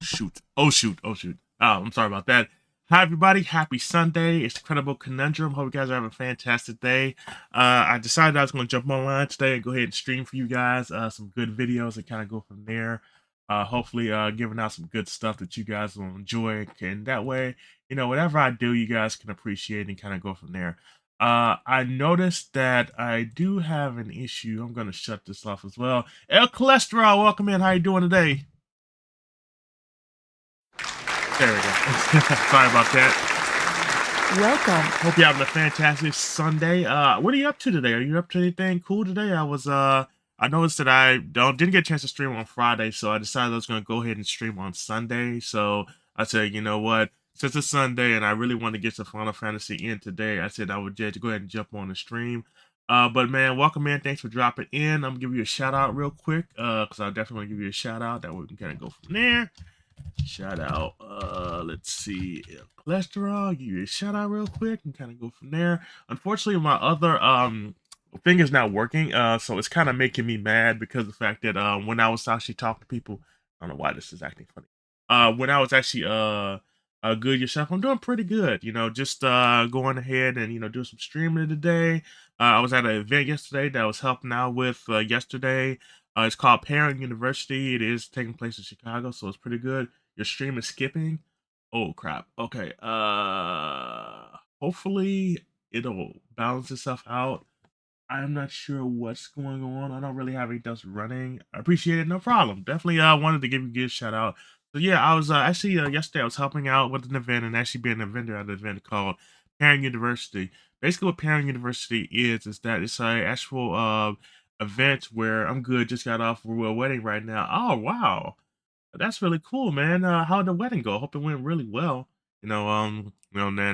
shoot. Oh shoot. Oh shoot. Oh, I'm sorry about that. Hi everybody. Happy Sunday. It's Incredible Conundrum. Hope you guys are having a fantastic day. I decided I was going to jump online today and go ahead and stream for you guys some good videos and kind of go from there. Hopefully giving out some good stuff that you guys will enjoy, and that way, whatever I do, you guys can appreciate and kind of go from there. I noticed that I do have an issue. I'm going to shut this off as well. El Cholesterol, welcome in. How you doing today? There we go. Sorry about that. Welcome. Hope you're having a fantastic Sunday. What are you up to today? Are you up to anything cool today? I noticed that I didn't get a chance to stream on Friday, so I decided I was gonna go ahead and stream on Sunday. So I said, you know what? Since it's Sunday and I really want to get some Final Fantasy in today, I said I would just go ahead and jump on the stream. But man, welcome in. Thanks for dropping in. I'm gonna give you a shout out real quick, because I definitely want to give you a shout out. That way we can kind of go from there. Shout out, let's see, cholesterol. Give you a shout out real quick and kind of go from there. Unfortunately, my other thing is not working, so it's kind of making me mad because of the fact that when I was actually talking to people, I don't know why this is acting funny. When I was actually good yourself, I'm doing pretty good. Just going ahead and do some streaming today. I was at an event yesterday that I was helping out with yesterday. It's called Parent University. It is taking place in Chicago, so it's pretty good. Your stream is skipping. Oh crap. Okay. Hopefully it'll balance itself out. I'm not sure what's going on. I don't really have any else running. I appreciate it. No problem. Definitely wanted to give you a good shout out. So yeah, I was actually yesterday I was helping out with an event and actually being a vendor at an event called Parent University. Basically what Parent University is that it's a actual event where I'm good, just got off for a wedding right now. Oh wow. That's really cool, man. How'd the wedding go? Hope it went really well. Man,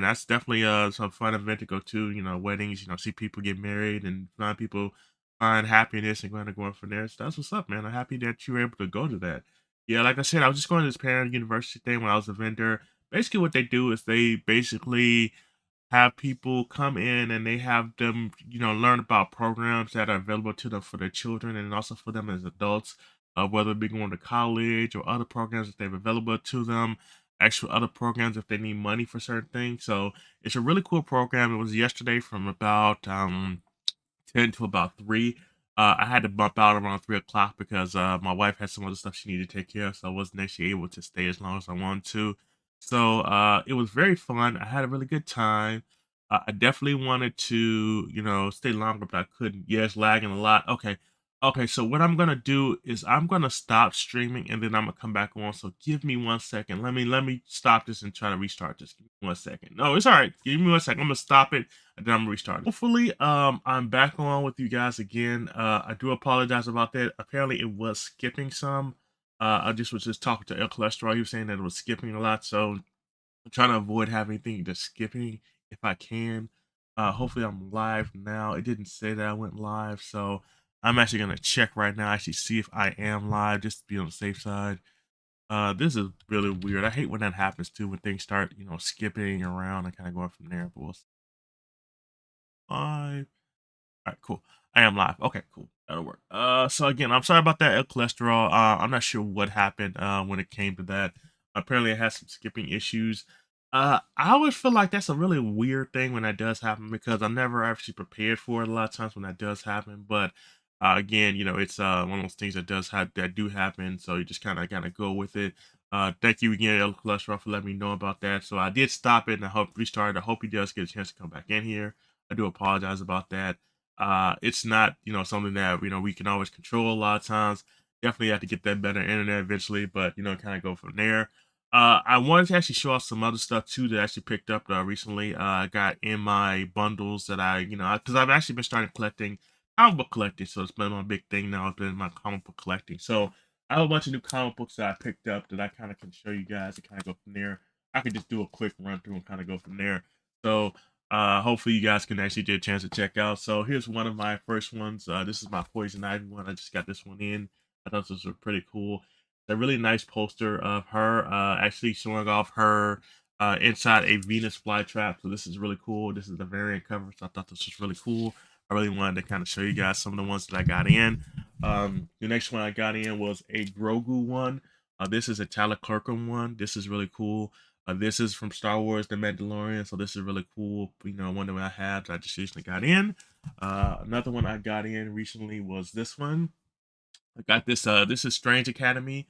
that's definitely some fun event to go to. Weddings. See people get married and find people find happiness and going from there. So that's what's up, man. I'm happy that you were able to go to that. Yeah, like I said, I was just going to this parent university thing when I was a vendor. Basically, what they do is they basically have people come in and they have them, learn about programs that are available to them for their children and also for them as adults, whether it be going to college or other programs that they've available to them, actual other programs if they need money for certain things. So it's a really cool program. It was yesterday from about 10 to about 3. I had to bump out around 3 o'clock because my wife had some other stuff she needed to take care of, so I wasn't actually able to stay as long as I wanted to. So it was very fun. I had a really good time. I definitely wanted to, stay longer, but I couldn't. Yeah, it's lagging a lot. Okay. Okay, so what I'm gonna do is I'm gonna stop streaming and then I'm gonna come back on. So give me 1 second. Let me stop this and try to restart this. Give me 1 second. No, it's all right. Give me 1 second. I'm gonna stop it and then I'm gonna restart it. Hopefully, I'm back on with you guys again. I do apologize about that. Apparently, it was skipping some. I just was just talking to El Cholesterol. He was saying that it was skipping a lot, so I'm trying to avoid having anything just skipping if I can. Hopefully I'm live now. It didn't say that I went live, so I'm actually gonna check right now, actually see if I am live just to be on the safe side. This is really weird. I hate when that happens too, when things start, skipping around and kind of going from there. But we'll see. Live. All right, cool. I am live. Okay, cool. That'll work. So again, I'm sorry about that cholesterol. I'm not sure what happened when it came to that. Apparently, it has some skipping issues. I always feel like that's a really weird thing when that does happen because I'm never actually prepared for it a lot of times when that does happen. But again, it's one of those things that do happen. So you just kind of go with it. Thank you again, El Cholesterol, for letting me know about that. So I did stop it and I hope restart. I hope he does get a chance to come back in here. I do apologize about that. It's not, something that, we can always control a lot of times. Definitely have to get that better internet eventually, but, kind of go from there. I wanted to actually show off some other stuff too that I actually picked up recently. I got in my bundles that because I've actually been starting collecting comic book collecting, so it's been my big thing now. It's been my comic book collecting. So I have a bunch of new comic books that I picked up that I kind of can show you guys and kind of go from there. I could just do a quick run through and kind of go from there. So hopefully you guys can actually get a chance to check out. So here's one of my first ones. This is my Poison Ivy one. I just got this one in. I thought this was pretty cool. A really nice poster of her actually showing off her inside a Venus flytrap. So this is really cool. This is the variant cover. So I thought this was really cool. I really wanted to kind of show you guys some of the ones that I got in. The next one I got in was a Grogu one. This is a Tyler Kirkham one. This is really cool. This is from Star Wars: The Mandalorian, so this is really cool. You know, one that I had that I just recently got in. Another one I got in recently was this one. I got this. This is Strange Academy.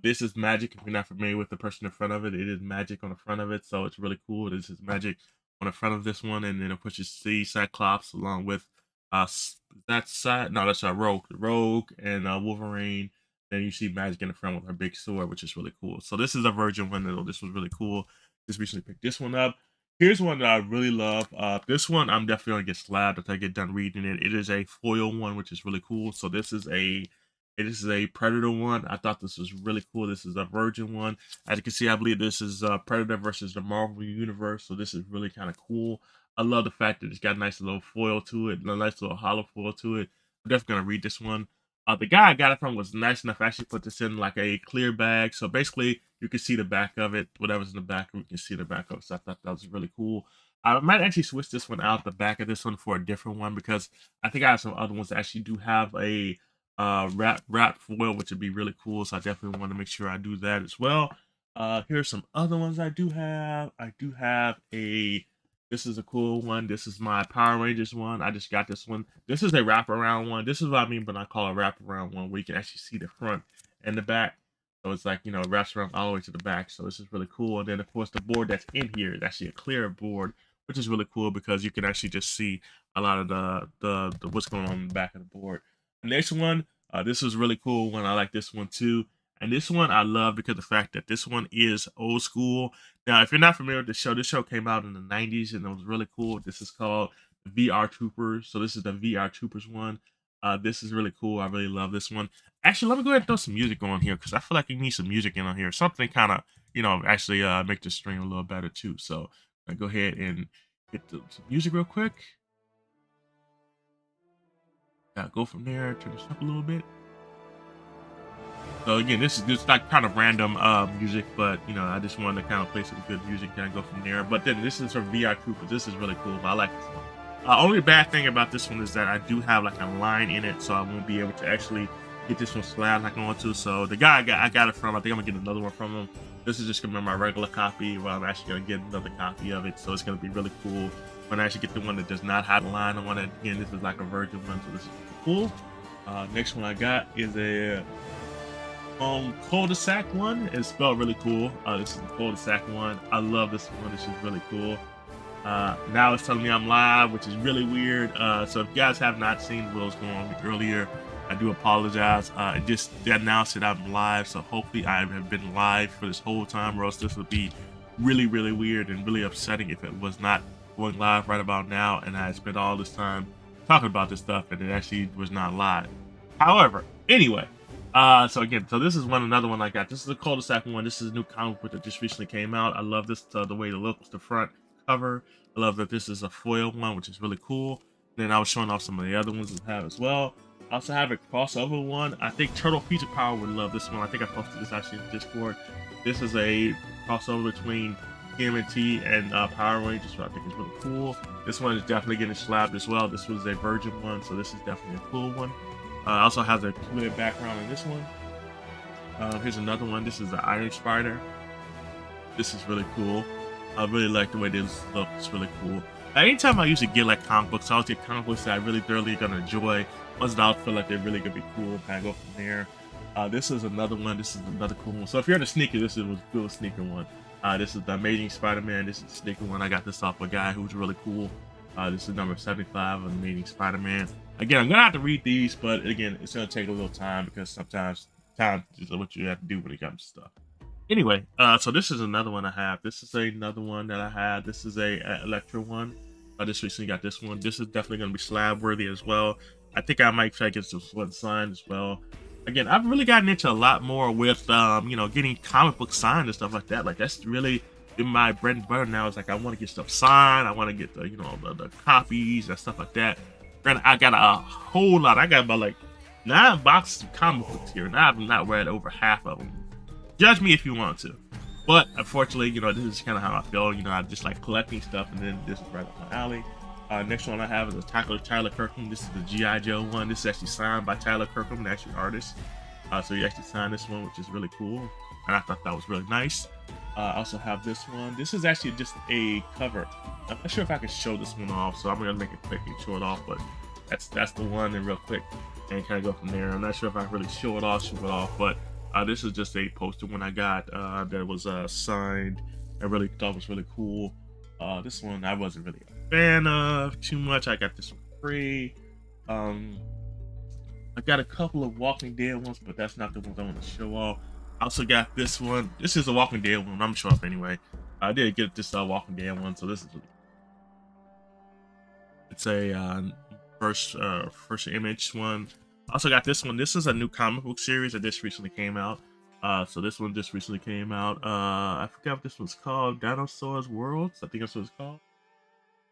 This is magic. If you're not familiar with the person in front of it, it is magic on the front of it, so it's really cool. This is magic on the front of this one, and then of course you see Cyclops along with that's side. No, that's Rogue, and Wolverine. Then you see Magic in the front with her big sword, which is really cool. So this is a virgin one. This was really cool. Just recently picked this one up. Here's one that I really love. This one I'm definitely gonna get slabbed after I get done reading it. It is a foil one, which is really cool. So this is a Predator one. I thought this was really cool. This is a Virgin one. As you can see, I believe this is Predator versus the Marvel Universe. So this is really kind of cool. I love the fact that it's got a nice little foil to it, a nice little hollow foil to it. I'm definitely going to read this one. The guy I got it from was nice enough to actually put this in like a clear bag. So basically, you can see the back of it. Whatever's in the back, you can see the back of it. So I thought that was really cool. I might actually switch this one out, the back of this one, for a different one, because I think I have some other ones that actually do have a wrap foil, which would be really cool. So I definitely want to make sure I do that as well. Here's some other ones I do have. This is a cool one. This is my Power Rangers one. I just got this one. This is a wraparound one. This is what I mean when I call a wraparound one, where you can actually see the front and the back. So it's like, you know, it wraps around all the way to the back. So this is really cool. And then of course the board that's in here is actually a clear board, which is really cool because you can actually just see a lot of the what's going on in the back of the board. The next one, this was really cool one. I like this one too. And this one I love because of the fact that this one is old school. Now, if you're not familiar with this show came out in the 90s and it was really cool. This is called VR Troopers. So this is the VR Troopers one. This is really cool. I really love this one. Actually, let me go ahead and throw some music on here because I feel like you need some music in on here. Something kind of, you know, actually make the stream a little better too. So go ahead and hit some music real quick. Go from there, turn this up a little bit. So again, this is just like kind of random music, but you know, I just wanted to kind of play some good music and go from there. But then this is from VR Troopers. This is really cool. I like this one. Only bad thing about this one is that I do have like a line in it, so I won't be able to actually get this one slabbed like I want to. So the guy I got it from, I think I'm gonna get another one from him. This is just gonna be my regular copy, while I'm actually gonna get another copy of it. So it's gonna be really cool when I actually get the one that does not have a line on it. Again, this is like a virgin one, so this is cool. Next one I got is a cul-de-sac one. It's spelled really cool. This is the cul-de-sac one. I love this one. This is really cool. Now it's telling me I'm live, which is really weird. So if you guys have not seen what was going on earlier, I do apologize. It just announced that I'm live, so hopefully I have been live for this whole time, or else this would be really, really weird and really upsetting if it was not going live right about now, and I spent all this time talking about this stuff and it actually was not live. However, anyway, so this is another one I got. This is a cul-de-sac one. This is a new comic book that just recently came out. I love this, the way it looks, the front cover. I love that this is a foil one, which is really cool. Then I was showing off some of the other ones that I have as well. I also have a crossover one. I think Turtle Pizza Power would love this one. I think I posted this actually in Discord. This is a crossover between TMNT and Power Rangers, so I think it's really cool. This one is definitely getting slabbed as well. This was a virgin one, so this is definitely a cool one. Also has a clear background in this one. Here's another one. This is the Iron Spider. This is really cool. I really like the way this looks. It's really cool. Anytime I usually get like comic books, I always get comic books that I really thoroughly gonna enjoy. Ones that I feel like they're really gonna be cool. Kind of go from there. This is another one. This is another cool one. So if you're in a sneaker, this is a cool sneaker one. This is the Amazing Spider-Man. This is the sneaker one. I got this off a guy who's really cool. This is number 75 of Amazing Spider-Man. Again, I'm gonna have to read these, but again, it's gonna take a little time because sometimes time is what you have to do when it comes to stuff. Anyway, so this is another one I have. This is another one that I had. This is a Electro one. I just recently got this one. This is definitely gonna be slab worthy as well. I think I might try to get this one signed as well. Again, I've really gotten into a lot more with you know, getting comic books signed and stuff like that. Like that's really in my bread and butter now. Is like I want to get stuff signed. I want to get the, you know, the copies and stuff like that. Granted, I got a whole lot. I got about like 9 boxes of comic books here, and I've not read over half of them. Judge me if you want to, but unfortunately, you know, this is kind of how I feel. You know, I just like collecting stuff, and then this is right up my alley. Next one I have is a Tyler Kirkham. This is the G.I. Joe one. This is actually signed by Tyler Kirkham, the actual artist. So you actually signed this one, which is really cool, and I thought that was really nice. I also have this one. This is actually just a cover. I'm not sure if I can show this one off, so I'm gonna make it quick and show it off. But that's the one, and real quick, and kind of go from there. I'm not sure if I really show it off, but this is just a poster one I got that was signed. I really thought was really cool. This one I wasn't really a fan of too much. I got this one free. I got a couple of Walking Dead ones, but that's not the ones I want to show off. I also got this one. This is a Walking Dead one. I'm showing off anyway. I did get this Walking Dead one, so this is it's a first image one. I also got this one. This is a new comic book series that just recently came out. So this one just recently came out. I forgot what this one's called. Dinosaurs Worlds, I think that's what it's called.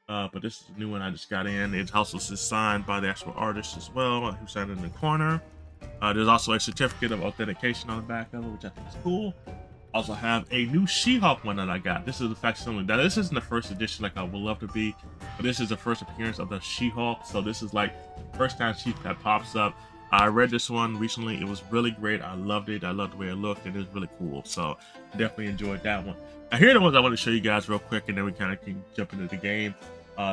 But this is a new one I just got in. It also is signed by the actual artist as well, who signed it in the corner. There's also a certificate of authentication on the back of it, which I think is cool. I also have a new She-Hulk one that I got. This is the facsimile. Now, this isn't the first edition like I would love to be, but this is the first appearance of the She-Hulk. So this is like the first time that pops up. I read this one recently. It was really great. I loved it. I loved the way it looked, and it was really cool. So definitely enjoyed that one. Now, here are the ones I want to show you guys real quick, and then we kind of can jump into the game.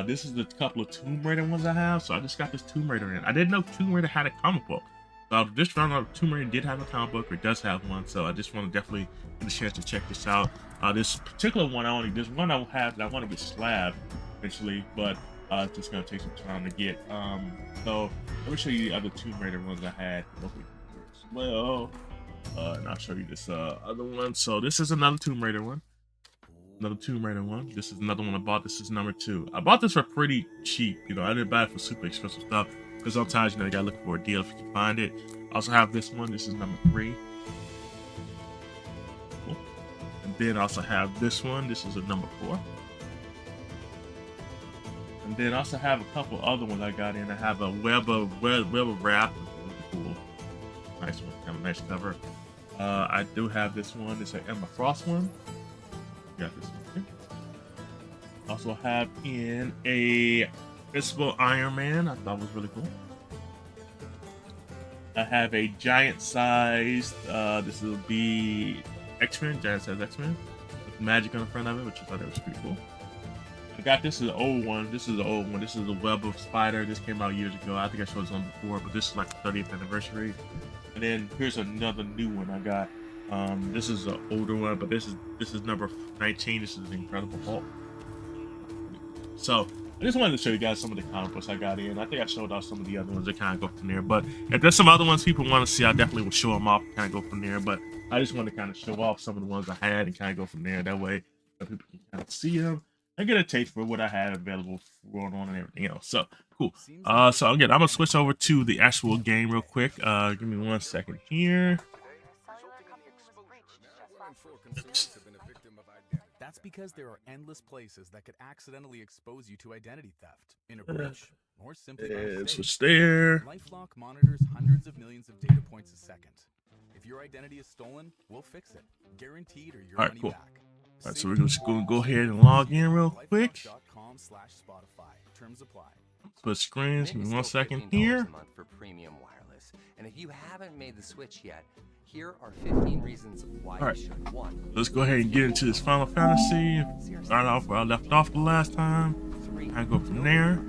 This is the couple of Tomb Raider ones I have. So I just got this Tomb Raider in. I didn't know Tomb Raider had a comic book. So this found out Tomb Raider did have a comic book, or does have one. So I just want to definitely get a chance to check this out. This particular one, this one I will have that I want to get slabbed eventually, but it's just gonna take some time to get. So let me show you the other Tomb Raider ones I had as well. And I'll show you this other one. So this is another Tomb Raider one. This is another one I bought. This is number 2. I bought this for pretty cheap. You know, I didn't buy it for super expensive stuff because sometimes, you know, you gotta look for a deal if you can find it. I also have this one. This is number 3. Cool. And then I also have this one. This is a number 4. And then I also have a couple other ones I got in. I have a Web of Wrath, which is really cool. Nice one, kind of nice cover. I do have this one. It's an Emma Frost one. Got this one here. Also have in a Invisible Iron Man. I thought was really cool. I have a giant sized. This will be X-Men. Giant sized X-Men with magic on the front of it, which I thought that was pretty cool. I got this is an old one. This is the Web of Spider. This came out years ago. I think I showed this one before, but this is like the 30th anniversary. And then here's another new one I got. This is an older one, but this is number 19. This is the Incredible Hulk. So I just wanted to show you guys some of the comic books I got in. I think I showed off some of the other ones that kind of go from there. But if there's some other ones people want to see, I definitely will show them off and kind of go from there. But I just wanted to kind of show off some of the ones I had and kind of go from there. That way people can kind of see them and get a taste for what I have available going on and everything else. So cool. So again, I'm gonna switch over to the actual game real quick. Give me 1 second here. That's because there are endless places that could accidentally expose you to identity theft in a breach, or simply by mistake. Switch there. LifeLock monitors hundreds of millions of data points a second. If your identity is stolen, we'll fix it, guaranteed, or your money back. All right, so we're just gonna go ahead and log in real quick. Split screens. Give me 1 second here. For premium wireless. And if you haven't made the switch yet, here are 15 reasons why you should. 1. Let's go ahead and get into this Final Fantasy. Start off where I left off the last time. I go from there.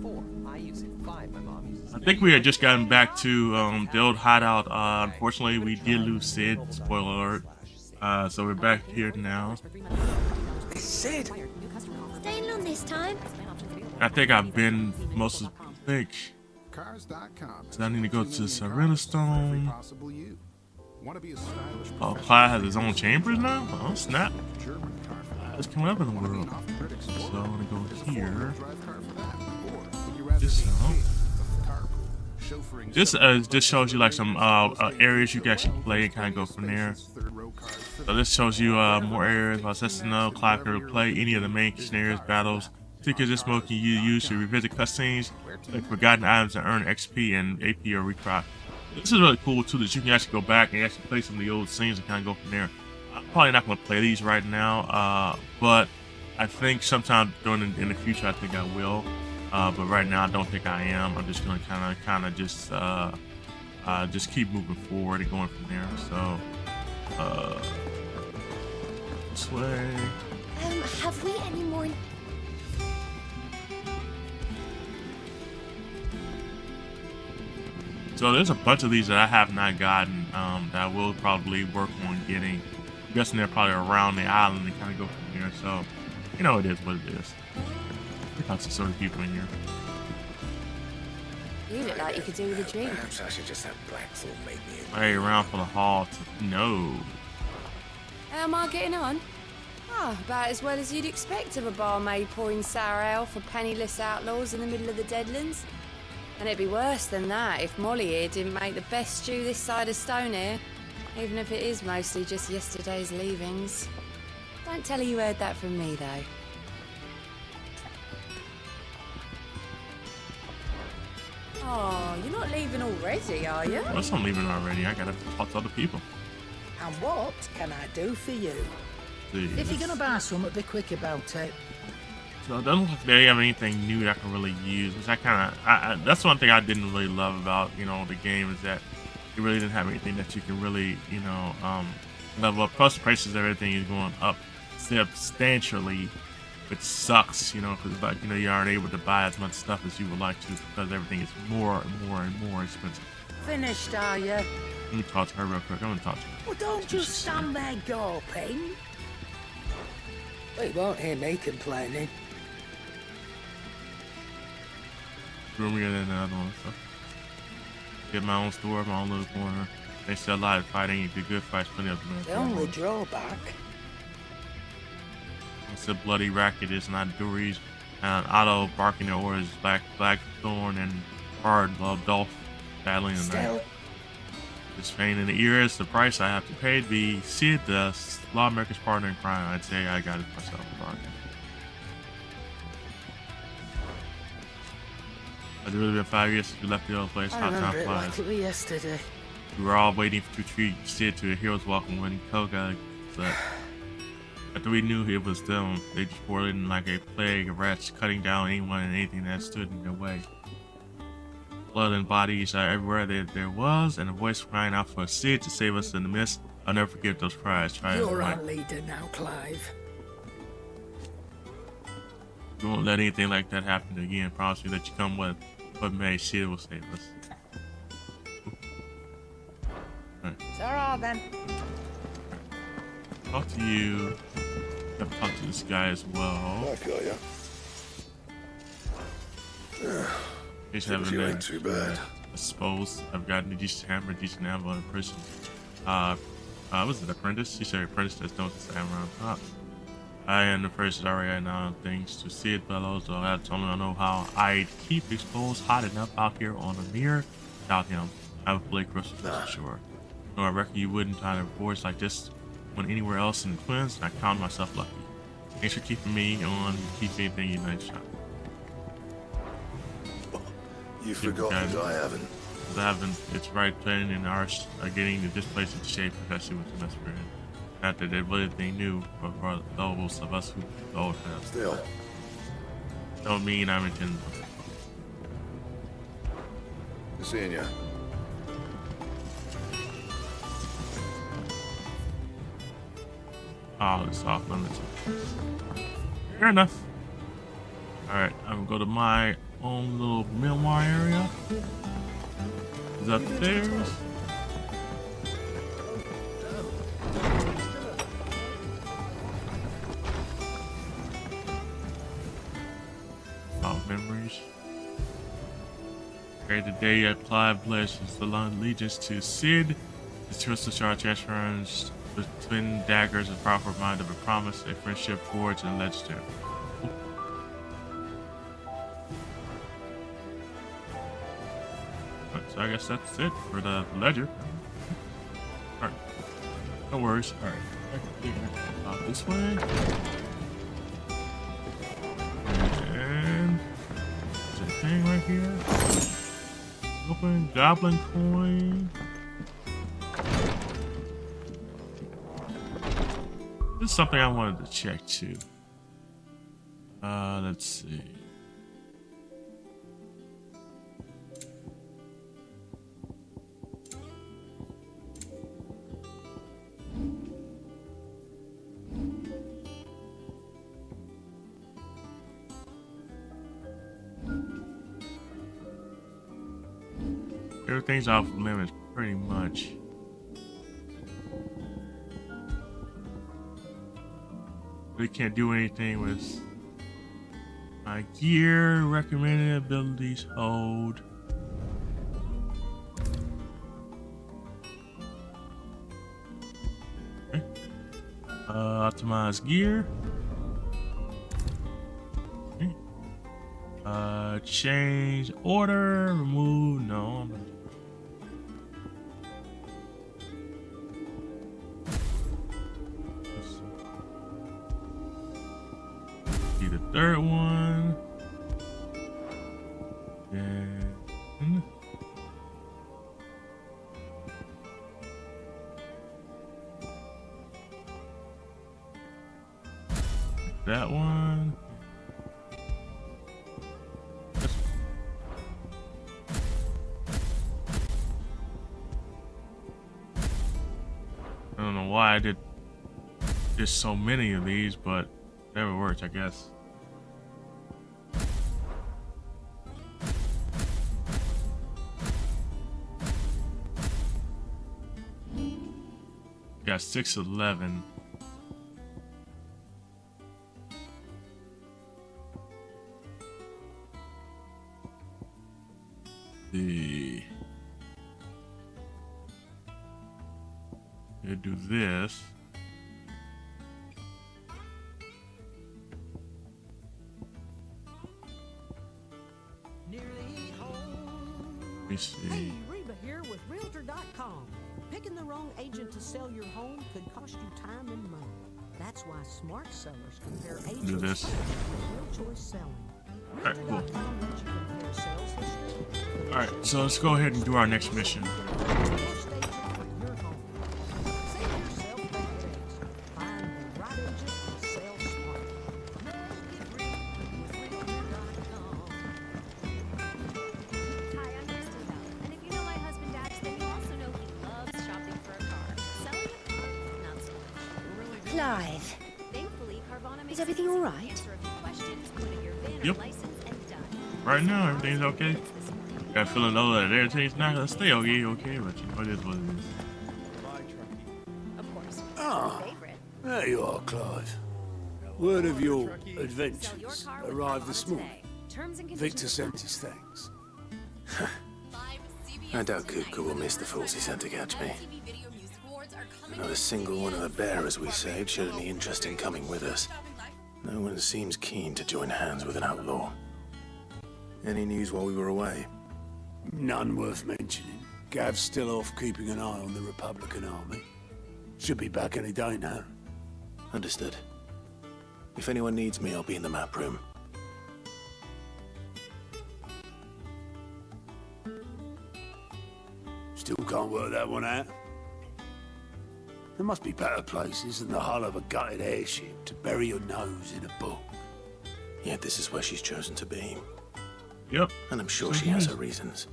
4. I use it. 5. My mom uses it. I think we had just gotten back to the old hideout. Unfortunately, we did lose Sid. Spoiler alert. So we're back here now. Hey, Sid! Staying long this time? I think I've been most of the week. So I need to go to Serena Stone. Oh, Clyde has his own chambers now? Oh, snap. It's coming up in the world. So I'm gonna go here. This shows you like some areas you can actually play and kind of go from there. So this shows you more areas. While SSNO, Clyde can play any of the main scenarios, battles. Tickets this mode can you use to revisit cutscenes, like forgotten items, and earn XP and AP or recrock. This is really cool too, that you can actually go back and actually play some of the old scenes and kind of go from there. I'm probably not going to play these right now, but I think sometime in the future I think I will. But right now I don't think I am. I'm just going to kind of just just keep moving forward and going from there. So, this way. Have we any more? So there's a bunch of these that I have not gotten that I will probably work on getting. I'm guessing they're probably around the island and kind of go from there. So, you know, it is what it is. We got some sort of people in here. You look like you could do with a drink. Perhaps I should just have Blackthorn make me a Hey, around for the hall to no. How am I getting on? Oh, about as well as you'd expect of a barmaid pouring sour ale for penniless outlaws in the middle of the Deadlands. And it'd be worse than that if Molly here didn't make the best stew this side of Stonehair, even if it is mostly just yesterday's leavings. Don't tell her you heard that from me, though. Oh, you're not leaving already, are you? What's I'm leaving already? I gotta talk to other people. And what can I do for you? Jeez. If you're gonna buy something, be quick about it. So it doesn't look like they have anything new that I can really use, which I kind of, that's one thing I didn't really love about, you know, the game is that it really didn't have anything that you can really, you know, level up. Plus the prices of everything is going up substantially, which sucks, you know, because like, you know, you aren't able to buy as much stuff as you would like to because everything is more and more and more expensive. Finished, are you? Let me talk to her real quick. I'm gonna talk to her. Well, don't just stand there gawping. Well, you won't hear me complaining. Room get another one. So get my own store, my own little corner. They sell a lot of fighting. The good fights, plenty of them. The only drawback. It's a bloody racket. It's not Dories and Otto barking their orders. Blackthorn and Hard Dolph battling tonight. Still, This pain in the ears, the price I have to pay to be Sid, the lawmaker's partner in crime. I'd say I got it myself a bargain. It's really been 5 years since we left the old place. I How time remember it flies. like it was yesterday. We were all waiting to treat Sid to a hero's welcome when Koga slept. After we knew it was them, they just poured in like a plague of rats, cutting down anyone and anything that stood in their way. Blood and bodies are everywhere there was, and a voice crying out for Sid to save us in the mist. I'll never forget those cries. Try You're and our leader now, Clive. We won't let anything like that happen again. Promise me that you come with what may. Sid will save us. Alright. Ta-ra then. Talk to you. Have to talk to this guy as well. I got ya. He's Think having you a, ain't too bad. I suppose I've gotten a decent hammer, decent ammo in prison. Was it apprentice? He said apprentice that's known as the hammer on top. I am the first already now things to see it below, so that's only I know how I'd keep exposed hot enough out here on the mirror without him. I have a Blake Russell for sure. No, I reckon you wouldn't find a voice like this when anywhere else in the Twins, and I count myself lucky. Thanks for keeping me on, keep anything you nice shot. You forgot that I haven't. It's right planning and ours are getting to this place into shape, especially with the best friend. Not that there's anything new, but for those of us who old have. Still. Don't mean I'm intending. Seeing ya. Oh, it's off limits. Fair enough. Alright, I'm gonna go to my own little memoir area. Is upstairs. Oh, memories. Okay, the day I applied pledges the allegiance to Sid. The crystal shard transference with twin daggers and proper mind of a promise, a friendship forged and legendary. Alright, so I guess that's it for the ledger. Alright. No worries. Alright. This way. And there's a thing right here. Open goblin coin. This is something I wanted to check too. Let's see. everything's off limits pretty much. We can't do anything with my gear. Recommended abilities hold. Okay. Optimize gear. Okay. Change order. Remove. No. I'm not. The third one. Then that one. I don't know why I did so many of these, but never works, I guess. Got 611. We'll do this. Let me see. Hey, Reba here with Realtor.com. Picking the wrong agent to sell your home could cost you time and money. That's why smart sellers compare agents Do this. with Real Choice Selling. Alright, cool. Realtor.com lets you compare sales history. Alright, so let's go ahead and do our next mission. Best agent for your home. Save yourself the headaches. Find the right agent and sell smart. Get real with Realtor.com. Hi, I'm Christina. And if you know my husband Dax, then you also know he loves shopping for a car. Selling it? Not so much. Clive, Thankfully, Carvana makes is everything it easy to alright? answer a few questions, put in your VIN or Yep. license, and done. Right now, everything's okay. Got a feeling though that everything's not gonna stay okay, but you know it is what it is. Of course. Ah. Favorite. There you are, Clive. Word of your Sell your adventures car with arrived Carvana this morning. today. Terms and Victor conditions sent apply. his thanks. I doubt Kuka will miss the fools he sent to catch me. Not a single one of the bearers we saved showed any interest in coming with us. No one seems keen to join hands with an outlaw. Any news while we were away? None worth mentioning. Gav's still off keeping an eye on the Republican army. Should be back any day now. Understood. If anyone needs me, I'll be in the map room. Still can't work that one out. There must be better places than the hull of a gutted airship to bury your nose in a book. Yet this is where she's chosen to be. Yep. And I'm sure So she has yes. her reasons.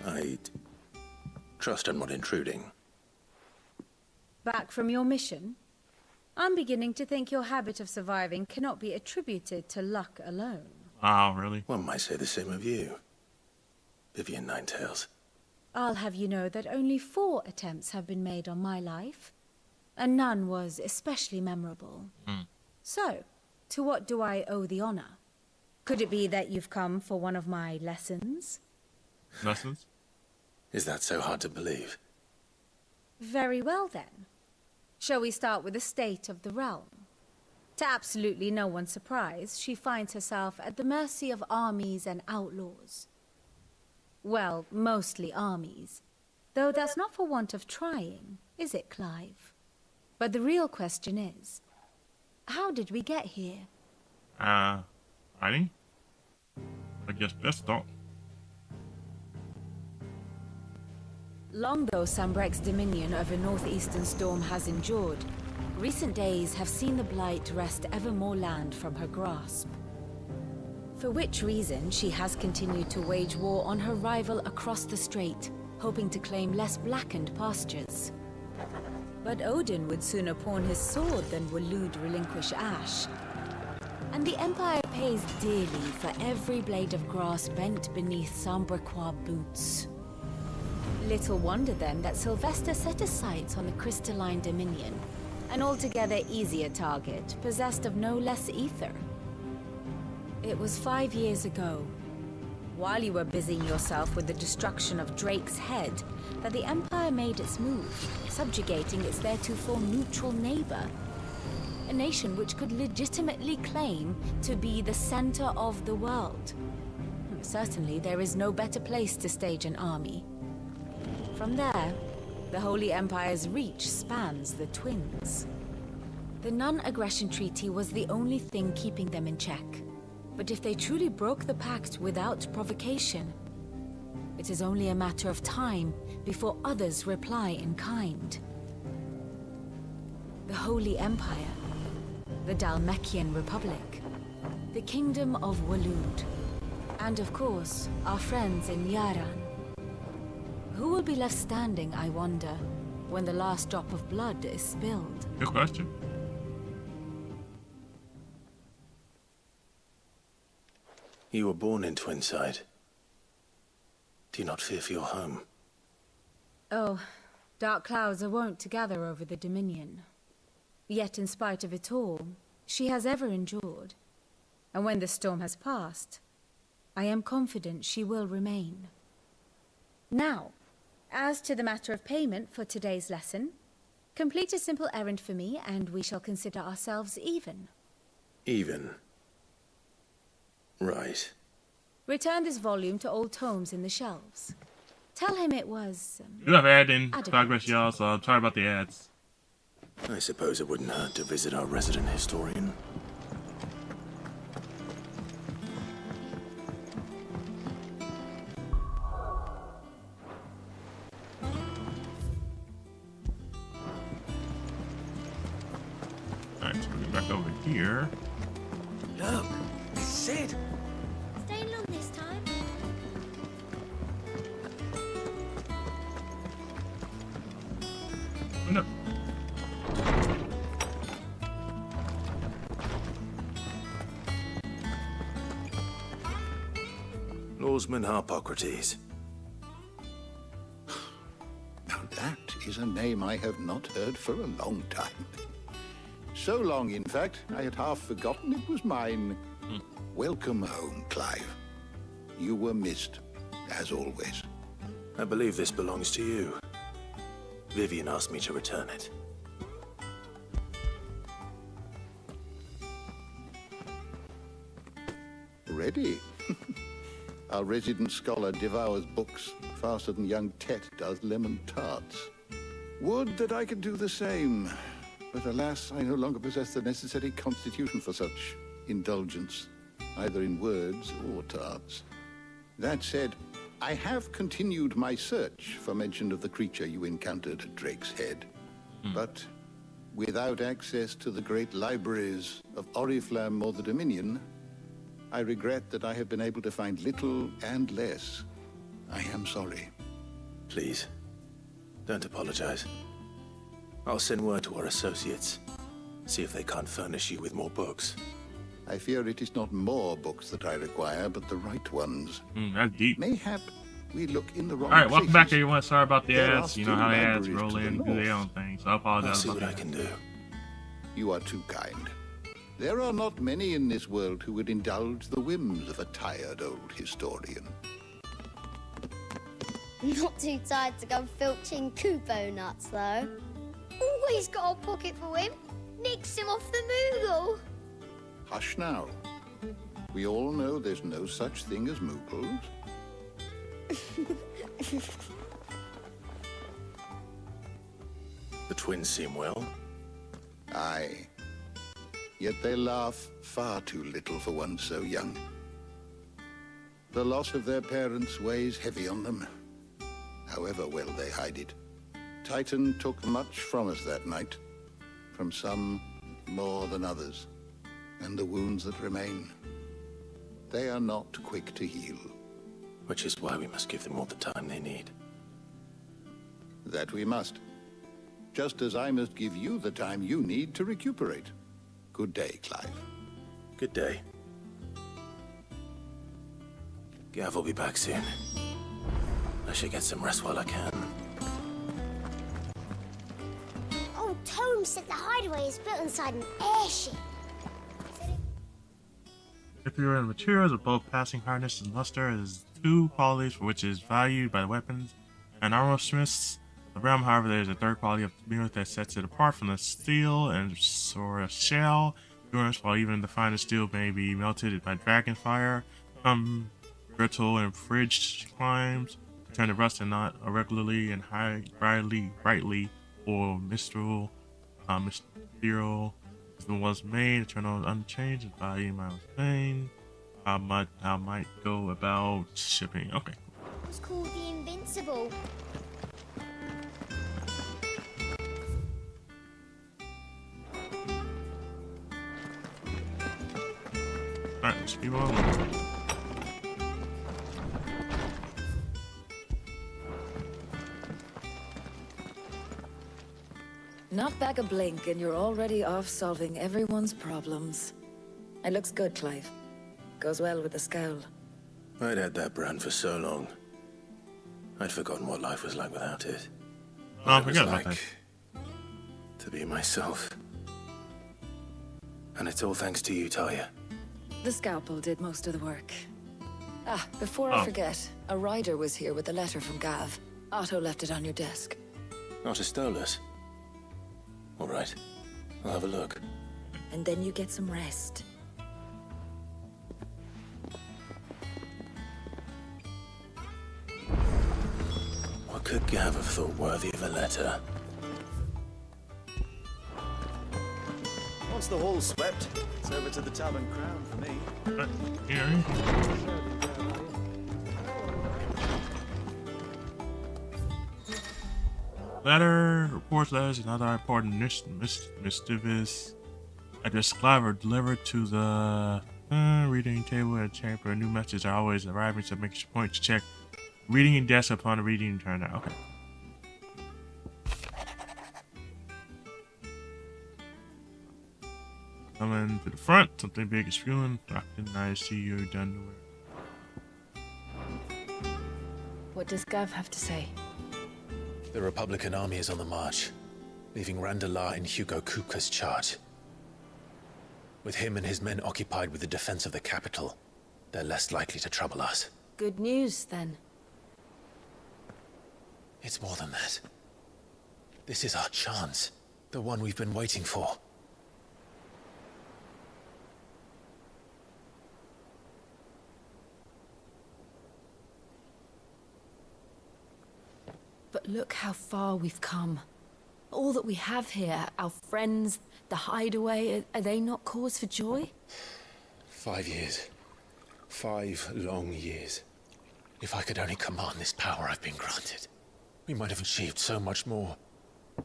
I trust I'm not intruding. back from your mission? I'm beginning to think your habit of surviving cannot be attributed to luck alone. Wow, really? One might say the same of you, Vivian Ninetails. I'll have you know that only 4 attempts have been made on my life, and none was especially memorable. So, to what do I owe the honor? Could it be that you've come for one of my lessons? Lessons? Is that so hard to believe? Very well then. Shall we start with the state of the realm? To absolutely no one's surprise, she finds herself at the mercy of armies and outlaws. Well, mostly armies. Though that's not for want of trying, is it, Clive? But the real question is, how did we get here? Hiding? I guess best not. Long though Sambrek's dominion over northeastern storm has endured, recent days have seen the blight wrest ever more land from her grasp. For which reason she has continued to wage war on her rival across the strait, hoping to claim less blackened pastures. But Odin would sooner pawn his sword than Waloed relinquish Ash. And the Empire pays dearly for every blade of grass bent beneath Sambraquois boots. Little wonder then that Sylvester set his sights on the crystalline Dominion, an altogether easier target, possessed of no less ether. It was 5 years ago, while you were busying yourself with the destruction of Drake's head, that the Empire made its move, subjugating its theretofore neutral neighbor. A nation which could legitimately claim to be the center of the world. Certainly, there is no better place to stage an army. From there, the Holy Empire's reach spans the Twins. The non-aggression treaty was the only thing keeping them in check. But if they truly broke the pact without provocation, it is only a matter of time before others reply in kind. The Holy Empire, the Dhalmekian Republic, the Kingdom of Waloed, and of course, our friends in Yaran. Who will be left standing, I wonder, when the last drop of blood is spilled? Good question. You were born in Twinside. Do you not fear for your home? Oh, dark clouds are wont to gather over the Dominion. Yet in spite of it all, she has ever endured. And when the storm has passed, I am confident she will remain. Now, as to the matter of payment for today's lesson, complete a simple errand for me and we shall consider ourselves even. Even? Right. Return this volume to old tomes in the shelves. Tell him it was... We have ad in progress, y'all, so I'm sorry about the ads. I suppose it wouldn't hurt to visit our resident historian. Alright, so we'll get back over here. Look, Sid. Staying long this time? Oh, no. Lawsman Harpocrates. Now that is a name I have not heard for a long time. So long, in fact, I had half forgotten it was mine. Welcome home, Clive. You were missed, as always. I believe this belongs to you. Vivian asked me to return it. Ready? Our resident scholar devours books faster than young Tet does lemon tarts. Would that I could do the same. But alas, I no longer possess the necessary constitution for such indulgence, either in words or tarts. That said, I have continued my search for mention of the creature you encountered at Drake's Head. But without access to the great libraries of Oriflamme or the Dominion, I regret that I have been able to find little and less. I am sorry. Please, don't apologize. I'll send word to our associates. See if they can't furnish you with more books. I fear it is not more books that I require, but the right ones. That's deep. Mayhap we look in the wrong Alright, welcome back, places. everyone. Sorry about the There are ads. You know how the still ads libraries roll to the in and do their north. own thing, so I I'll apologize see about what I that. can do. You are too kind. There are not many in this world who would indulge the whims of a tired old historian. Not too tired to go filching Kupo nuts, though. Always got a pocket for him. Nicks him off the Moogle. Hush now. We all know there's no such thing as Moogles. The twins seem well. Aye. Yet they laugh far too little for one so young. The loss of their parents weighs heavy on them, however well they hide it. Titan took much from us that night, from some more than others, and the wounds that remain, they are not quick to heal. Which is why we must give them all the time they need. That we must. just as I must give you the time you need to recuperate. Good day, Clive. Good day. Gav will be back soon. I should get some rest while I can. Old Tome said the hideaway is built inside an airship. If you're in materials with both passing hardness and luster, it is 2 qualities for which it is valued by the weapons and armor smiths. The realm, however, there is a 3rd quality of mirror that sets it apart from the steel and sort of shell. Endurance, while even the finest steel may be melted by dragon fire, become brittle and fridged climbs, turn to rust and not irregularly and brightly, or mistral, mysterial. As the was made, eternal unchanged, and value miles pain. How might go about shipping? Okay. It's called the Invincible. Alright, let's keep on. Not back a blink and you're already off solving everyone's problems. It looks good, Clive. Goes well with the scowl. I'd had that brand for so long. I'd forgotten what life was like without it. Oh, forget about that. To be myself. And it's all thanks to you, Talia. The scalpel did most of the work. Ah, before I forget, a rider was here with a letter from Gav. Otto left it on your desk. Not a stolus. All right, I'll have a look. And then you get some rest. What could Gav have thought worthy of a letter? Once the hall's swept, it's over to the Tavern Crown for me. Letter, reports, letters, and other important mischievous address Clive are delivered to the reading table at chamber. New messages are always arriving, so make a point to check reading desk upon reading turn out. Okay. Coming to the front, something big is spewing. Doctor, I see you done. What does Gav have to say? The Republican army is on the march, leaving Randalar in Hugo Kupka's charge. With him and his men occupied with the defense of the capital, they're less likely to trouble us. Good news, then. It's more than that. This is our chance, the one we've been waiting for. But look how far we've come. All that we have here, our friends, the hideaway, are they not cause for joy? 5 years. 5 long years. If I could only command this power I've been granted, we might have achieved so much more.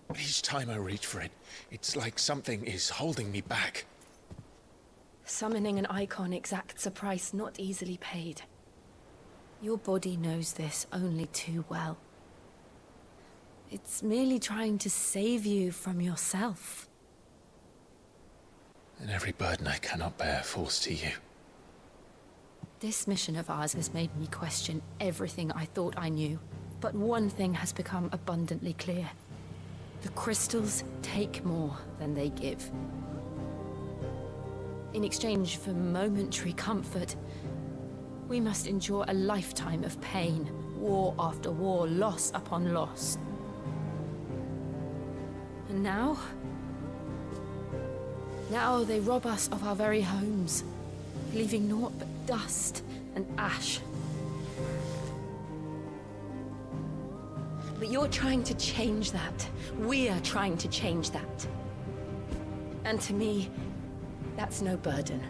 But each time I reach for it, it's like something is holding me back. Summoning an icon exacts a price not easily paid. Your body knows this only too well. It's merely trying to save you from yourself. And every burden I cannot bear falls to you. This mission of ours has made me question everything I thought I knew. But one thing has become abundantly clear. The crystals take more than they give. In exchange for momentary comfort, we must endure a lifetime of pain, war after war, loss upon loss. And now they rob us of our very homes, leaving naught but dust and ash. But you're trying to change that. We are trying to change that. And to me, that's no burden.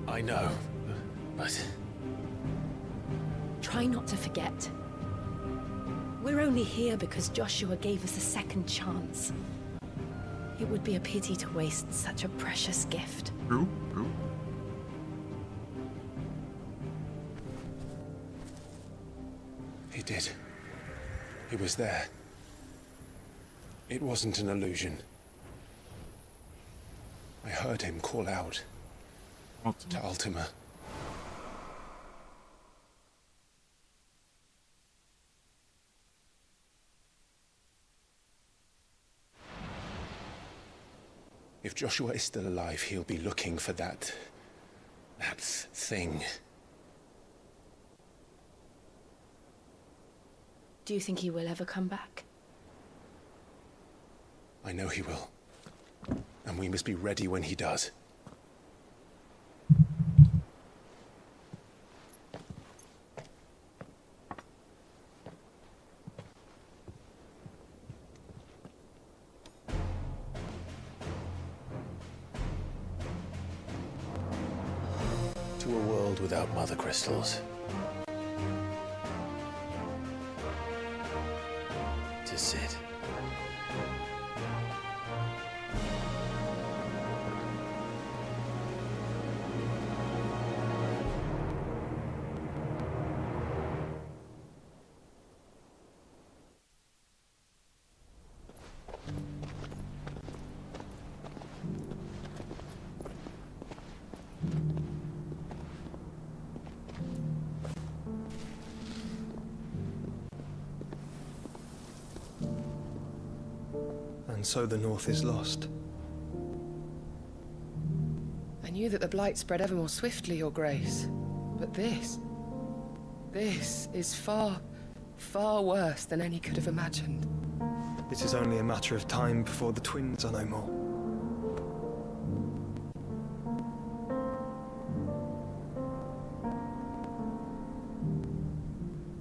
I know, but... Try not to forget. We're only here because Joshua gave us a second chance. It would be a pity to waste such a precious gift. True. He did. He was there, It wasn't an illusion. I heard him call out to Ultima. If Joshua is still alive, he'll be looking for that thing. Do you think he will ever come back? I know he will. And we must be ready when he does. To a world without mother crystals. To Sid. And so the North is lost. I knew that the Blight spread ever more swiftly, Your Grace. But this is far, far worse than any could have imagined. It is only a matter of time before the twins are no more.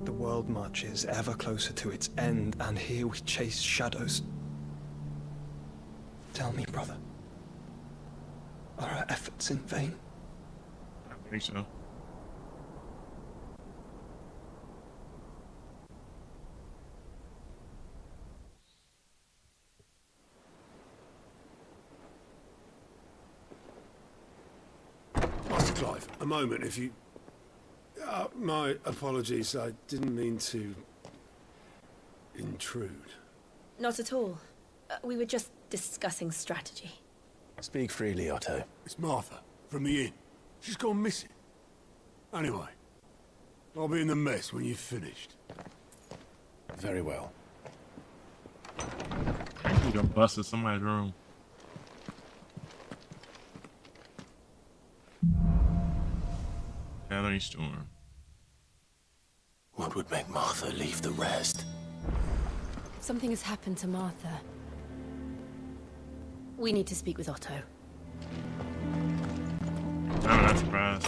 The world marches ever closer to its end, and here we chase shadows. Tell me, brother, are our efforts in vain? I think so. Master Clive, a moment, if you... my apologies, I didn't mean to... intrude. Not at all. We were just discussing strategy. Speak freely, Otto. It's Martha, from the inn. She's gone missing. Anyway, I'll be in the mess when you've finished. Very well. I think I'm busting somebody's room. Gathering storm. What would make Martha leave the rest? Something has happened to Martha. We need to speak with Otto. I'm not surprised.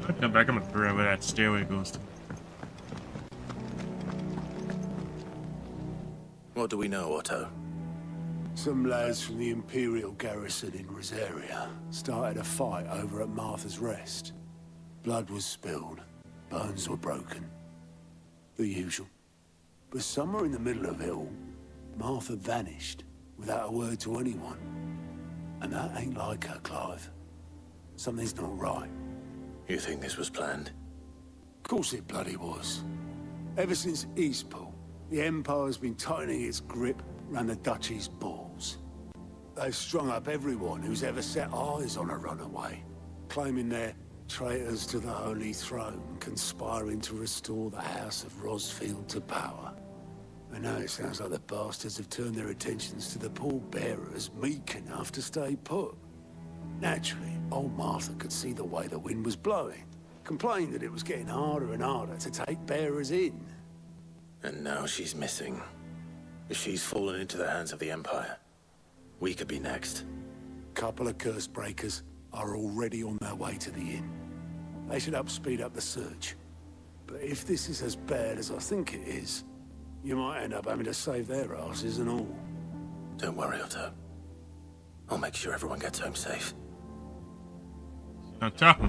I'll come back. I'm gonna figure out where that stairway goes to. What do we know, Otto? Some lads from the Imperial garrison in Rosaria started a fight over at Martha's Rest. Blood was spilled, bones were broken. The usual. But somewhere in the middle of it all, Martha vanished without a word to anyone. And that ain't like her, Clive. Something's not right. You think this was planned? Of course it bloody was. Ever since Eastpool, the Empire's been tightening its grip round the Duchy's balls. They've strung up everyone who's ever set eyes on a runaway, claiming they're traitors to the Holy Throne, conspiring to restore the House of Rosfield to power. And now it sounds like the bastards have turned their attentions to the pallbearers meek enough to stay put. Naturally, old Martha could see the way the wind was blowing, complained that it was getting harder and harder to take bearers in. And now she's missing. She's fallen into the hands of the Empire. We could be next. Couple of curse breakers are already on their way to the inn. They should help speed up the search. But if this is as bad as I think it is, you might end up having to save their asses and all. Don't worry, Otto. I'll make sure everyone gets home safe. On top of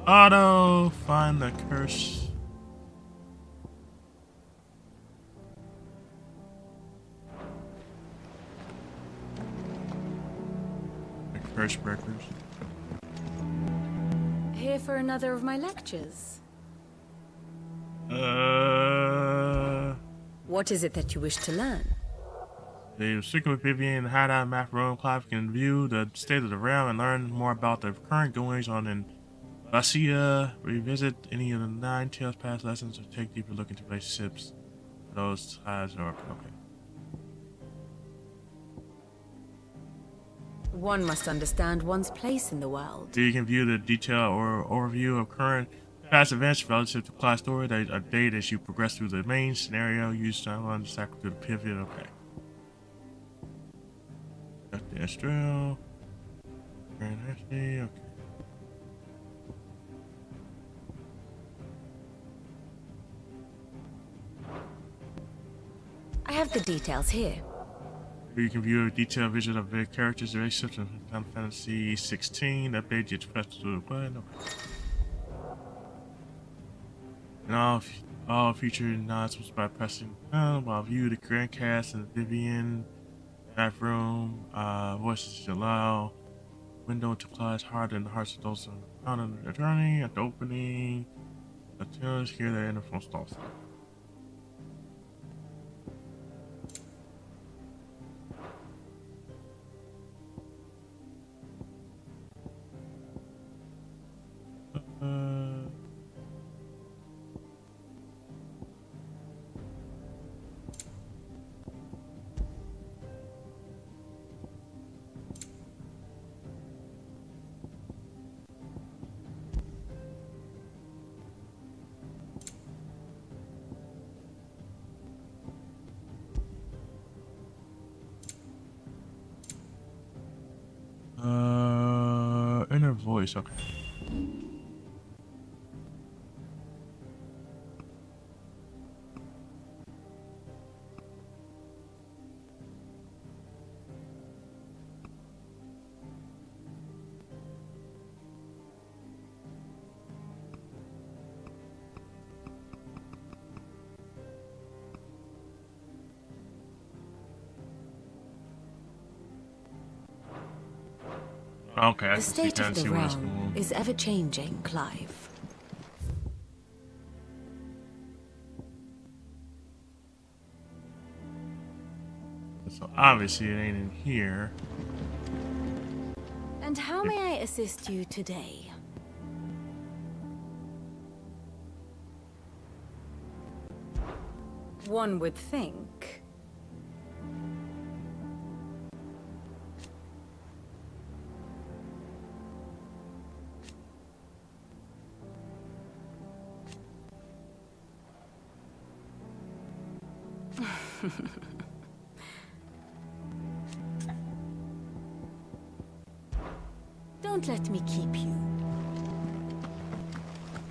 auto. Find the curse. The curse breakers. Here for another of my lectures? What is it that you wish to learn? The secret Vivian hideout map room. Clive can view the state of the realm and learn more about the current goings on in Basia. Revisit any of the 9 Tales past lessons or take a deeper look into relationships. Those ties are okay. One must understand one's place in the world. You can view the detail or overview of current past events relative to class story. They update as you progress through the main scenario. Use timeline to cycle through the pivot. Okay. Got the Astral. Grand Ashley. Okay. I have the details here. You can view a detailed vision of the characters' relationships in Final Fantasy 16. Update your quest to the plan. And all future announcements by pressing down while view the grand cast and the Vivian map room. Voices allow window to Clyde's heart and the hearts of those on an attorney at the opening. The tunes hear the interphone stalls. Inner voice, okay. Okay, The state of the realm is ever changing, Clive. So obviously it ain't in here. And how may I assist you today? One would think. Don't let me keep you.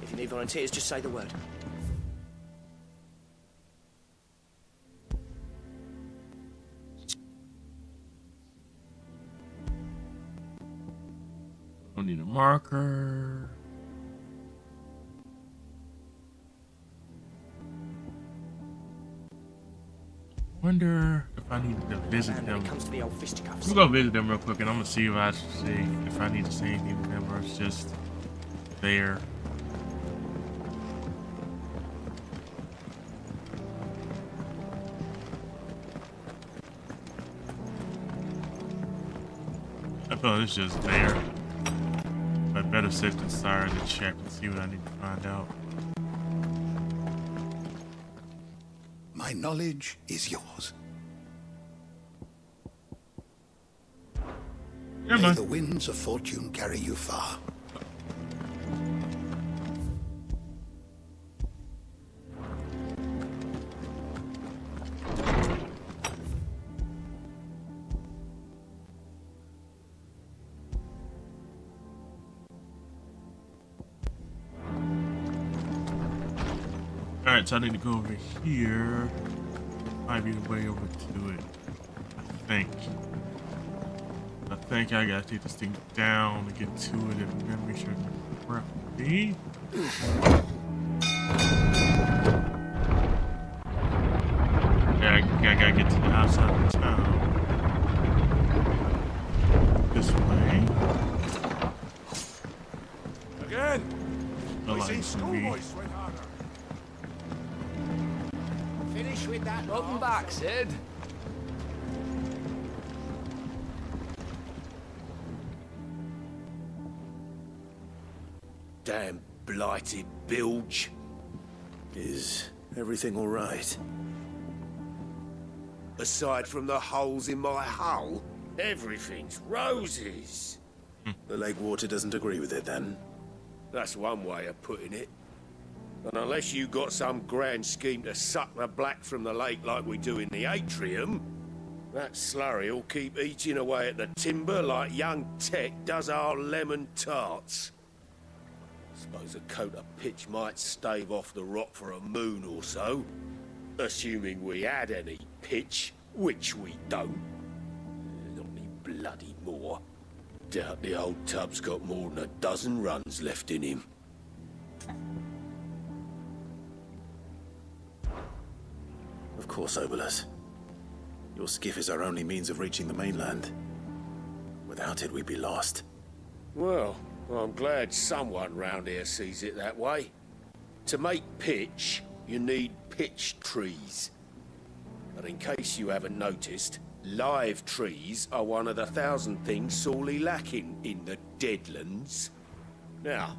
If you need volunteers, just say the word. Don't need a marker. Wonder if I need to visit them. When it comes to the old fisticuffs. I'm gonna go visit them real quick, and I'm gonna see if I need to say anything to them, or it's just there. I feel it's just there. I better sit inside and check and see what I need to find out. My knowledge is yours. Yeah, May the winds of fortune carry you far. Alright, so I need to go over here. Might be the way over to it. I think I gotta take this thing down to get to it and then make sure it's correct. See? Yeah, I gotta get to the outside of the town. This way. Again. No We light see for me. schoolboys sweat harder. Finish with that. Welcome back, Sid. Damn blighted bilge. Is everything all right? Aside from the holes in my hull, everything's roses. The lake water doesn't agree with it, then? That's one way of putting it. And unless you got some grand scheme to suck the black from the lake like we do in the atrium, that slurry will keep eating away at the timber like young Tech does our lemon tarts. Suppose a coat of pitch might stave off the rock for a moon or so, assuming we had any pitch, which we don't. Not any bloody more. Doubt the old tub's got more than a dozen runs left in him. Of course, Obolus. Your skiff is our only means of reaching the mainland. Without it, we'd be lost. Well, I'm glad someone round here sees it that way. To make pitch, you need pitch trees. But in case you haven't noticed, live trees are one of the 1,000 things sorely lacking in the Deadlands. Now,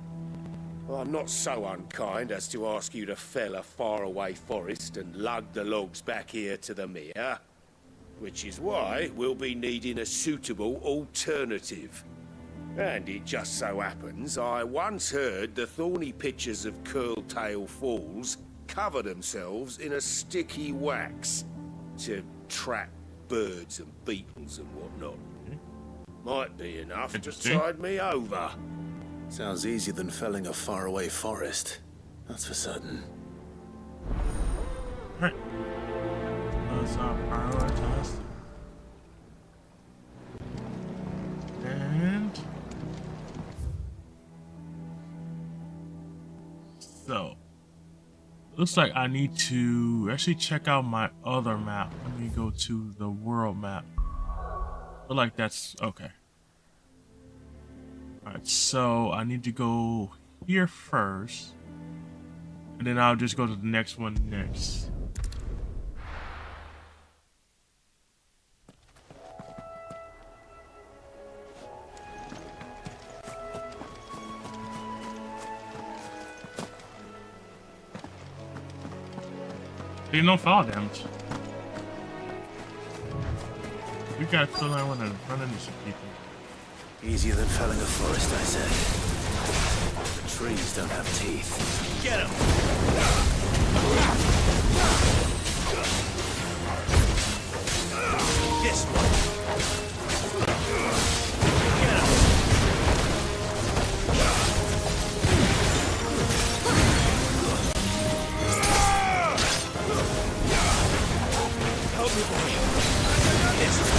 I'm not so unkind as to ask you to fell a faraway forest and lug the logs back here to the mere, which is why we'll be needing a suitable alternative. And it just so happens I once heard the thorny pitchers of Curltail Falls cover themselves in a sticky wax to trap birds and beetles and whatnot. Might be enough to tide me over. Sounds easier than felling a faraway forest. That's for certain. Alright. Let's prioritize. And so looks like I need to actually check out my other map. Let me go to the world map. Feel like that's okay. Alright, so I need to go here first, and then I'll just go to the next one next. They no fall damage. We got to I want to run into some people. Easier than felling a forest, I said. The trees don't have teeth. Get him! This one. Help me, boy. This one.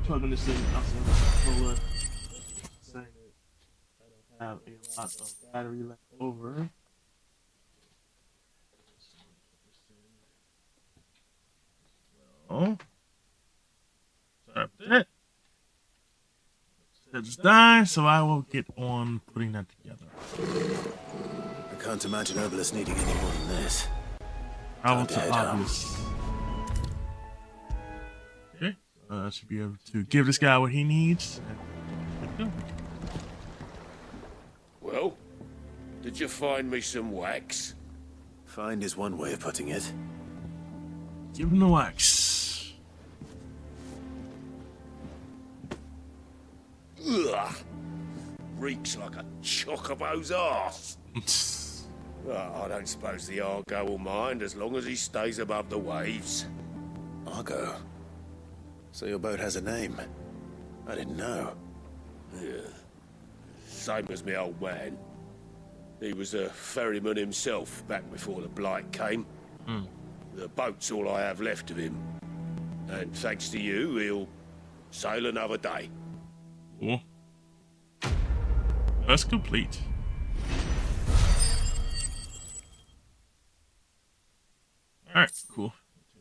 Plugging this in controller, saying that I don't have a lot of battery left over. Oh, sorry about that. It's dying, so I will get on putting that together. I can't imagine Obolus needing any more than this. Travel to Obelisk. Okay, Should be able to give this guy what he needs. Well, did you find me some wax? Find is one way of putting it. Give him the wax. Ugh. Reeks like a chocobo's arse. Well, I don't suppose the Argo will mind as long as he stays above the waves. Argo? So your boat has a name? I didn't know. Yeah. Same as my old man. He was a ferryman himself back before the Blight came. The boat's all I have left of him. And thanks to you, he'll sail another day. Cool. That's complete. Alright, cool.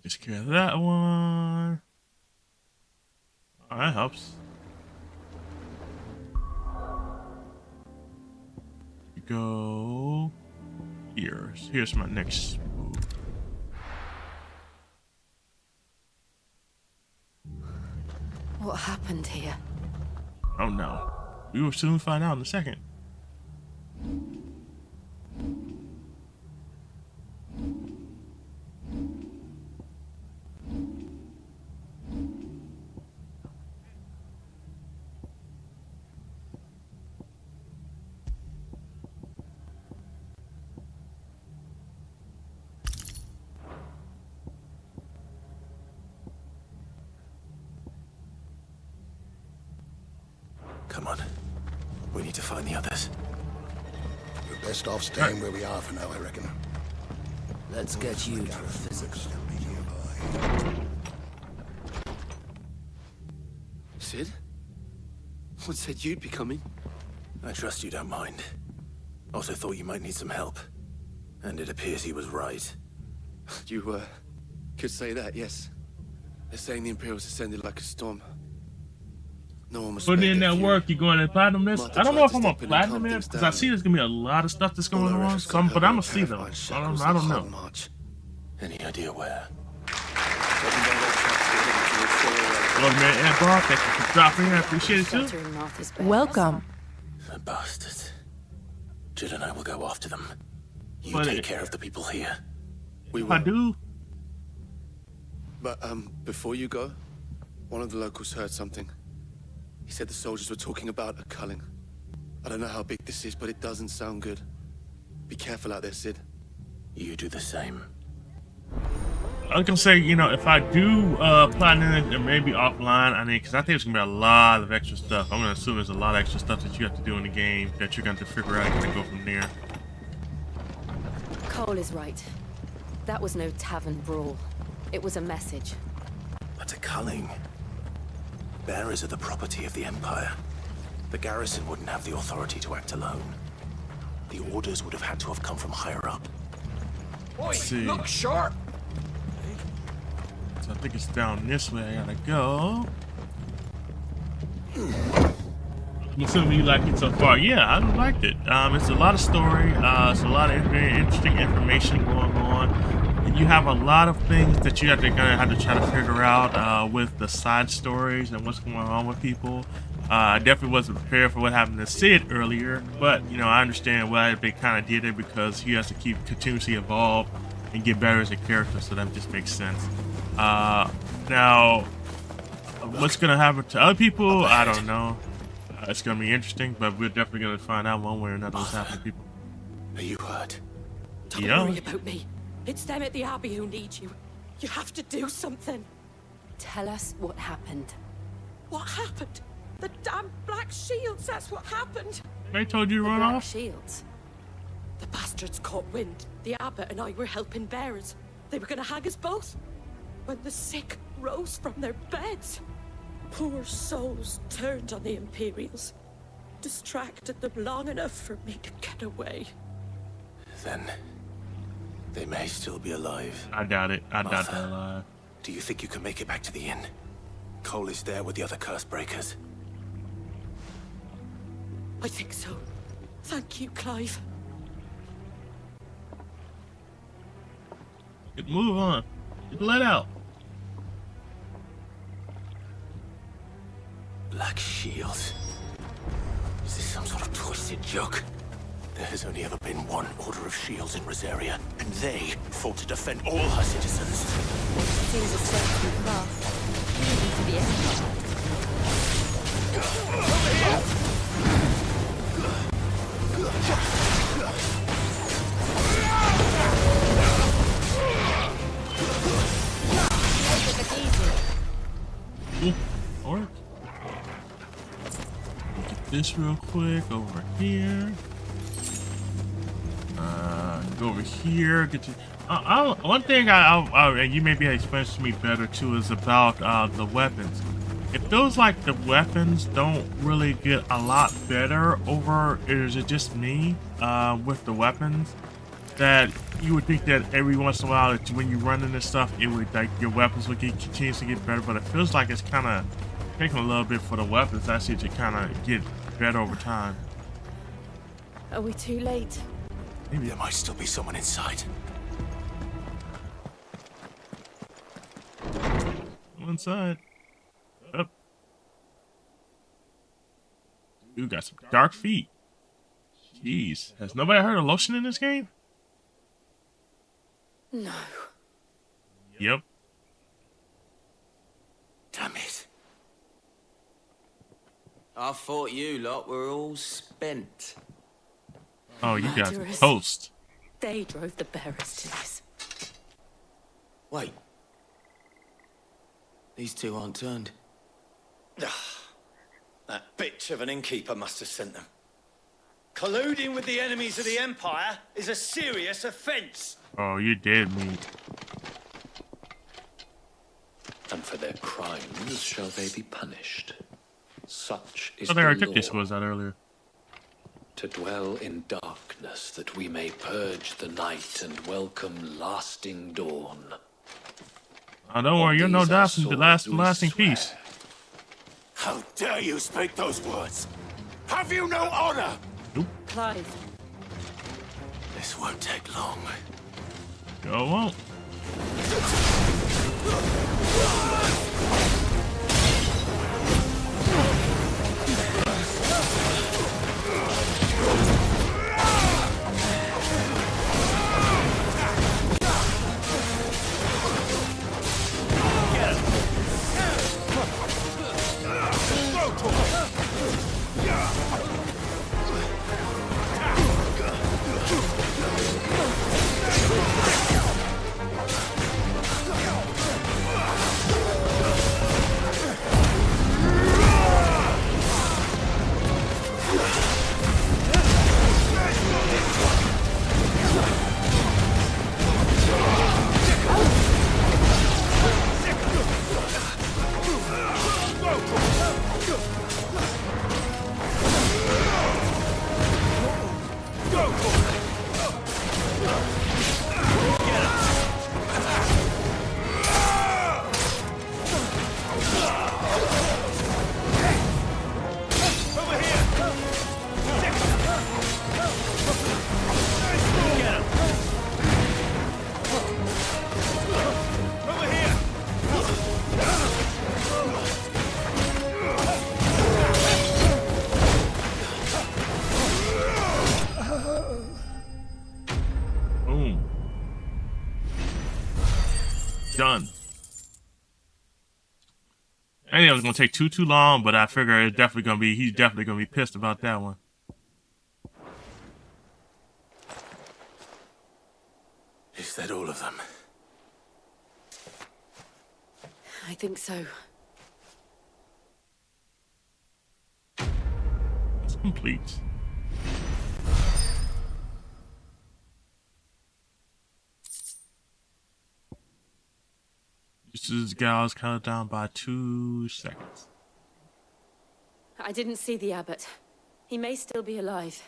Takes care of that one. Oh, that helps. Go here. Here's my next move. What happened here? Oh no. We will soon find out in a second. Come on. We need to find the others. We're best off staying where we are for now, I reckon. Let's get you to a physical. Sid? What said you'd be coming? I trust you don't mind. Also thought you might need some help. And it appears he was right. You, could say that, yes. They're saying the Imperials ascended like a storm. No one was Putting in that work, you going to platinum this? I don't know if I'm gonna platinum it because I see there's gonna be a lot of stuff that's going on. But I'm gonna see though. I don't know. Any idea where? Hello, man. And Bob, thank you for dropping in. I appreciate it too. Welcome. The bastards. Jill and I will go after them. You take care of the people here. I do. But, before you go, one of the locals heard something. He said the soldiers were talking about a culling. I don't know how big this is, but it doesn't sound good. Be careful out there, Sid. You do the same. I was gonna say, you know, if I do platinum it, maybe offline, I mean, because I think there's gonna be a lot of extra stuff. I'm gonna assume there's a lot of extra stuff that you have to do in the game that you're going to figure out and go from there. Cole is right. That was no tavern brawl. It was a message. But a culling. Bearers are the property of the Empire. The garrison wouldn't have the authority to act alone. The orders would have had to have come from higher up. Let's see. Look sharp. So I think it's down this way I gotta go. I'm assuming you like it so far. Yeah, I liked it. It's a lot of story. It's a lot of very interesting information going on. And you have a lot of things that you have to kind of have to try to figure out with the side stories and what's going on with people. I definitely wasn't prepared for what happened to Sid earlier, but you know I understand why they kind of did it because he has to keep continuously evolve and get better as a character, so that just makes sense. Now, what's gonna happen to other people? I don't know. It's gonna be interesting, but we're definitely gonna find out one way or another what's happening to people. Are you hurt? Don't worry about me. It's them at the Abbey who need you. You have to do something. Tell us what happened. What happened? The damn Black Shields, that's what happened. They told you to run Black off? Shields? The bastards caught wind. The abbot and I were helping bearers. They were gonna hang us both. When the sick rose from their beds, poor souls turned on the Imperials. Distracted them long enough for me to get away. Then they may still be alive. I doubt it. I doubt Martha, they're alive. Do you think you can make it back to the inn? Cole is there with the other curse breakers. I think so. Thank you, Clive. Move on. Get let out. shields. Is this some sort of twisted joke? There has only ever been one order of shields in Rosaria, and they fought to defend all her citizens. Things are set too far. Even for the Empire. Or get this real quick over here. Go over here. Get to. One thing and you maybe explain to me better too is about the weapons. It feels like the weapons don't really get a lot better over. Is it just me with the weapons? That you would think that every once in a while, that when you run into stuff, it would like your weapons would continue to get better. But it feels like it's kind of taking a little bit for the weapons actually to kind of get better over time. Are we too late? Maybe there might still be someone inside. Go inside. Up. You got some dark feet. Jeez, has nobody heard of lotion in this game? No. Yep. Damn it. I thought you lot were all spent. Oh, you got Murderers. toast. They drove the bearers to this. Wait. These two aren't turned. That bitch of an innkeeper must have sent them. Colluding with the enemies of the Empire is a serious offense. Oh, you dead meat. And for their crimes shall they be punished. Such is I the think I took law. this was out earlier. To dwell in darkness that we may purge the night and welcome lasting dawn. Oh, don't worry, you're no These are lasting, swords we lasting swear. peace. How dare you speak those words? Have you no honor? Clive. This won't take long. Go won't. Boom. Done. I think it was gonna take too long, but I figure it's definitely gonna be. He's definitely gonna be pissed about that one. Is that all of them? I think so. It's complete. This is gal's counted down by 2 seconds. I didn't see the abbot. He may still be alive.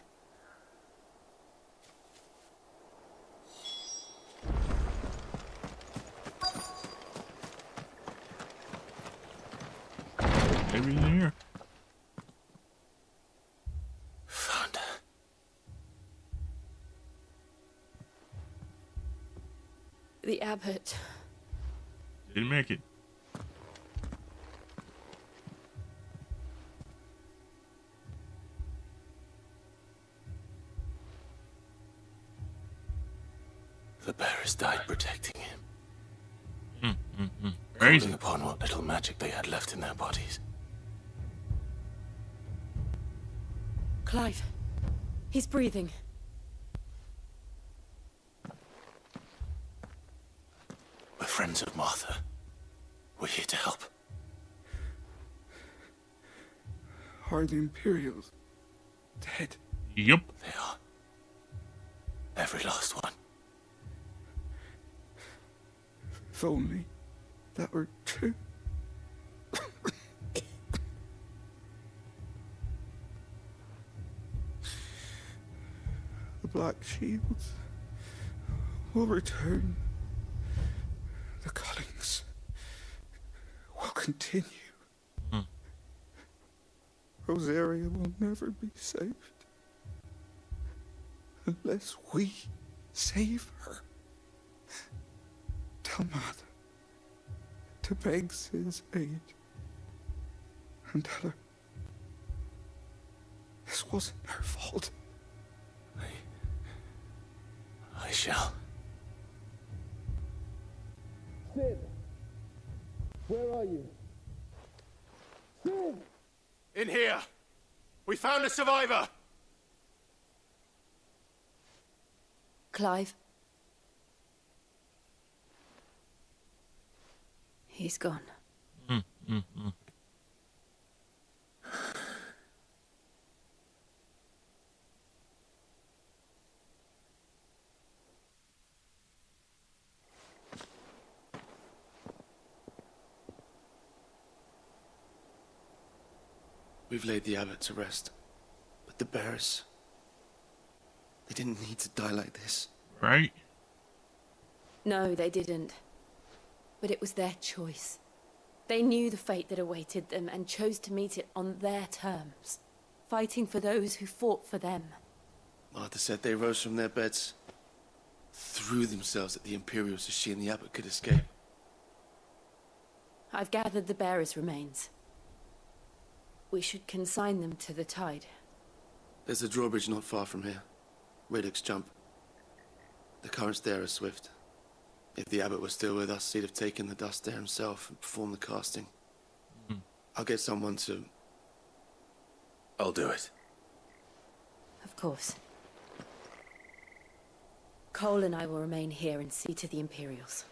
Everything here. Found her. The abbot. Didn't make it. The bearers died protecting him. Crazy. Calling upon what little magic they had left in their bodies. Clive. He's breathing. We're friends of Martha. We're here to help. Are the Imperials dead? Yep. They are. Every last one. If only that were true. The Black Shields will return. The cullings will continue. Rosaria will never be saved unless we save her. Tell Mother to beg his aid and tell her this wasn't her fault. I shall. Sid! Where are you? Sid! In here! We found a survivor! Clive. He's gone. We've laid the abbot to rest. But the bearers... they didn't need to die like this. Right? No, they didn't. But it was their choice. They knew the fate that awaited them and chose to meet it on their terms, fighting for those who fought for them. Martha said they rose from their beds, threw themselves at the Imperials so she and the abbot could escape. I've gathered the bearers' remains. We should consign them to the tide. There's a drawbridge not far from here. Radix jump. The currents there are swift. If the abbot was still with us, he'd have taken the dust there himself and performed the casting. I'll get someone to... I'll do it. Of course. Cole and I will remain here and see to the Imperials.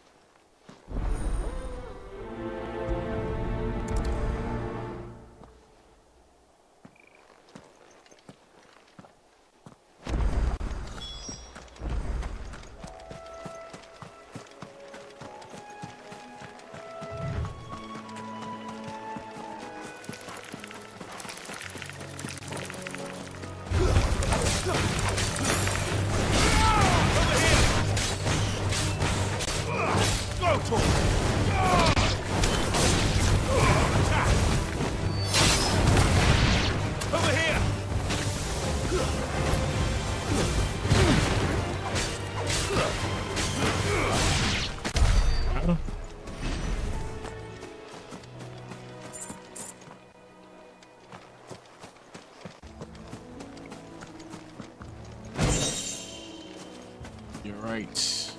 You're right.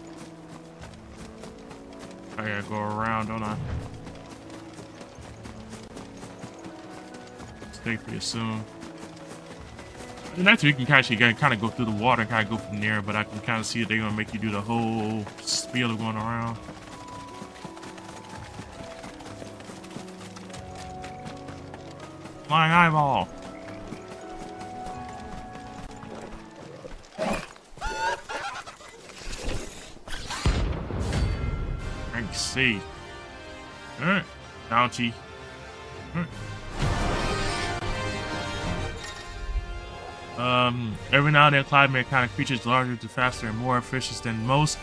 I gotta go around, don't I? Stay pretty soon. And actually, you can actually kind of go through the water and kind of go from there, but I can kind of see that they're gonna make you do the whole spiel of going around. Flying eyeball. See. Alright. Bounty. Every now and then Clive may encounter creatures larger, faster, and more efficient than most.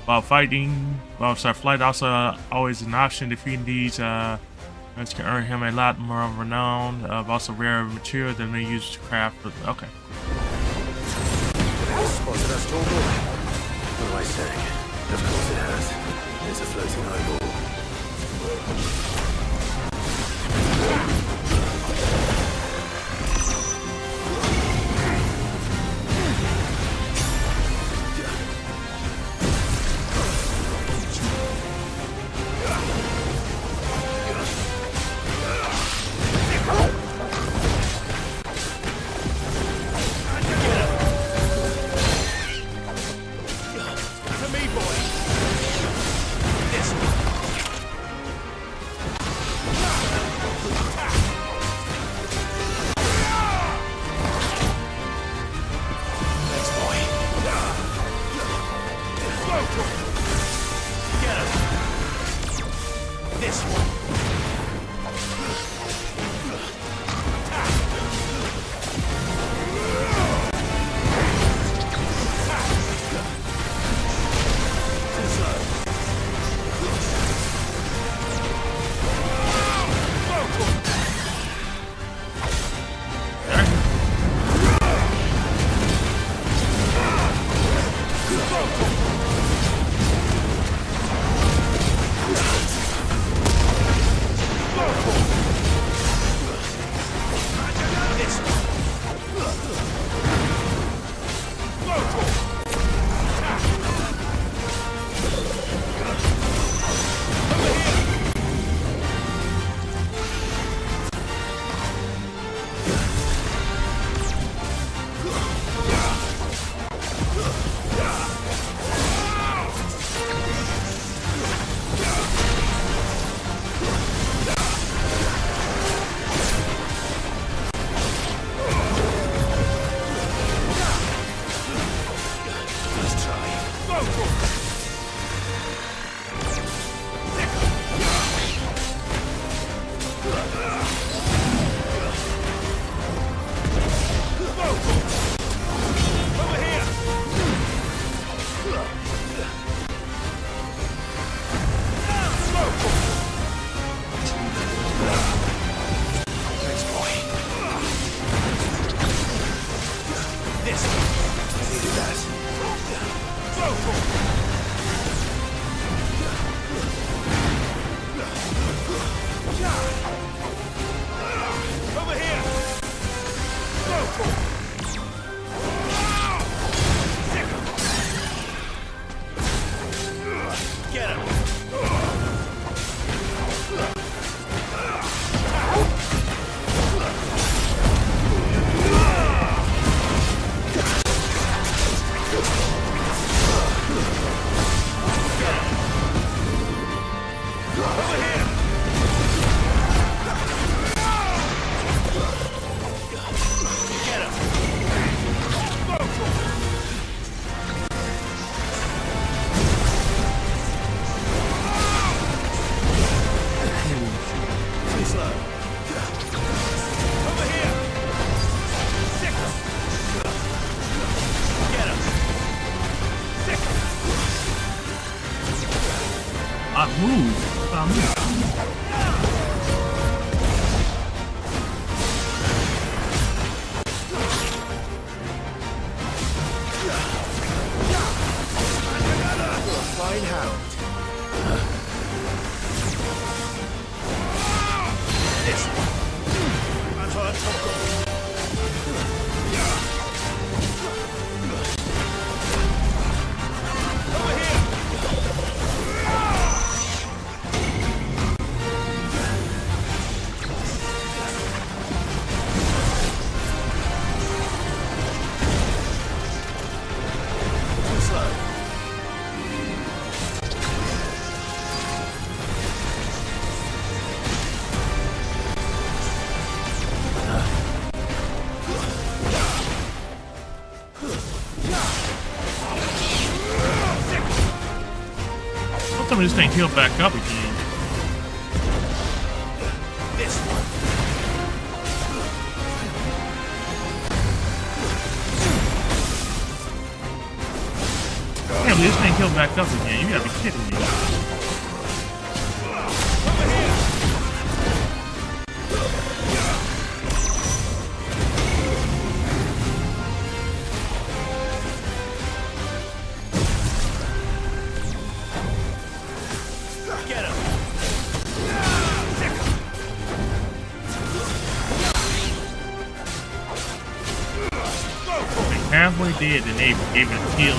While flight also always an option. Defeating these can earn him a lot more renown. Also rare material than they use to craft. Okay. Spotted us, Torvald? What am I saying? Of course it has. It's a floating eyeball. Some of this thing healed back up again. This one. Damn, this thing healed back up again. You gotta be kidding me. Halfway dead, and they able to kill.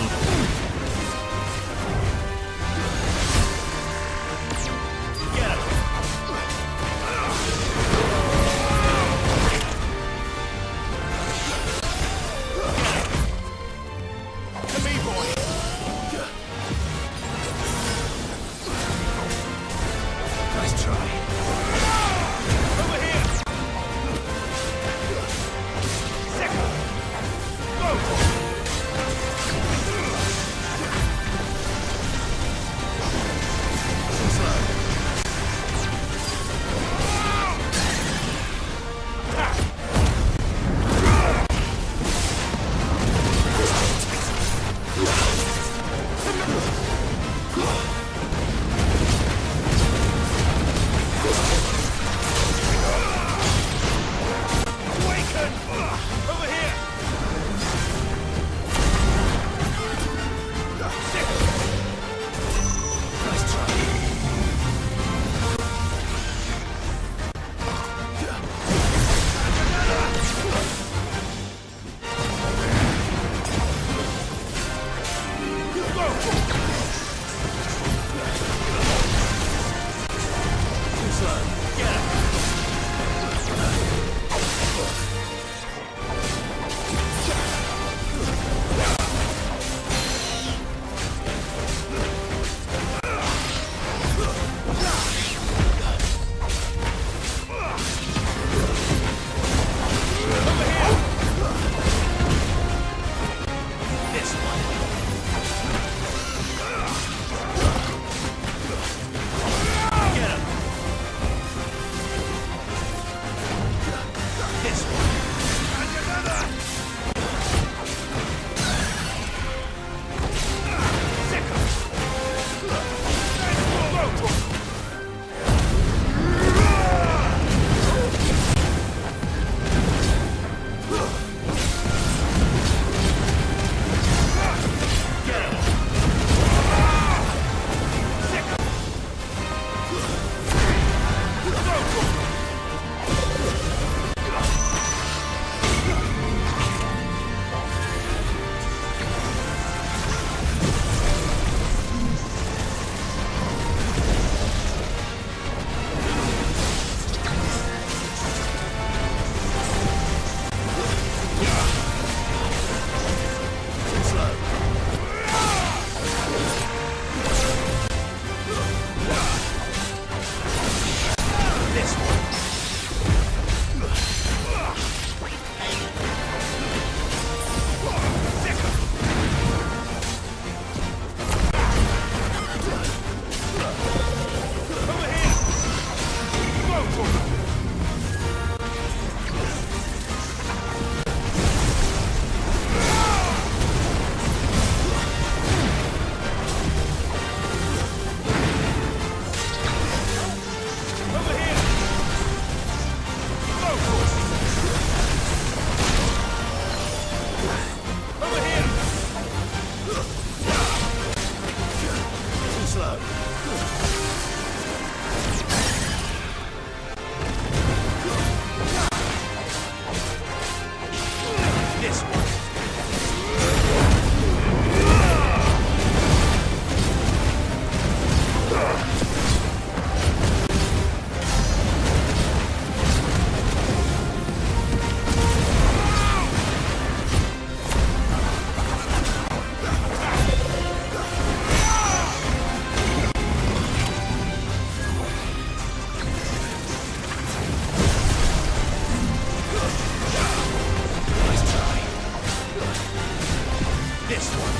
this one.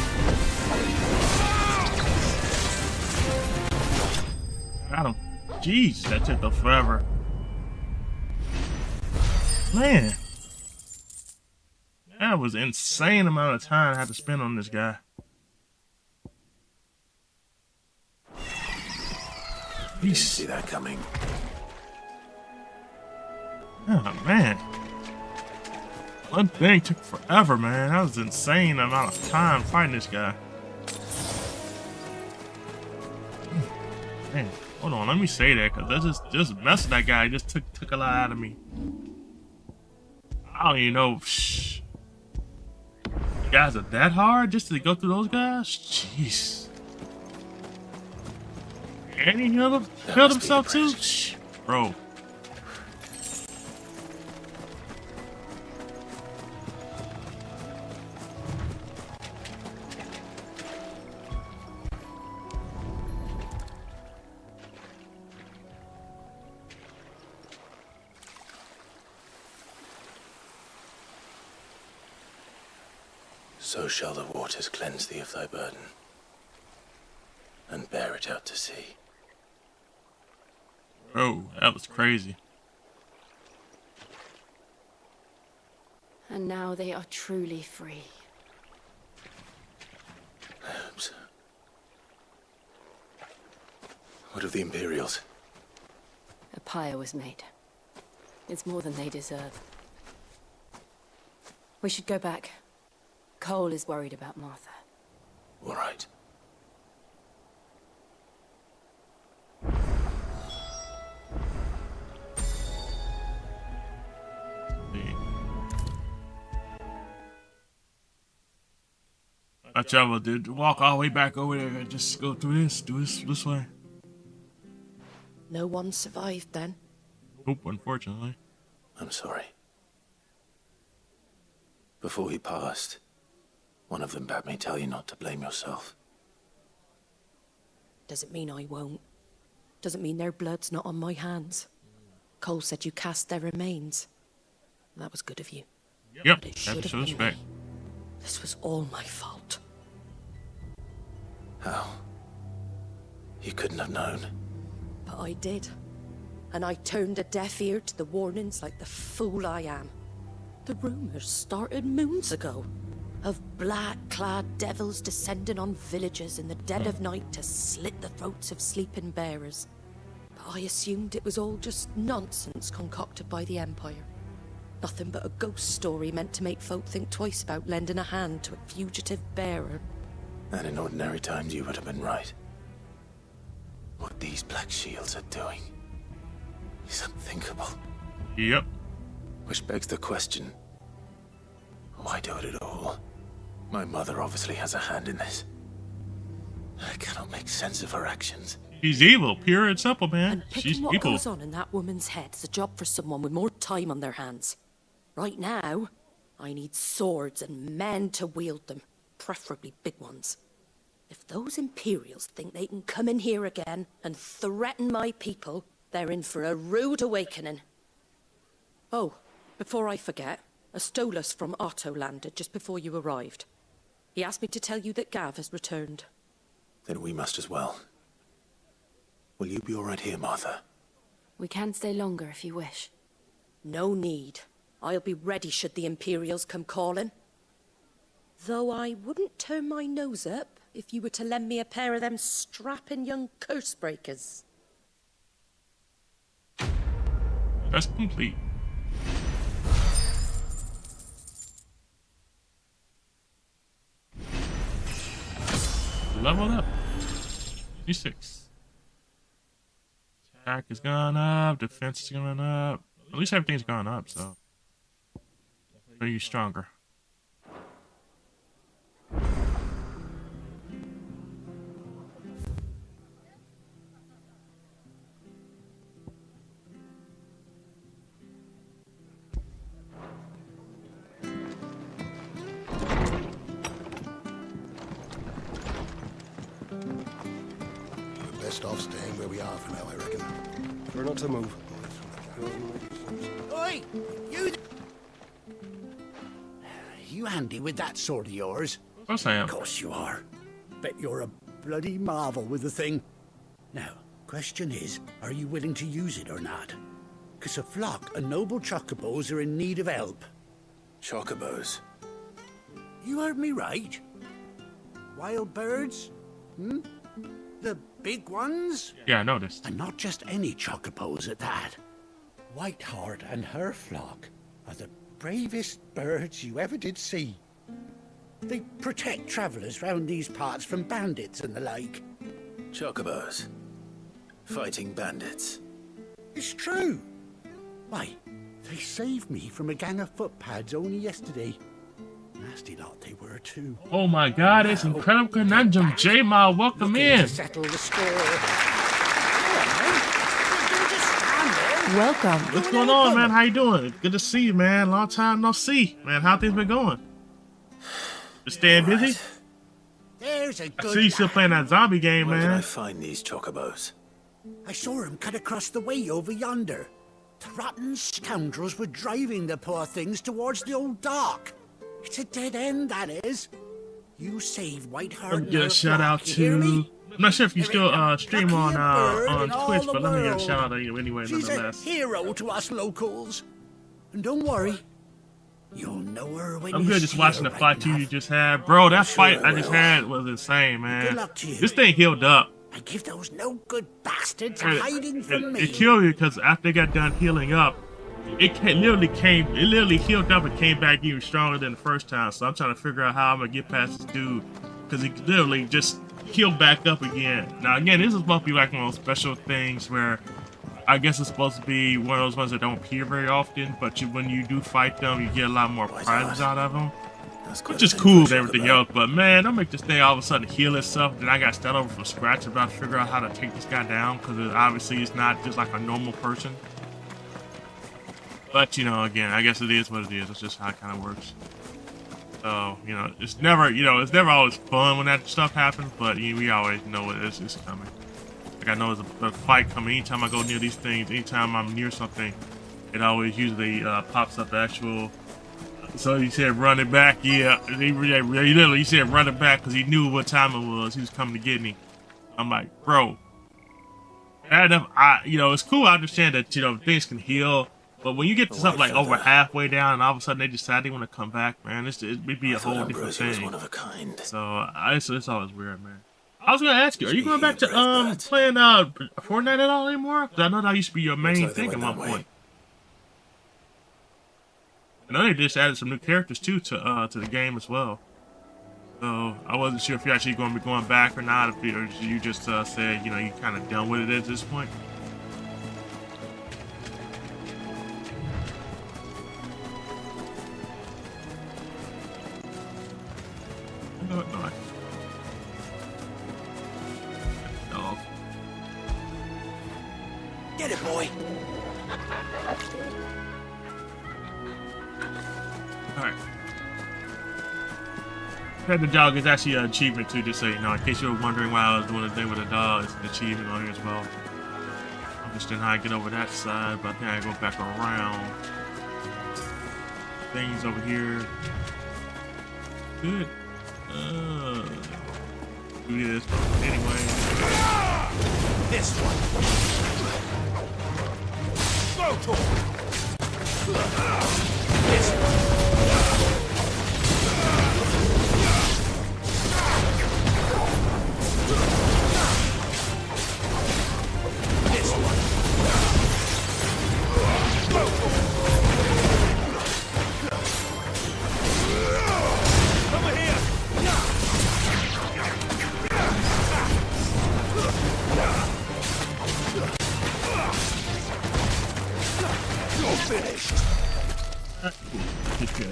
Got him. Jeez, that took them forever. Man. That was an insane amount of time I had to spend on this guy. Didn't see that coming. Oh, man. One thing took forever, man. That was an insane amount of time fighting this guy. Man, hold on. Let me say that, because that's just messing that guy just took a lot out of me. I don't even know. Shh. You guys are that hard just to go through those guys? Jeez. And he healed himself too? Shh, bro. So shall the waters cleanse thee of thy burden, and bear it out to sea. Oh, that was crazy. And now they are truly free. I hope so. What of the Imperials? A pyre was made. It's more than they deserve. We should go back. Cole is worried about Martha. All right. I traveled, dude. Walk all the way back over there and just go through this. Do this way. No one survived then? Nope, unfortunately. I'm sorry. Before he passed, one of them bade me tell you not to blame yourself. Doesn't mean I won't. Doesn't mean their blood's not on my hands. Cole said you cast their remains. That was good of you. Yep, But it have should to have show been respect. me. This was all my fault. How? You couldn't have known. But I did. And I turned a deaf ear to the warnings like the fool I am. The rumors started moons ago. Of black-clad devils descending on villages in the dead of night to slit the throats of sleeping bearers. But I assumed it was all just nonsense concocted by the Empire. Nothing but a ghost story meant to make folk think twice about lending a hand to a fugitive bearer. And in ordinary times you would have been right. What these Black Shields are doing is unthinkable. Yep. Which begs the question, why do it at all? My mother obviously has a hand in this. I cannot make sense of her actions. She's evil, pure and simple, man. And She's picking what evil. goes on in that woman's head is a job for someone with more time on their hands. Right now, I need swords and men to wield them, preferably big ones. If those Imperials think they can come in here again and threaten my people, they're in for a rude awakening. Oh, before I forget, a Stolas from Otto landed just before you arrived. He asked me to tell you that Gav has returned. Then we must as well. Will you be all right here, Martha? We can stay longer if you wish. No need. I'll be ready should the Imperials come calling. Though I wouldn't turn my nose up if you were to lend me a pair of them strapping young curse breakers. That's complete. Leveled up. 26. Attack is going up. Defense is going up. At least everything's gone up, so. Are you stronger? We're best off staying where we are for now, I reckon. We're not to move. Oi! You handy with that sword of yours? Of course I am. Of course you are. Bet you're a bloody marvel with the thing. Now, question is, are you willing to use it or not? Because a flock of noble chocobos are in need of help. Chocobos? You heard me right. Wild birds? Hmm? The big ones? Yeah, I noticed. And not just any chocobos at that. Whiteheart and her flock are the bravest birds you ever did see. They protect travellers round these parts from bandits and the like. Chocobos. Fighting bandits. It's true. Why, they saved me from a gang of footpads only yesterday. Nasty lot they were too. Oh my God, it's Incredible Conundrum. J-Ma, welcome Looking in. to settle the score. Welcome. What's going on, man? How you doing? Good to see you, man. Long time no see, man. How things been going? Just staying busy? There's a I good see you still playing that zombie game, Where can I man. find these chocobos? I saw him cut across the way over yonder. The rotten scoundrels were driving the poor things towards the old dock. It's a dead end, that is. You save Whiteheart and Get a her shout out flock, you hear me? to. I'm not sure if you still stream on bird in Twitch, all but the let me get a world. shout out to you anyway, She's a nonetheless. hero to us locals. And don't worry, you'll know her when I'm you good just see watching her the right fight you enough. just had, bro. That sure fight I I just will. had was insane, man. Good luck to you. This thing healed up. I give those no good bastards It, hiding from me. it killed you because after they got done healing up, it literally healed up and came back even stronger than the first time. So I'm trying to figure out how I'm gonna get past this dude because he literally just healed back up again. Now again, this is supposed to be like one of those special things where I guess it's supposed to be one of those ones that don't appear very often, but when you do fight them, you get a lot more prizes out of them. Which is cool and everything else, but man, don't make this thing all of a sudden heal itself. Then I got to start over from scratch about to figure out how to take this guy down because obviously it's not just like a normal person. But you know, again, I guess it is what it is. It's just how it kind of works. So you know, it's never always fun when that stuff happens, but we always know it's coming. Like I know there's a fight coming anytime I go near these things. Anytime I'm near something, it always usually pops up the actual. So he said run it back, yeah. He literally said run it back because he knew what time it was. He was coming to get me. I'm like, bro. Bad enough, it's cool. I understand that things can heal, but when you get to something like over halfway down and all of a sudden they decide they want to come back, man, it'd be a whole different thing. One of a kind. So it's always weird, man. I was gonna ask you, are you going back to playing Fortnite at all anymore? Because I know that used to be your main thing at one point. I know they just added some new characters too to the game as well. So I wasn't sure if you're actually going to be going back or not. If you just said you kind of done with it at this point. No. Dog. Get it, boy. Alright. Pet the dog is actually an achievement too, just so you know. In case you were wondering why I was doing the thing with the dog, it's an achievement on here as well. I'm just in how I get over that side, but I think I go back around. Things over here. Good. Do this anyway. This one. Go to this one.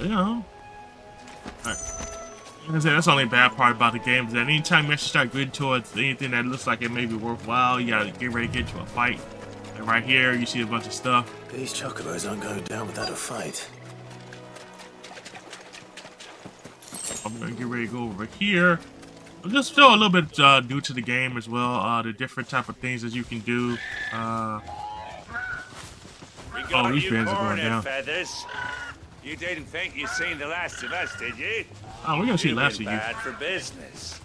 Alright. Like I said, that's the only bad part about the game is that anytime you actually start getting towards anything that looks like it may be worthwhile, you gotta get ready to get into a fight. Like right here, you see a bunch of stuff. These chocobos aren't going down without a fight. I'm gonna get ready to go over here. I'm just still a little bit new to the game as well. The different type of things that you can do. Oh, these bands are going down. Feathers. You didn't think you'd seen the last of us, did you? Oh, we're gonna see You've last been of you. bad for business.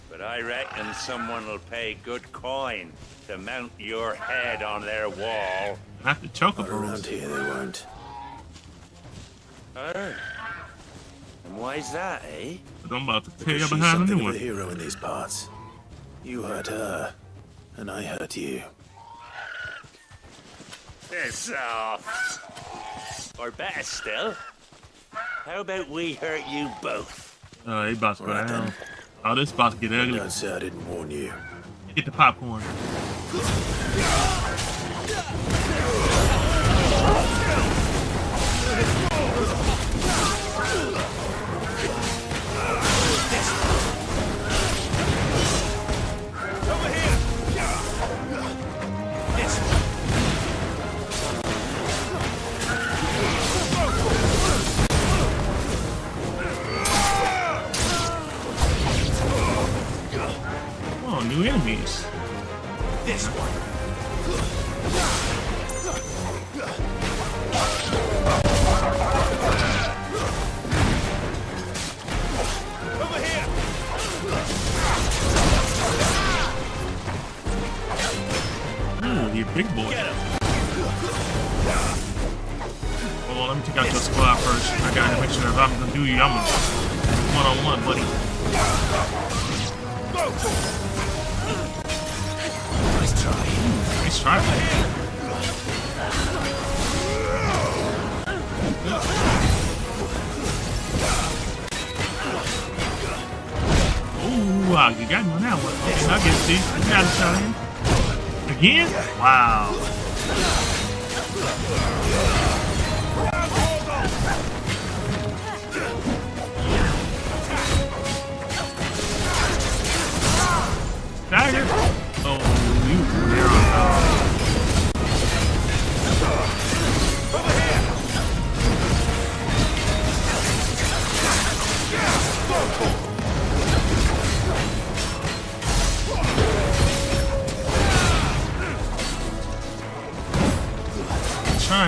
But I reckon someone will pay good coin to mount your head on their wall. Not the chocobos. Around here they won't. Oh. And why's that, eh? But I'm about to tell you Because she's behind the something new of one. a hero in these parts. You hurt her, and I hurt you. Piss off. Or better still, how about we hurt you both? Oh, he about to go down. Oh, this about to get ugly. Don't say I didn't warn you. Get the popcorn. Oh, new enemies. This one. Over here. Ooh, you big boy. Hold on, let me take out your squad first. I gotta make sure if I'm gonna do you, I'm gonna one-on-one, buddy. Nice try. Nice try, man. Ooh, wow, you got me on that one. Okay, I'll get it, see. You got a shot in. Again? Wow. Dagger. Oh, you there on Try.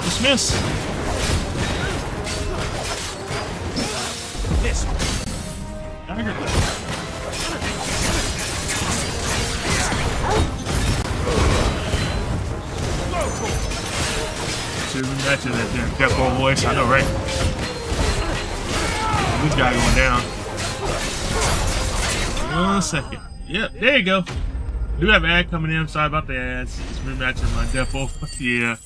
Dismiss. This one. Dagger. Two matches at that Death Row voice, I know, right? This guy going down. 1 second. Yep, there you go. Do have an ad coming in. Sorry about the ads. It's rematching my Death Row. Yeah.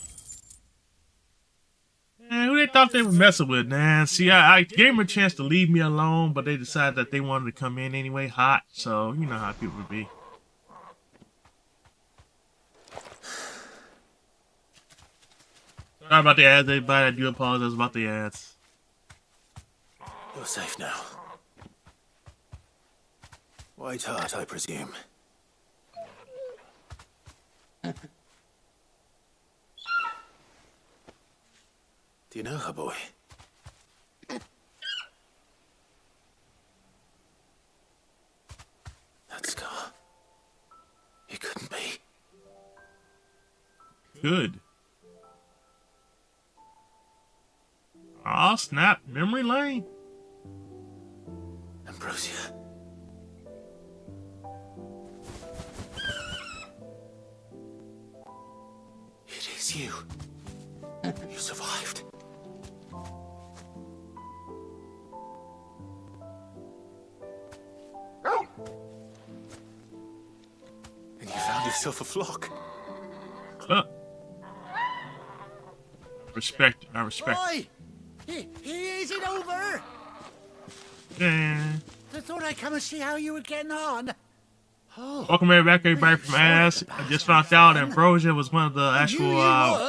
Man, who they thought they were messing with, man? See, I gave them a chance to leave me alone, but they decided that they wanted to come in anyway, hot. So, you know how people would be. Sorry about the ads, everybody. I do apologize about the ads. You're safe now. White Hart, I presume. Do you know her, boy? That scar. It couldn't be. Good. Aw, snap. Memory lane. Ambrosia. It is you. You survived. And you found yourself a flock. Respect. I respect. Oi! Is it over? Yeah. I thought I'd come and see how you were getting on. Oh. Welcome everybody from Ass. I just found out Ambrosia was one of the actual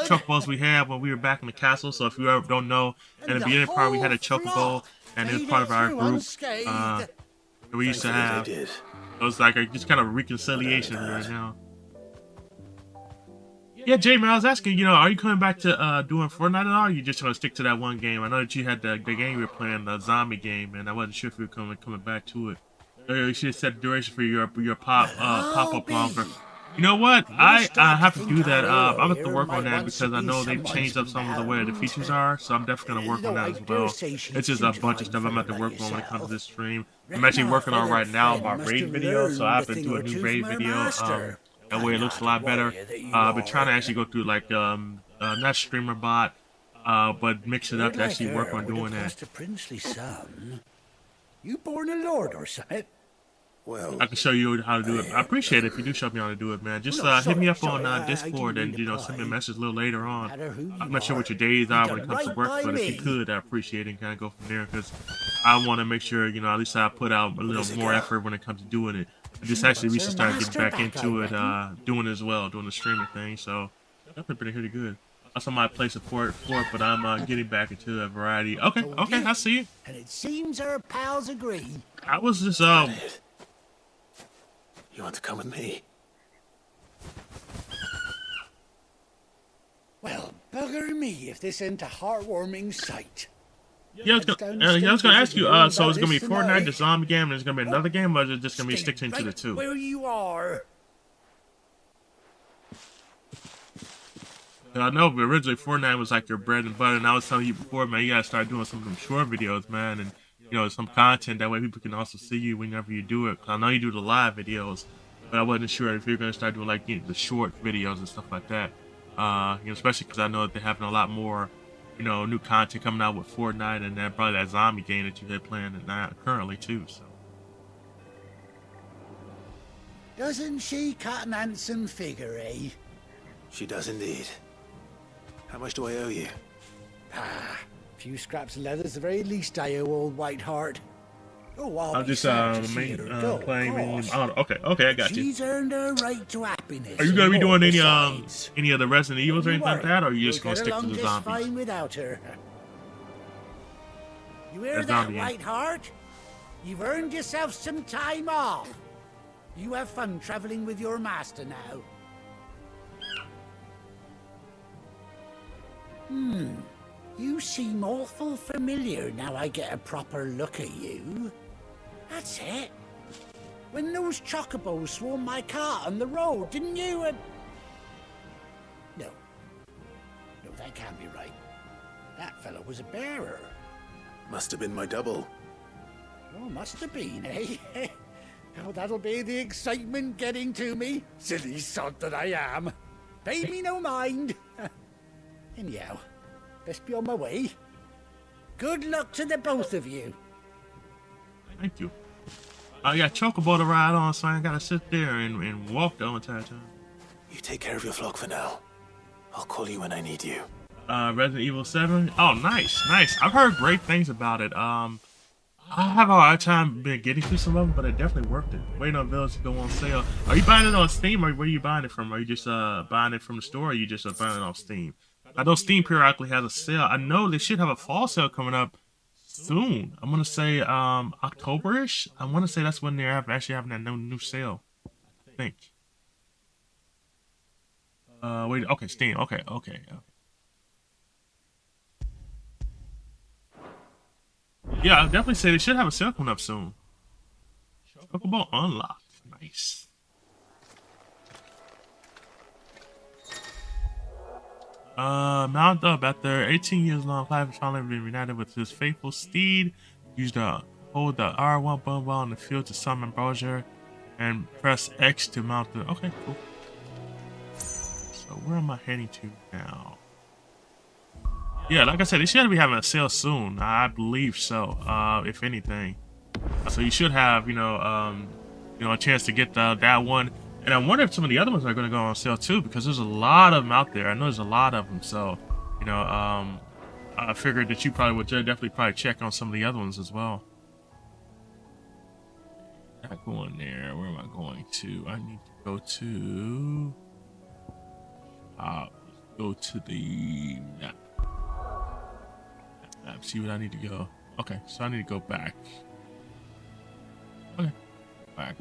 chocobos we had when we were back in the castle. So if you ever don't know, in the beginning part we had a chocobo, and it was part of our group that we used to have. It was like a just kind of reconciliation right now. Yeah, Jamie, I was asking, are you coming back to doing Fortnite at all? Or you just gonna stick to that one game? I know that you had the game you were playing, the zombie game, and I wasn't sure if you were coming back to it. You should set the duration for your pop up longer. You know what? I have to do that. I'll have to work on that because I know they've changed up some of the way the features are. So I'm definitely gonna work on that as well. It's just a bunch of stuff I'm gonna have to work on when it comes to this stream. I'm actually working on right now my raid video, so I have to do a new raid video. That way it looks a lot better. I've been trying to actually go through like not streamer bot, but mix it up to actually work on doing that. Princely son. You born a lord or something? Well, I can show you how to do it. I appreciate it if you do show me how to do it, man. Just hit me up on Discord and send me a message a little later on. I'm not sure what your days are when it comes to work, but if you could, I appreciate it and kind of go from there because I want to make sure at least I put out a little more effort when it comes to doing it. I just actually recently started getting back into it, doing it as well, doing the streaming thing. So definitely pretty good. Also, I might play support for it, but I'm getting back into a variety. Okay, I see it. And it seems our pals agree. I was just You want to come with me? Well, bugger me if this ain't a heartwarming sight. Yeah, I was gonna ask you. So it's gonna be Fortnite, the zombie game, and there's gonna be another game, or is it just gonna be sticking to the two? Where you are? I know, but originally Fortnite was like your bread and butter, and I was telling you before, man, you gotta start doing some of them short videos, man, and some content that way people can also see you whenever you do it. I know you do the live videos, but I wasn't sure if you're gonna start doing like the short videos and stuff like that. Especially because I know that they're having a lot more, new content coming out with Fortnite and that probably that zombie game that you had playing currently too. So. Doesn't she cut an handsome figure, eh? She does indeed. How much do I owe you? A few scraps of leather's the very least I owe old Whiteheart. Oh, I'm just playing. Okay, I got you. She's earned her right to happiness. Are you gonna be doing any of the Resident Evils or anything like that, or are you just gonna stick to the zombies? Fine without her. You hear that, Whiteheart? You've earned yourself some time off. You have fun traveling with your master now. You seem awful familiar now I get a proper look at you. That's it. When those chocobos swarmed my car on the road, didn't you? No, that can't be right. That fellow was a bearer. Must have been my double. Oh, must have been, eh? Oh, that'll be the excitement getting to me. Silly sod that I am. Pay me no mind. Anyhow, best be on my way. Good luck to the both of you. Thank you. I got chocobo to ride on, so I ain't gotta sit there and walk the entire time. You take care of your flock for now. I'll call you when I need you. Resident Evil 7. Oh, nice. I've heard great things about it. I have a hard time getting through some of them, but it definitely worked it. Waiting on Village to go on sale. Are you buying it on Steam, or where are you buying it from? Are you just buying it from the store, or are you just buying it off Steam? I know Steam periodically has a sale. I know they should have a fall sale coming up soon. I'm gonna say October-ish. I want to say that's when they're actually having that new sale. I think. Wait. Okay, Steam. Okay. Yeah, I'll definitely say they should have a sale coming up soon. Chocobo unlocked. Nice. Mount up after 18 years long, Clive has finally been reunited with his faithful steed. Use the hold the R1 button while in the field to summon Brosier and press X to mount the. Okay, cool. So where am I heading to now? Yeah, like I said, they should be having a sale soon. I believe so. If anything, so you should have a chance to get that one. And I wonder if some of the other ones are going to go on sale too, because there's a lot of them out there. I know there's a lot of them. So, I figured that you probably would definitely check on some of the other ones as well. Not going there. Where am I going to? I need to go to. Go to the map. See what I need to go. Okay, so I need to go back. Okay, back.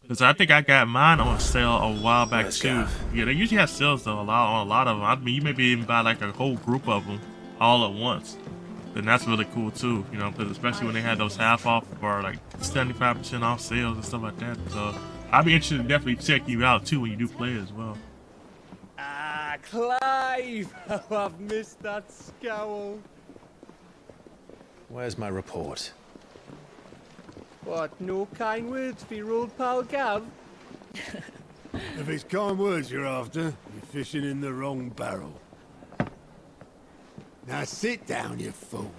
Because I think I got mine on sale a while back Let's too. go. Yeah, they usually have sales though on a lot of them. I mean, you maybe even buy like a whole group of them all at once. And that's really cool too, you know, because especially when they had those half off or like 75% off sales and stuff like that. So I'd be interested to definitely check you out too when you do play as well. Ah, Clive! Oh, I've missed that scowl. Where's my report? What, no kind words for your old pal Gav? If it's kind words you're after, you're fishing in the wrong barrel. Now sit down, you fool.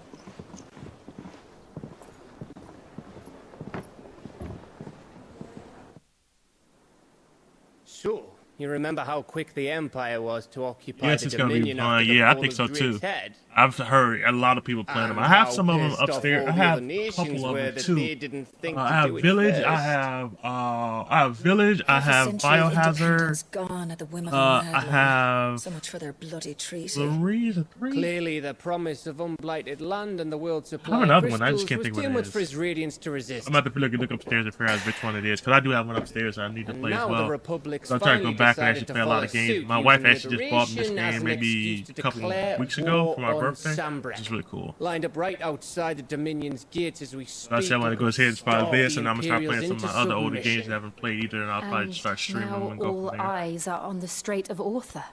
So, you remember how quick the Empire was to occupy Yes, the it's gonna be Dominion fun. after the Yeah, I fall think of so Drake's too. Head? I've heard a lot of people playing them. I And have how some of them pissed off upstairs. all I the have other a nations couple were of them that too. they didn't think to I have do it Village. first. I have Village. I have Biohazard. Gone at the whim of I a murderer. have So much for their bloody treaty. three. Clearly, the promise of unblighted land and the world supply I have another of one. I just crystals can't was think too what it much is. for his radiance to resist. I'm about to look upstairs and figure out which one it is because I do have one upstairs. So I need to And play now as well. the Republic's So I'm trying to go finally back and decided actually to play a lot follow of games. suit, My wife using actually just bought me this liberation as game an maybe excuse to a couple declare weeks ago war for my on birthday. Sambrec. Which is really cool. Lined up right outside the Dominion's gates as we So speak. I said I want to go ahead and stop try this, the and I'm gonna start Imperials playing some of my into other older submission. games that I haven't played either, and I'll probably just start streaming them Now and go all from there. eyes are on the Strait of Author.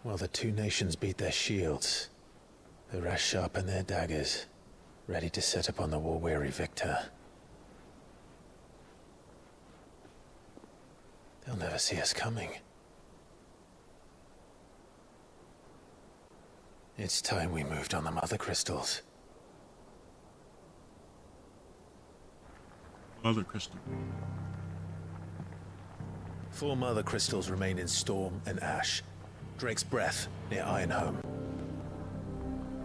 While the two nations beat their shields, the rest sharpen their daggers, ready to set upon the war-weary victor. They'll never see us coming. It's time we moved on the mother crystals. Mother crystal. 4 mother crystals remain in Storm and Ash. Drake's Breath near Ironhome.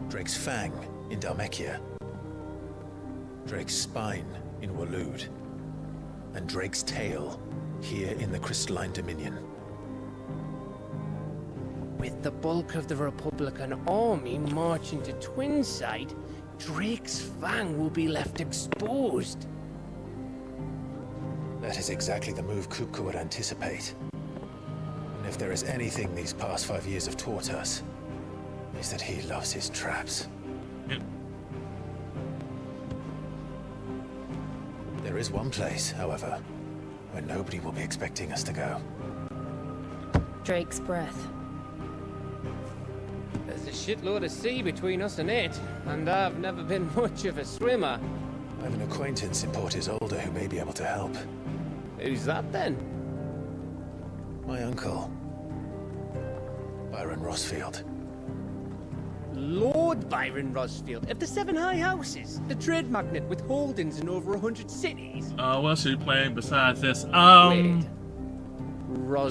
Drake's Fang in Dhalmekia. Drake's Spine in Waloed. And Drake's Tail here in the Crystalline Dominion. With the bulk of the Republican army marching to Twinside, Drake's Fang will be left exposed. That is exactly the move Kupka would anticipate. And if there is anything these past 5 years have taught us, is that he loves his traps. Yep. There is one place, however, where nobody will be expecting us to go. Drake's Breath. There's a shitload of sea between us and it, and I've never been much of a swimmer. I have an acquaintance in Port Isolde who may be able to help. Who's that then? My uncle, Byron Rossfield. Lord Byron Rosfield of the 7 High Houses, the trade magnate with holdings in over 100 cities. What else are you playing besides this?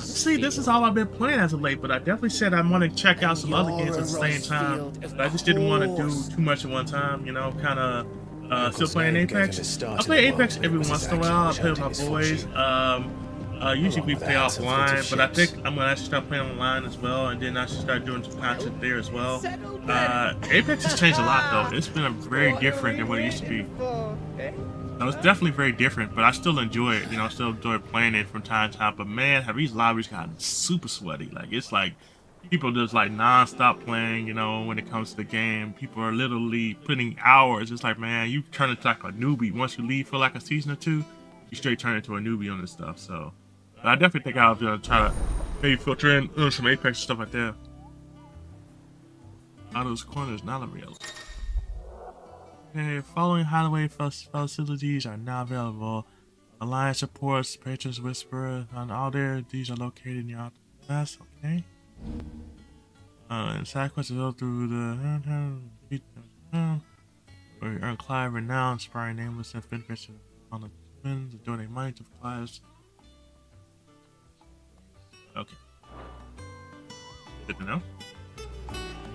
See, this is all I've been playing as of late, but I definitely said I want to check out some other games at the same time. But I just didn't want to do too much at one time, you know, kind of still playing Apex. I play Apex every once in a while. I play with my boys. Usually we play offline, but I think I'm gonna actually start playing online as well, and then I should start doing some content there as well. Apex has changed a lot though. It's been very different than what it used to be. No, it's definitely very different, but I still enjoy it. You know, I still enjoy playing it from time to time. But man, have these lobbies gotten super sweaty? Like it's like people just like non-stop playing. You know, when it comes to the game, people are literally putting hours. It's like, man, you turn into like a newbie. Once you leave for like a season or two, you straight turn into a newbie on this stuff. So I definitely think I'll try to maybe filter in some Apex and stuff like that. Auto's corners not available. Okay, following hideaway facilities are now available. Alliance supports, Patrons Whisperer, and all these are located in your class. Okay. And side quests go through the where you earn Clive renown, inspiring nameless and Finfish on the twins, to donate money to Clive's. Okay. Good to know.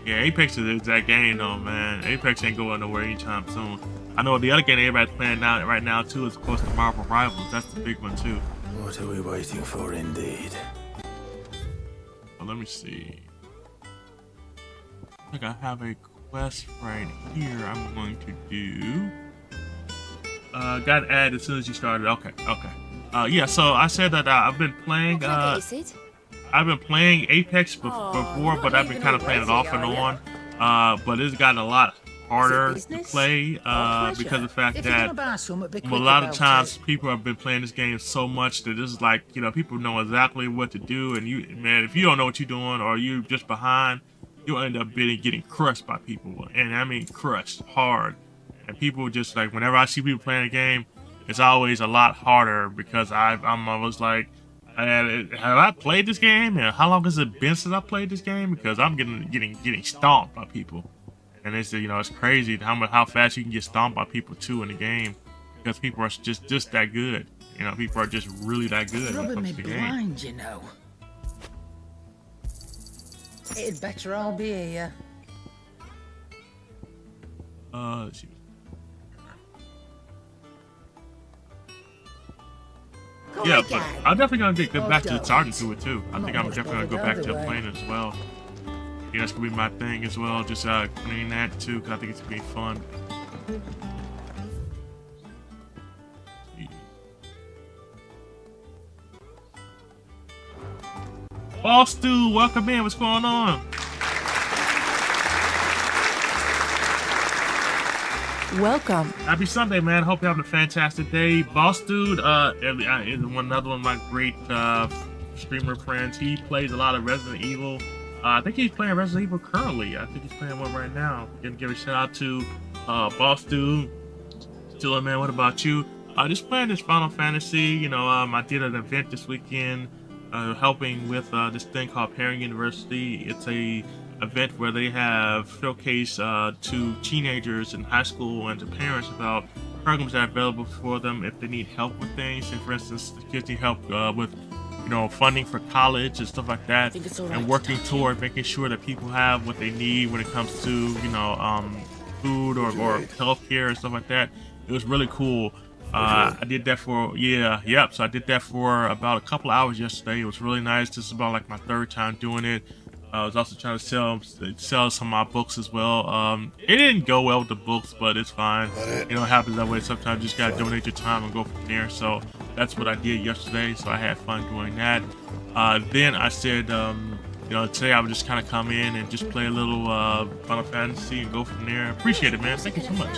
Yeah, Apex is the exact game though, man. Apex ain't going nowhere anytime soon. I know the other game everybody's playing right now too is of course the Marvel Rivals. That's the big one too. What are we waiting for indeed? Well, let me see. I think I have a quest right here I'm going to do. Got added as soon as you started. Okay, okay. Yeah. So I said that I've been playing. I've been playing Apex before, but I've been kind of playing it off and on. But it's gotten a lot harder to play because of the fact that a lot of times people have been playing this game so much that this is like, you know, people know exactly what to do, and you, man, if you don't know what you're doing or you're just behind, you'll end up getting crushed by people, and I mean crushed hard. And people just like, whenever I see people playing a game, it's always a lot harder because I'm always like, have I played this game? And how long has it been since I played this game? Because I'm getting stomped by people, and it's, you know, it's crazy how fast you can get stomped by people too in the game, because people are just that good. You know, people are just really that good when it comes to the game. Blind, you know. It'd better all be here. Let's see. Yeah, but I'm definitely gonna get back to talking to it too. I think I'm definitely gonna go back to playing it as well. Yeah, that's gonna be my thing as well. Just playing that too, because I think it's gonna be fun. Boss Dude, welcome in. What's going on? Welcome. Happy Sunday, man. Hope you're having a fantastic day. Boss Dude is another one of my great streamer friends. He plays a lot of Resident Evil. I think he's playing Resident Evil currently. I think he's playing one right now. Gonna give a shout out to Boss Dude. Dylan, man, what about you? Just playing this Final Fantasy. You know, I did an event this weekend helping with this thing called Pairing University. It's a event where they have showcase to teenagers in high school and to parents about programs that are available for them if they need help with things. And for instance, the kids need help with, you know, funding for college and stuff like that, and working toward making sure that people have what they need when it comes to, you know, food or healthcare and stuff like that. It was really cool. I did that for so I did that for about a couple hours yesterday. It was really nice. This is about like my third time doing it. I was also trying to sell some of my books as well. It didn't go well with the books, but it's fine. You know, it happens that way. Sometimes you just gotta donate your time and go from there. So that's what I did yesterday. So I had fun doing that. Then I said, you know, today I would just kind of come in and just play a little Final Fantasy and go from there. Appreciate it, man. Thank you so much.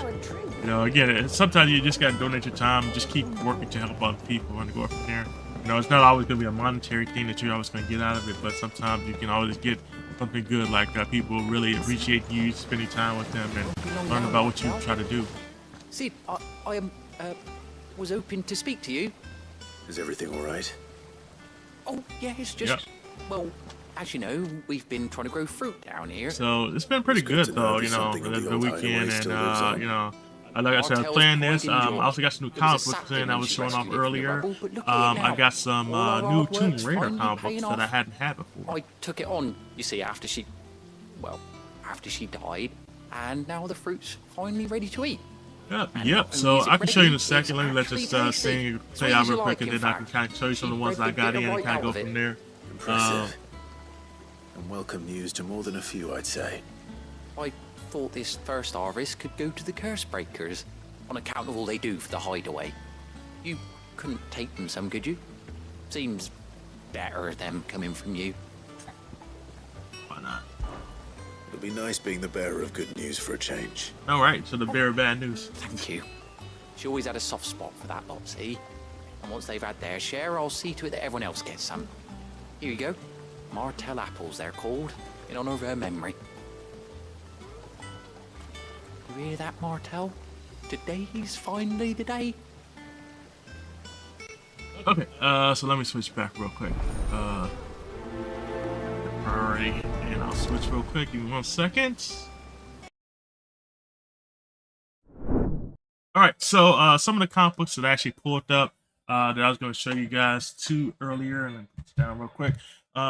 You know, again, sometimes you just gotta donate your time, just keep working to help other people and go from there. You know, it's not always going to be a monetary thing that you're always going to get out of it, but sometimes you can always get something good, like people really appreciate you spending time with them and learn about what you try to do. Sid, I was hoping to speak to you. Is everything all right? Oh, yeah, it's just, well, as you know, we've been trying to grow fruit down here. So it's been pretty good, though, you know, the weekend, and, you know, like I said, I was playing this. I also got some new comic books in I was showing off earlier. I got some new Tomb Raider comic books that I hadn't had before. I took it on, you see, after she died, and now the fruit's finally ready to eat. Yep. So I can show you in a second. Let me just say out real quick, and then I can kind of show you some of the ones I got in and kind of go from there. Impressive. And welcome news to more than a few, I'd say. I thought this first harvest could go to the curse breakers on account of all they do for the hideaway. You couldn't take them some, could you? Seems better them coming from you. Why not? It'll be nice being the bearer of good news for a change. All right, so the bearer of bad news. Thank you. She always had a soft spot for that lot, see? And once they've had their share, I'll see to it that everyone else gets some. Here you go. Martell apples, they're called, in honor of her memory. You hear that, Martell? Today's finally the day. Okay, so let me switch back real quick. Priority, and I'll switch real quick. Give me 1 second. All right, so some of the comic books that I actually pulled up that I was going to show you guys too earlier, and put this down real quick.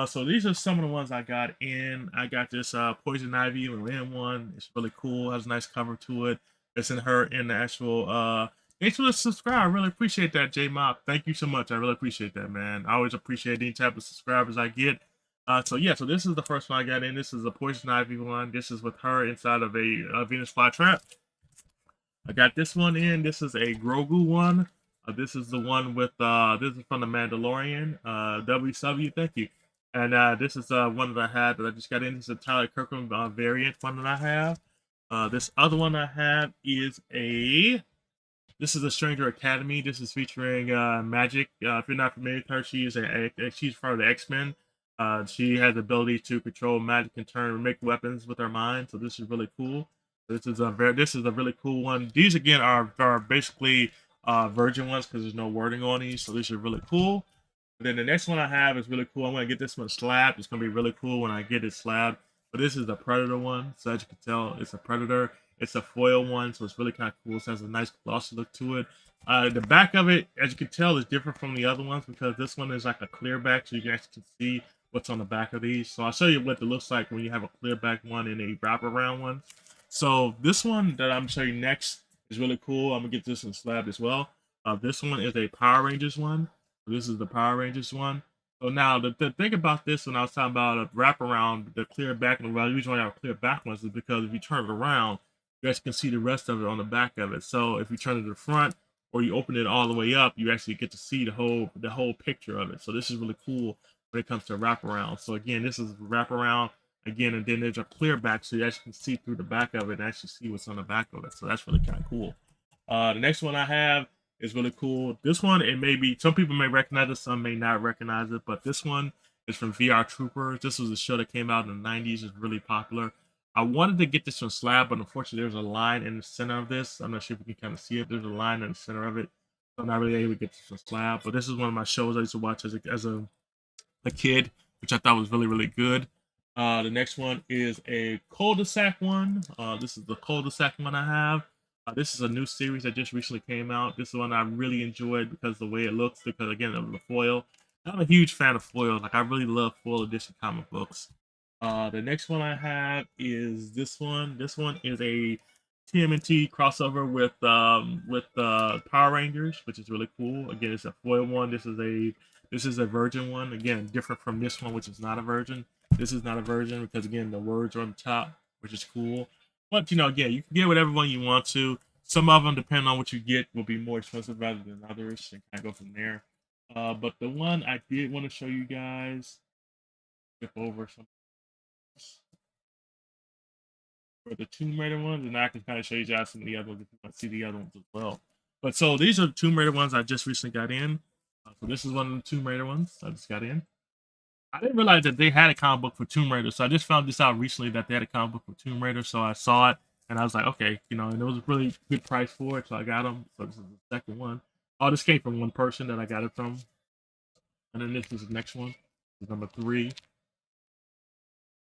So these are some of the ones I got in. I got this Poison Ivy Lynn one. It's really cool. Has a nice cover to it. It's in the actual. Thanks for the subscribe. I really appreciate that, J Mob. Thank you so much. I really appreciate that, man. I always appreciate any type of subscribers I get. So this is the first one I got in. This is a Poison Ivy one. This is with her inside of a Venus flytrap. I got this one in. This is a Grogu one. This is the one with this is from the Mandalorian. WW, thank you. And this is one that I had that I just got in. This is a Tyler Kirkham variant one that I have. This other one I have is this is a Stranger Academy. This is featuring Magic. If you're not familiar with her, she's part of the X-Men. She has the ability to control magic and make weapons with her mind. So this is really cool. This is a really cool one. These again are basically virgin ones because there's no wording on these. So these are really cool. And then the next one I have is really cool. I'm gonna get this one slabbed. It's gonna be really cool when I get it slabbed. But this is a Predator one. So as you can tell, it's a Predator. It's a foil one, so it's really kind of cool. It has a nice glossy look to it. The back of it, as you can tell, is different from the other ones because this one is like a clear back, so you can actually see what's on the back of these. So I'll show you what it looks like when you have a clear back one and a wraparound one. So this one that I'm gonna show you next is really cool. I'm gonna get this one slabbed as well. This one is a Power Rangers one. This is the Power Rangers one. So now the thing about this when I was talking about a wraparound, the clear back, and the reason why I have clear back ones is because if you turn it around, you guys can see the rest of it on the back of it. So if you turn it to the front or you open it all the way up, you actually get to see the whole picture of it. So this is really cool when it comes to wraparound. So again, this is wraparound again, and then there's a clear back, so you actually can see through the back of it and actually see what's on the back of it. So that's really kind of cool. The next one I have is really cool. This one, it may be, some people may recognize it, some may not recognize it, but this one is from VR Troopers. This was a show that came out in the 90s. It's really popular. I wanted to get this one slab, but unfortunately there's a line in the center of this. I'm not sure if you can kind of see it. There's a line in the center of it. So I'm not really able to get this one slab, but this is one of my shows I used to watch as a kid, which I thought was really, really good. The next one is a cul-de-sac one. This is the cul-de-sac one I have. This is a new series that just recently came out. This is one I really enjoyed because of the way it looks, because again of the foil. I'm a huge fan of foil. Like I really love foil edition comic books. The next one I have is this one. This one is a TMNT crossover with Power Rangers, which is really cool. Again, it's a foil one. This is a virgin one. Again, different from this one, which is not a virgin. This is not a virgin because again the words are on the top, which is cool. But you know, again, you can get whatever one you want to. Some of them, depending on what you get, will be more expensive rather than others, and kind of go from there. But the one I did want to show you guys, skip over some for the Tomb Raider ones, and I can kind of show you guys some of the other ones if you want to see the other ones as well. But so these are the Tomb Raider ones I just recently got in. So this is one of the Tomb Raider ones I just got in. I didn't realize that they had a comic book for Tomb Raider, so I just found this out recently that they had a comic book for Tomb Raider. So I saw it and I was like, okay, you know, and it was a really good price for it, so I got them. So this is the second one. Oh, this came from one person that I got it from, and then this is the next one. This is number 3,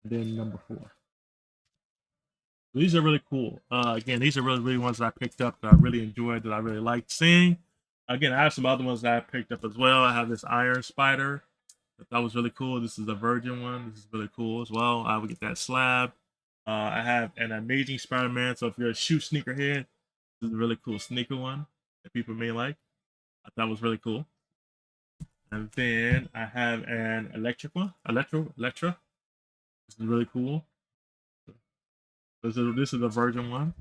and then number 4. These are really cool. Again, these are really ones that I picked up that I really enjoyed, that I really liked seeing. Again, I have some other ones that I picked up as well. I have this Iron Spider. That was really cool. This is a virgin one. This is really cool as well. I would get that slab. I have an Amazing Spider-Man. So if you're a shoe sneakerhead, this is a really cool sneaker one that people may like. I thought was really cool. And then I have an electric one. Electra. This is really cool. This is a virgin one.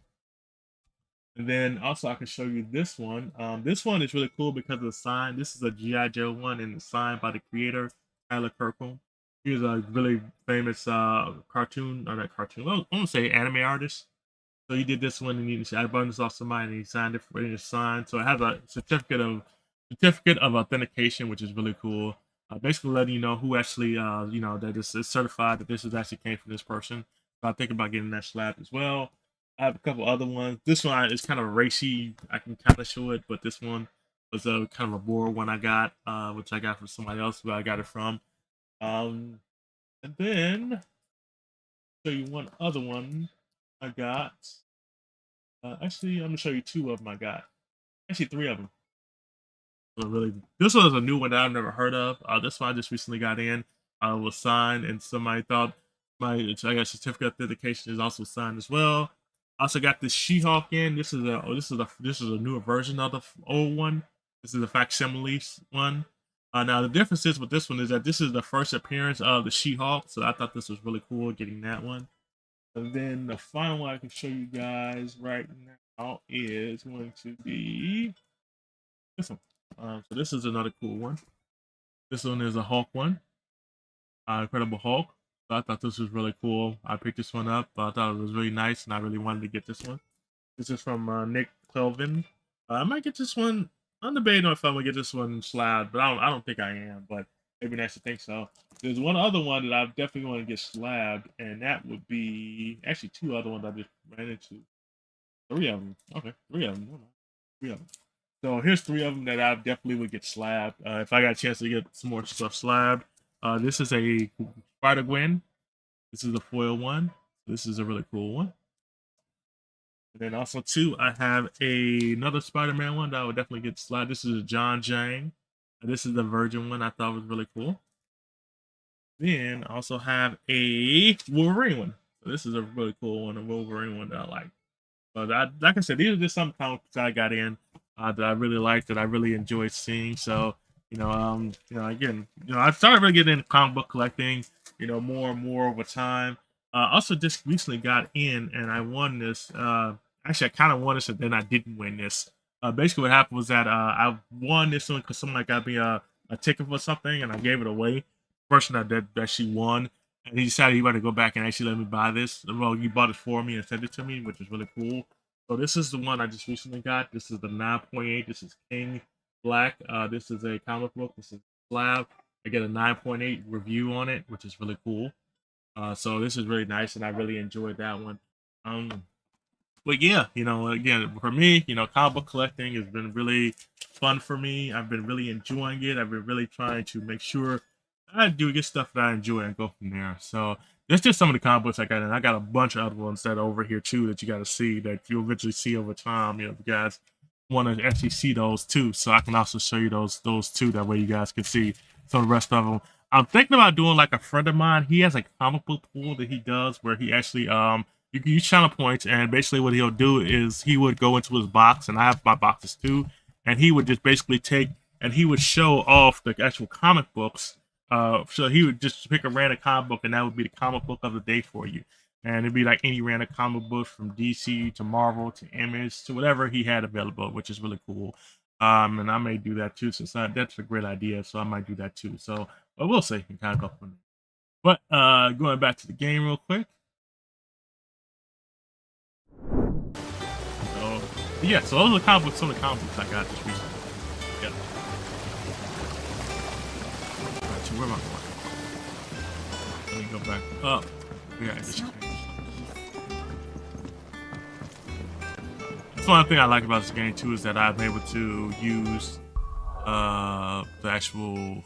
And then also I can show you this one. This one is really cool because of the sign. This is a G.I. Joe one, and it's signed by the creator, Tyler Kirkham. He was a really famous cartoon, or not cartoon, well, I want to say anime artist. So he did this one, and I bought this off somebody, and he signed it for his sign. So it has a certificate of authentication, which is really cool. Basically letting you know who actually, you know, that is certified that this is actually came from this person. So I think about getting that slab as well. I have a couple other ones. This one is kind of racy. I can kind of show it, but this one was a kind of a board one I got, which I got from somebody else who I got it from. And then show you one other one I got. Actually, I'm gonna show you 2 of them I got. Actually, 3 of them. So really, this one is a new one that I've never heard of. This one I just recently got in. Was signed, and somebody thought I got certificate of authentication is also signed as well. I also got this She-Hulk in. This is a newer version of the old one. This is a facsimile one. Now the difference is with this one is that this is the first appearance of the She-Hulk, so I thought this was really cool getting that one. And then the final one I can show you guys right out is going to be this one. So this is another cool one. This one is a Hulk one. Incredible Hulk. So I thought this was really cool. I picked this one up. I thought it was really nice, and I really wanted to get this one. This is from Nick Clelvin. I might get this one. I'm debating if I'm gonna get this one slabbed, but I don't think I am. But it'd be nice to think so. There's one other one that I definitely want to get slabbed, and that would be actually two other ones I just ran into. Three of them. Okay, three of them. Three of them. So here's three of them that I definitely would get slabbed if I got a chance to get some more stuff slabbed. This is a Spider-Gwen. This is a foil one. This is a really cool one. And then also too, I have another Spider-Man one that I would definitely get slabbed. This is a John Jang. This is the Virgin one I thought was really cool. Then I also have a Wolverine one. So this is a really cool one, a Wolverine one that I like. But like I said, these are just some comics I got in that I really liked, that I really enjoyed seeing. So again, I started really getting into comic book collecting, more and more over time. Also just recently got in and I won this. Actually, I kind of won this and then I didn't win this. Basically, what happened was that I won this one because someone got me a ticket for something and I gave it away. The person that actually won, and he decided he wanted to go back and actually let me buy this. Well, he bought it for me and sent it to me, which is really cool. So this is the one I just recently got. This is the 9.8. This is King Black. This is a comic book. This is Slab. I get a 9.8 review on it, which is really cool. So this is really nice, and I really enjoyed that one. But yeah, again, for me, comic book collecting has been really fun for me. I've been really enjoying it. I've been really trying to make sure I do get stuff that I enjoy and go from there. So that's just some of the comic books I got, and I got a bunch of other ones that are over here too that you got to see, that you'll eventually see over time. If you guys want to actually see those too, so I can also show you those too. That way you guys can see some of the rest of them. I'm thinking about doing like a friend of mine. He has a comic book pool that he does where he actually you can use channel points, and basically what he'll do is he would go into his box, and I have my boxes too, and he would just basically take and he would show off the actual comic books. So he would just pick a random comic book, and that would be the comic book of the day for you. And it'd be like any random comic book from DC to Marvel to Image to whatever he had available, which is really cool. And I may do that too, since that's a great idea. So I might do that too. So, but we'll see. Kind of go from there. But going back to the game real quick. So yeah, so those are the comic books, some of the comic books I got this recently. Yeah. Alright, so where am I going? Let me go back up. Yeah, that's one thing I like about this game too, is that I'm able to use the actual.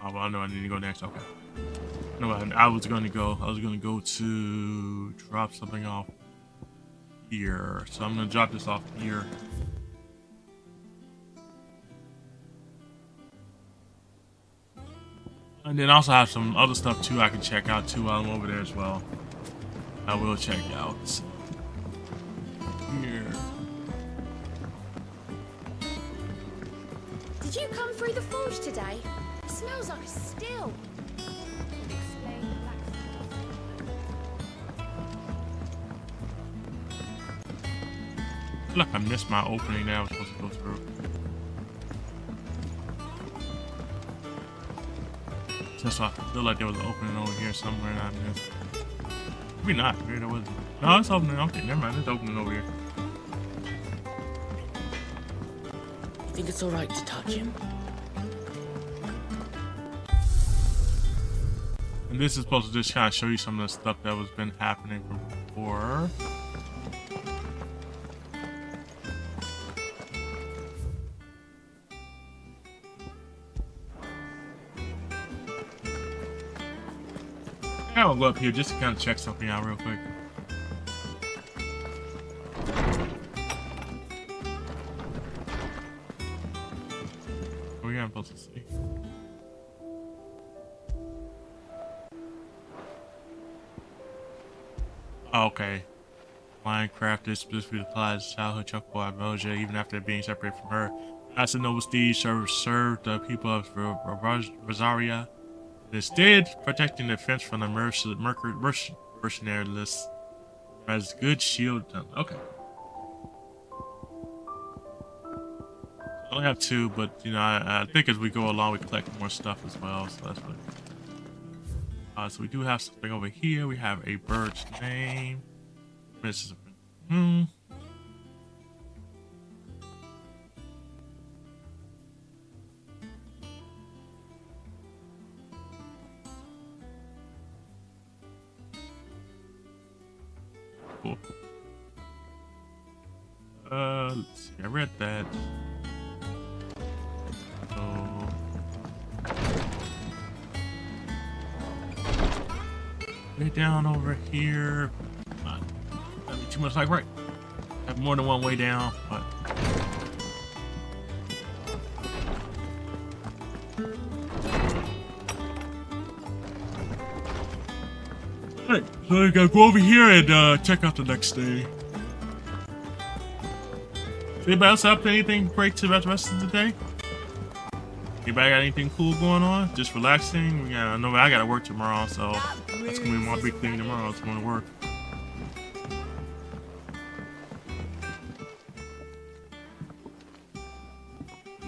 Oh, I know I need to go next. Okay. No, I was gonna go to drop something off here. So I'm gonna drop this off here. And then also have some other stuff too I can check out too while I'm over there as well. I will check out here. Did you come through the forge today? It smells like a still. I feel like I missed my opening that I was supposed to go through. That's why I feel like there was an opening over here somewhere and I missed. Maybe not. Maybe there wasn't. No, it's opening. Okay, never mind. It's opening over here. You think it's alright to touch him? And this is supposed to just kind of show you some of the stuff that was been happening from before. I'll go up here just to kind of check something out real quick. What are we supposed to see? Oh, okay. Minecraft is specifically applies to childhood Chocobo Avoja even after being separated from her. As a noble steed served the people of Rosaria. Instead, protecting the fence from the mercenary list. Has good shield. Okay. I only have 2, but you know, I think as we go along, we collect more stuff as well. So that's what. So we do have something over here. We have a bird's name. This is cool. Let's see. I read that. So way down over here. That'd be too much like right. Have more than one way down, but alright, so we gotta go over here and check out the next day. Anybody else up to anything great about the rest of the day? Anybody got anything cool going on? Just relaxing? I know I gotta work tomorrow, so that's gonna be my big thing tomorrow. It's going to work.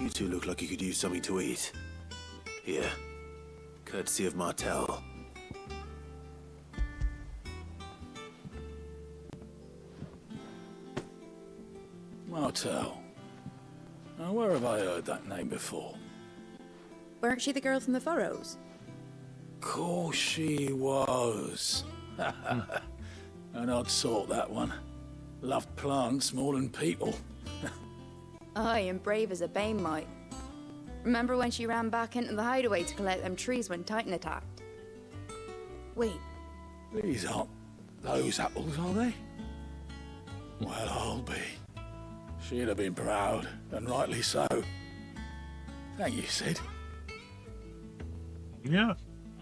You two look like you could use something to eat. Here, courtesy of Martel. Martel. Now, where have I heard that name before? Weren't she the girl from the Furrows? Course she was. An odd sort, that one. Loved plants more than people. Aye, and brave as a bane might. Remember when she ran back into the hideaway to collect them trees when Titan attacked? Wait. These aren't those apples, are they? Well, I'll be. She'd have been proud, and rightly so. Thank you, Sid. Yeah,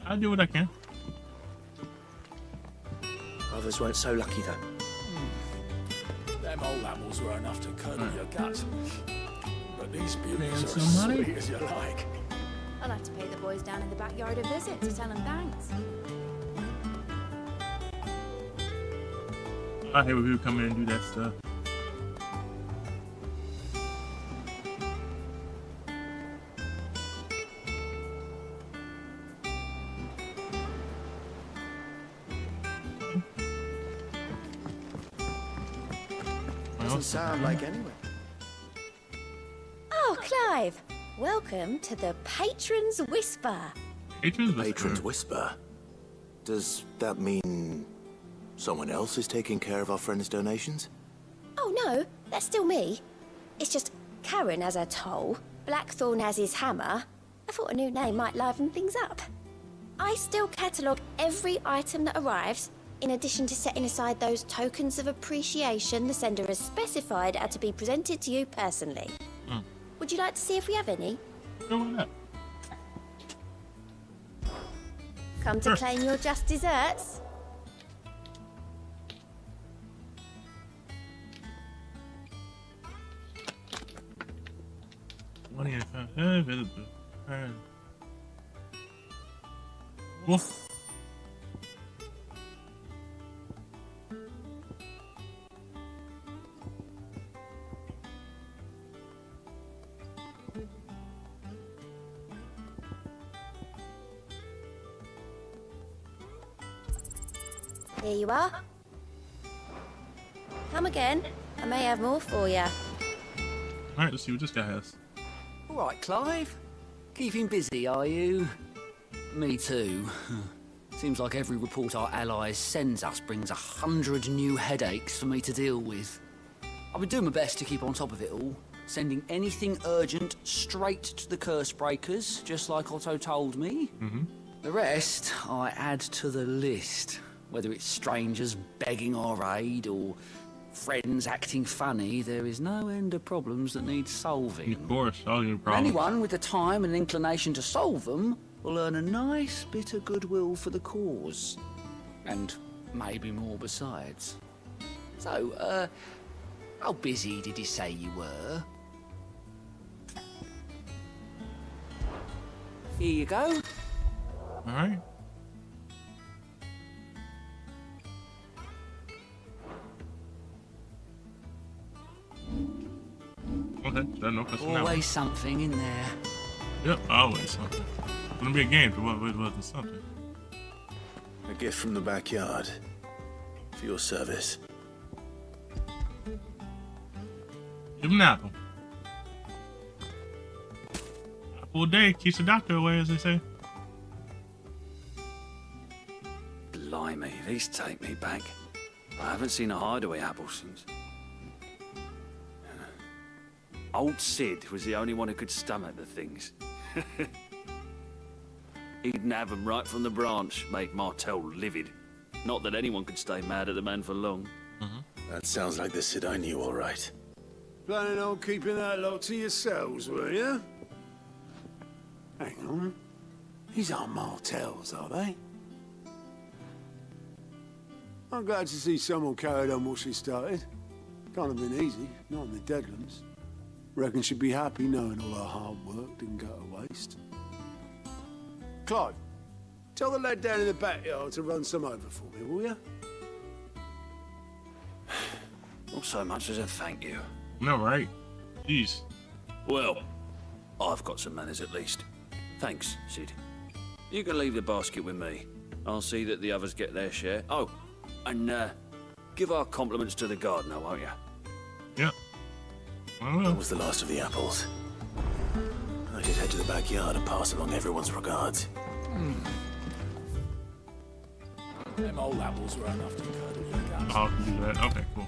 I'll do what I can. Others weren't so lucky, though. Them old apples were enough to curdle your guts. But these beauties are some as money? sweet as you like. I'll have to pay the boys down in the backyard a visit to tell them thanks. I hate when people come in and do that stuff. Doesn't sound like anyone. Oh, Clive. Welcome to the Patron's Whisper. Patron's Whisper? Does that mean someone else is taking care of our friend's donations? Oh, no. That's still me. It's just Karen has her toll, Blackthorn has his hammer. I thought a new name might liven things up. I still catalogue every item that arrives, in addition to setting aside those tokens of appreciation the sender has specified are to be presented to you personally. Would you like to see if we have any? Go on that. Come to claim your just desserts? Wolf. Here you are. Come again. I may have more for you. Alright, let's see what this guy has. All right, Clive. Keeping busy, are you? Me too. Seems like every report our allies sends us brings 100 new headaches for me to deal with. I've been doing my best to keep on top of it all, sending anything urgent straight to the curse breakers, just like Otto told me. The rest I add to the list, whether it's strangers begging our aid or friends acting funny. There is no end of problems that need solving. Of course, all your problems. Anyone with the time and inclination to solve them will earn a nice bit of goodwill for the cause. And maybe more besides. So, how busy did you say you were? Here you go. Alright. no question now. Always something in there. Yep, always something. It's gonna be a game, but it wasn't something. A gift from the backyard. For your service. Give him an apple. Apple a day keeps the doctor away, as they say. Blimey, these take me back. I haven't seen a hideaway apple since. Old Sid was the only one who could stomach the things. He'd nab them right from the branch, make Martel livid. Not that anyone could stay mad at the man for long. That sounds like the Sid I knew, all right. Planning on keeping that lot to yourselves, were you? Hang on. These aren't Martels, are they? I'm glad to see someone carried on what she started. Can't have been easy, not in the Deadlands. Reckon she'd be happy knowing all her hard work didn't go to waste. Clive, tell the lad down in the backyard to run some over for me, will you? Not so much as a thank you. No, right? Jeez. Well, I've got some manners at least. Thanks, Sid. You can leave the basket with me. I'll see that the others get their share. Oh, and give our compliments to the gardener, won't you? Yep. That was the last of the apples. I should head to the backyard and pass along everyone's regards. Them old apples were enough to curdle your guts. I'll do that. Okay, cool.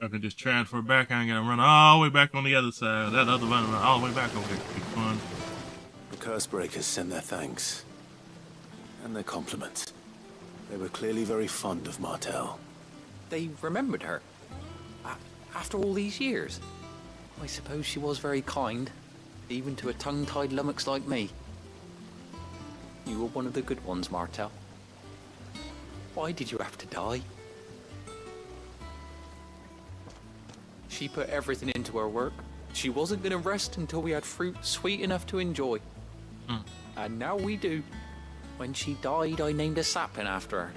I can just transfer back. I ain't gonna run all the way back on the other side. That other one, all the way back over there. Be fun. The Cursebreakers send their thanks. And their compliments. They were clearly very fond of Martel. They remembered her. After all these years. I suppose she was very kind, even to a tongue-tied lummox like me. You were one of the good ones, Martel. Why did you have to die? She put everything into her work. She wasn't going to rest until we had fruit sweet enough to enjoy. And now we do. When she died, I named a sapling after her.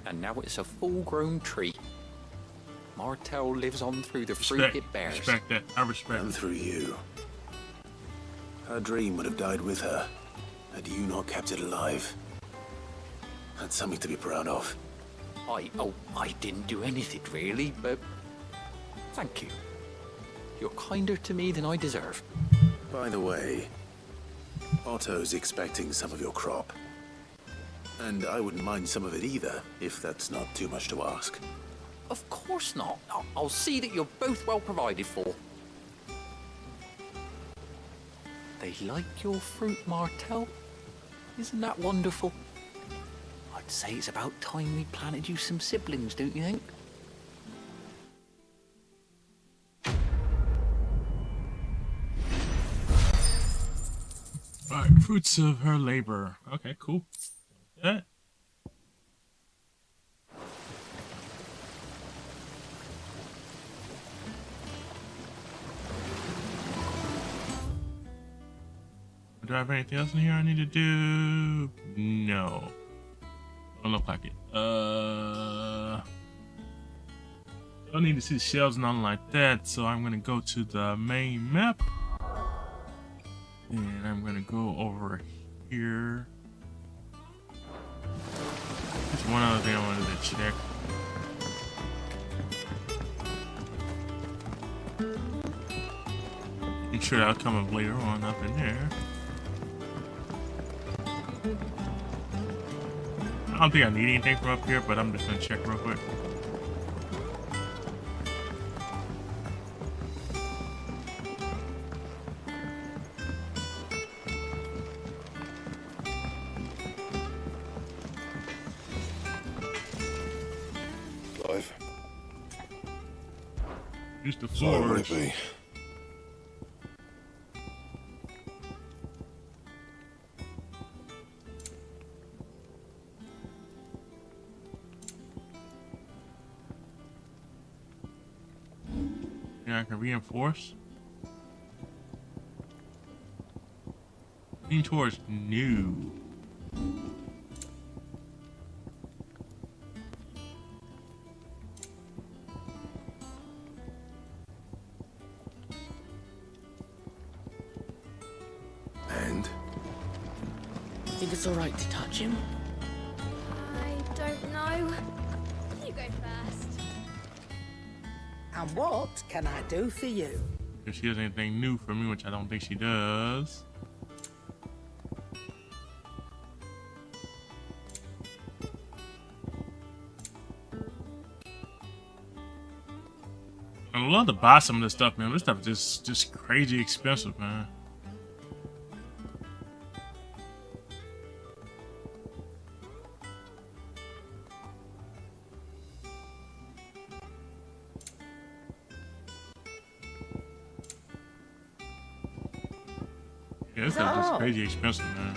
And now it's a full-grown tree. Martel lives on through the fruit it bears. Respect that. I respect. And through you. Her dream would have died with her, had you not kept it alive. That's something to be proud of. I didn't do anything really, but thank you. You're kinder to me than I deserve. By the way, Otto's expecting some of your crop. And I wouldn't mind some of it either, if that's not too much to ask. Of course not. I'll see that you're both well provided for. They like your fruit, Martel. Isn't that wonderful? I'd say it's about time we planted you some siblings, don't you think? Alright, fruits of her labor. Okay, cool. Yeah. Do I have anything else in here I need to do? No. Don't look like it. I don't need to see the shelves and nothing like that, so I'm gonna go to the main map. And I'm gonna go over here. There's one other thing I wanted to check. I'm sure that'll come up later on up in there. I don't think I need anything from up here, but I'm just gonna check real quick. Clive. Use the Sorry, would floors. it be? Yeah, I can reinforce. Lean towards new. think it's alright to touch him? I don't know. You go first. And what can I do for you? If she has anything new for me, which I don't think she does. I'd love to buy some of this stuff, man. This stuff is just crazy expensive, man. Yeah, this stuff is just crazy expensive, man.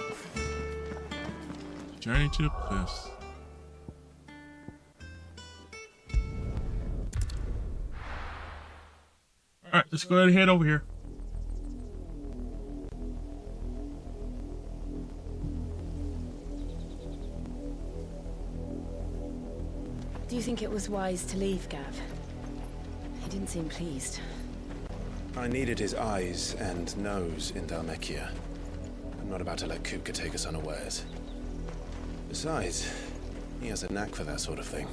Journey to the Cliffs. Alright, let's go ahead and head over here. Do you think it was wise to leave, Gav? He didn't seem pleased. I needed his eyes and nose in Dhalmekia. I'm not about to let Kupka take us unawares. Besides, he has a knack for that sort of thing.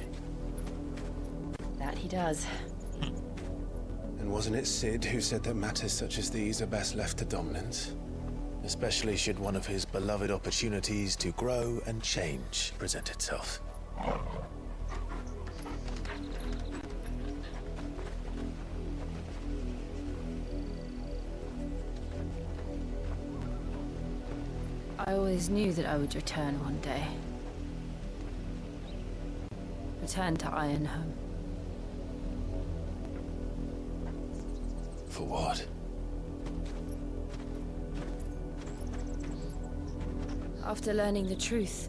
That he does. And wasn't it Sid who said that matters such as these are best left to dominance? Especially should one of his beloved opportunities to grow and change present itself. I always knew that I would return one day. Return to Ironhome. For what? After learning the truth,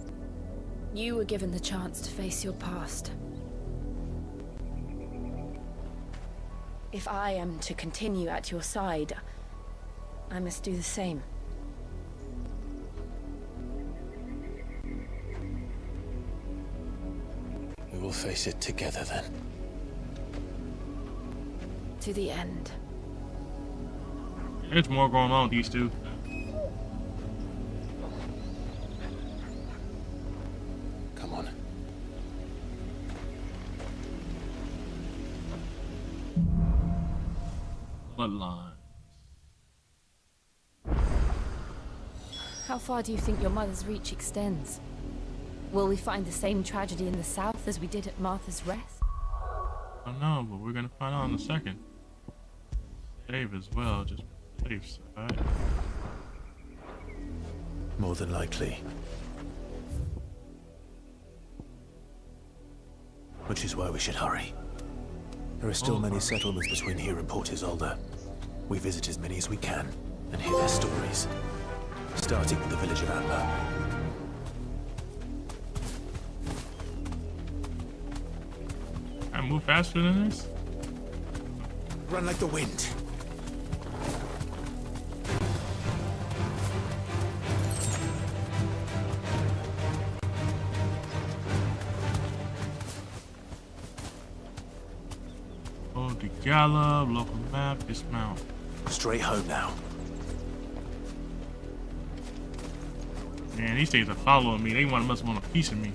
you were given the chance to face your past. If I am to continue at your side, I must do the same. We will face it together then. To the end. There's more going on with these two. Come on. Bloodline. How far do you think your mother's reach extends? Will we find the same tragedy in the south as we did at Martha's Rest? I don't know, but we're gonna find out in a second. Save as well, just safe side. More than likely. Which is why we should hurry. There are still many settlements between here and Port Isolde. We visit as many as we can and hear their stories. Starting with the village of Amber. I move faster than this? Run like the wind. Hold the gallop, local map, dismount. Straight home now. Man, these things are following me. They must want a piece of me.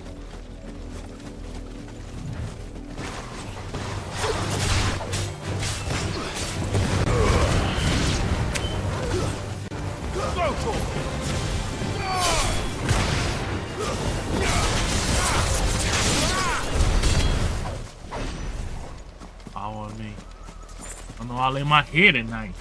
Follow me. I don't know how I lay my head at night.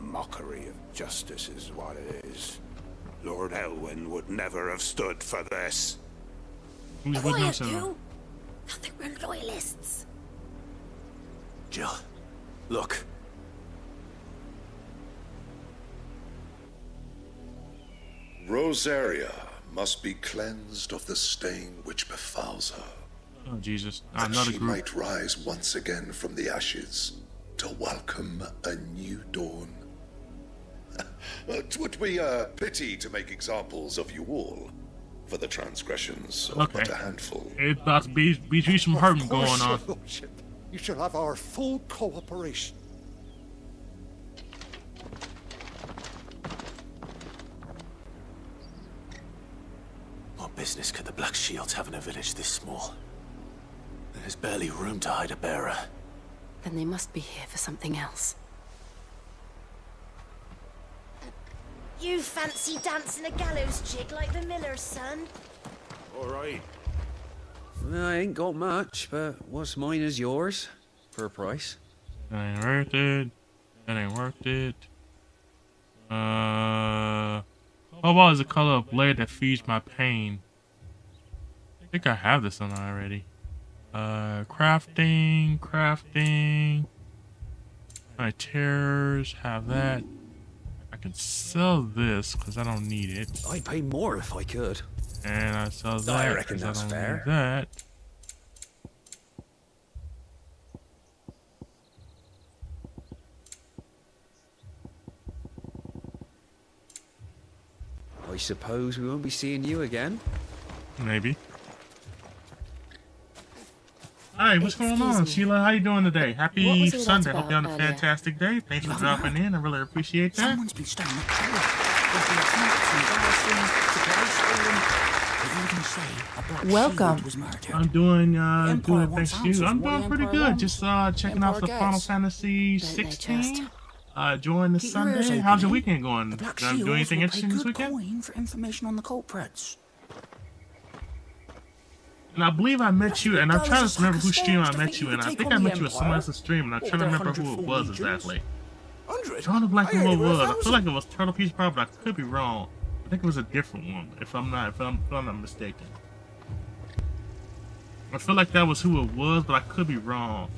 Mockery of justice is what it is. Lord Elwyn would never have stood for this. Quiet, you! I think we're loyalists. Jill, look. Rosaria must be cleansed of the stain which befouls her. Oh, Jesus. That Another she group. might rise once again from the ashes to welcome a new dawn. 'Twould be a pity to make examples of you all. for the transgressions of Okay. but a handful. It's about to be some hurting Of course, going on. Your Lordship. You shall have our full cooperation. What business could the Black Shields have in a village this small? There's barely room to hide a bearer. Then they must be here for something else. You fancy dancing a gallows jig like the miller's son? All right. Well, I ain't got much, but what's mine is yours for a price. That ain't worth it. That ain't worth it. How about is the color of blade that feeds my pain? I think I have this one already. Crafting. My terrors have that. I can sell this because I don't need it. I'd pay more if I could. And I sell that. I reckon 'cause that's I don't fair. need that. I suppose we won't be seeing you again. Maybe. Hi, what's going on, Sheila? How you doing today? Happy What was all that Sunday. Hope about you're having a earlier? fantastic day. Thanks for dropping in. I really appreciate that. Someone's been staying at Trevor. There's been attempts and garrisons to place They even say a black Welcome. shield was murdered. I'm doing Empire good, wants thanks you. answers. I'm What doing the pretty Empire good. wants. Just checking out the Empire Final gets. Fantasy Don't they 16. just? Enjoying the Keep your ears Sunday. open, How's your eh? weekend going? The black Gonna do shields anything will interesting pay this good weekend? coin for information on the culprits. And I believe I met you, and I'm trying to remember who stream I to met think you you in. could I take think on I the met you at someone Empire? else's stream, and I'm Or trying to their remember who it 100 was legions? exactly. 100? Drawing a blank I on heard what it there were was. I feel 1,000. like it was Turtle Peach Pie, but I could be wrong. I think it was a different one, if I'm not mistaken. I feel like that was who it was, but I could be wrong.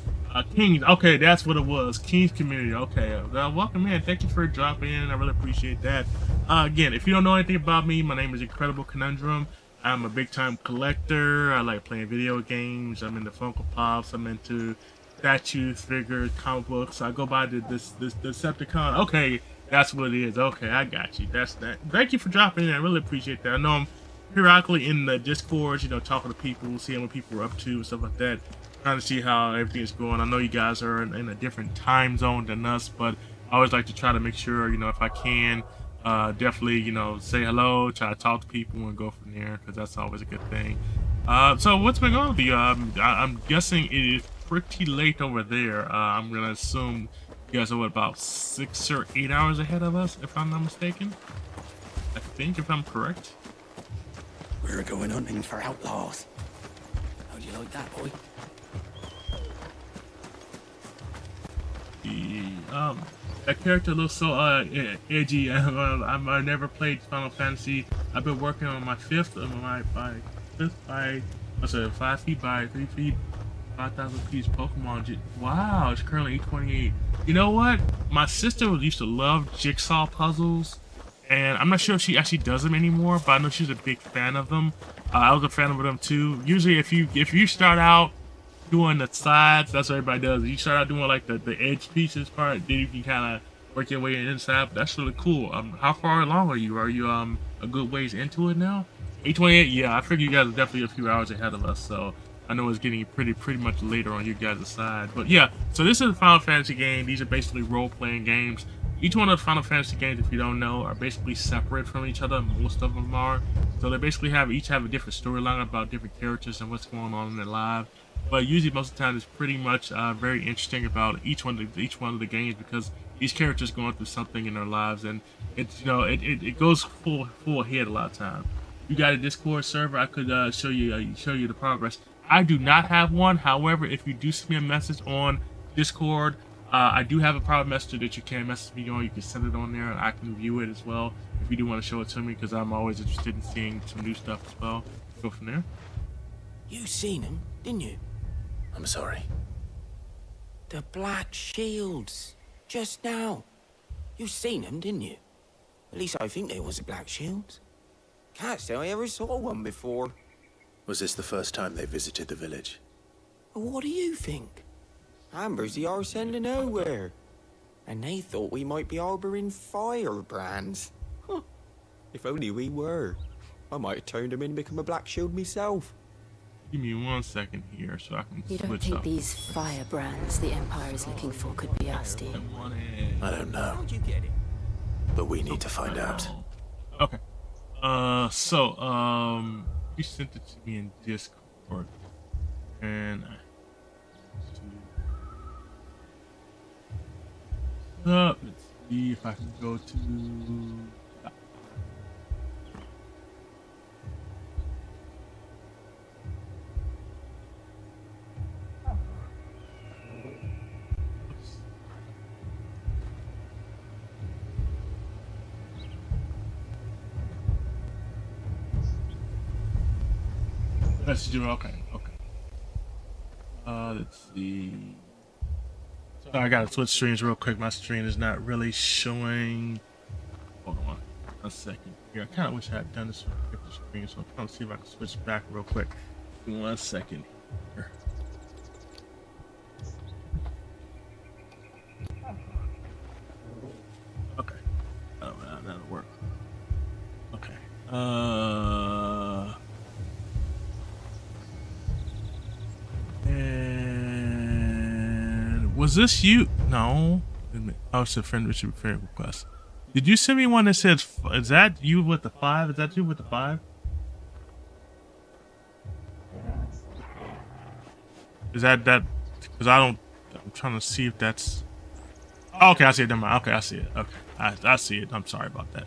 Kings, okay, that's what it was. Kings Community, okay. Welcome in. Thank you for dropping in. I really appreciate that. Again, if you don't know anything about me, my name is Incredible Conundrum. I'm a big-time collector. I like playing video games. I'm into Funko Pops. I'm into statues, figures, comic books. I go by this Decepticon. Okay, that's what it is. Okay, I got you. That's that. Thank you for dropping in. I really appreciate that. I know I'm periodically in the Discord, talking to people, seeing what people are up to and stuff like that. Trying to see how everything is going. I know you guys are in a different time zone than us, but I always like to try to make sure, if I can, definitely, say hello, try to talk to people and go from there, because that's always a good thing. So what's been going on with you? I'm guessing it is pretty late over there. I'm going to assume you guys are, about 6 or 8 hours ahead of us, if I'm not mistaken? I think, if I'm correct. We're going hunting for outlaws. How do you like that, boy? That character looks so edgy. I never played Final Fantasy. I've been working on my 5 feet by 3 feet, 5,000 piece Pokemon. Wow, it's currently 828. You know what? My sister used to love jigsaw puzzles, and I'm not sure if she actually does them anymore, but I know she's a big fan of them. I was a fan of them too. Usually, if you start out doing the sides, that's what everybody does. You start out doing like the edge pieces part, then you can kind of work your way inside. That's really cool. How far along are you? Are you a good ways into it now? 828. Yeah, I figure you guys are definitely a few hours ahead of us. So I know it's getting pretty much later on you guys' side. But yeah, so this is a Final Fantasy game. These are basically role-playing games. Each one of the Final Fantasy games, if you don't know, are basically separate from each other. Most of them are. So they basically each have a different storyline about different characters and what's going on in their lives. But usually most of the time it's pretty much very interesting about each one of the games, because these characters going through something in their lives, and it's it goes full ahead a lot of times. You got a Discord server, I could show you the progress. I do not have one. However, if you do send me a message on Discord, I do have a private messenger that you can message me on. You can send it on there, and I can view it as well if you do want to show it to me, because I'm always interested in seeing some new stuff as well. Go from there. You seen him, didn't you? I'm sorry. The Black Shields. Just now. You seen them, didn't you? At least I think they was the Black Shields. Can't say I ever saw one before. Was this the first time they visited the village? What do you think? Amber's the arse end of nowhere. And they thought we might be harboring firebrands. Huh. If only we were. I might have turned him in and become a Black Shield myself. Give me 1 second here so I can You don't switch think up. these firebrands the Empire is looking for could be us, do you? I don't know. How'd you get it? But we need to find out. Okay. You sent it to me in Discord, and let's see if I can go to. Let's do okay. Let's see. So I gotta switch screens real quick. My screen is not really showing. Hold on a second here. I kind of wish I had done this on a different screen, so I'm trying to see if I can switch back real quick. Give me 1 second here. Okay. Oh, that'll work. Okay. And was this you? No. Oh, it's a friend request. Did you send me one that says, is that you with the 5? Is that you with the 5? Is that, because I'm trying to see if that's, oh, okay, I see it. Never mind. Okay, I see it. Okay, I see it. I'm sorry about that.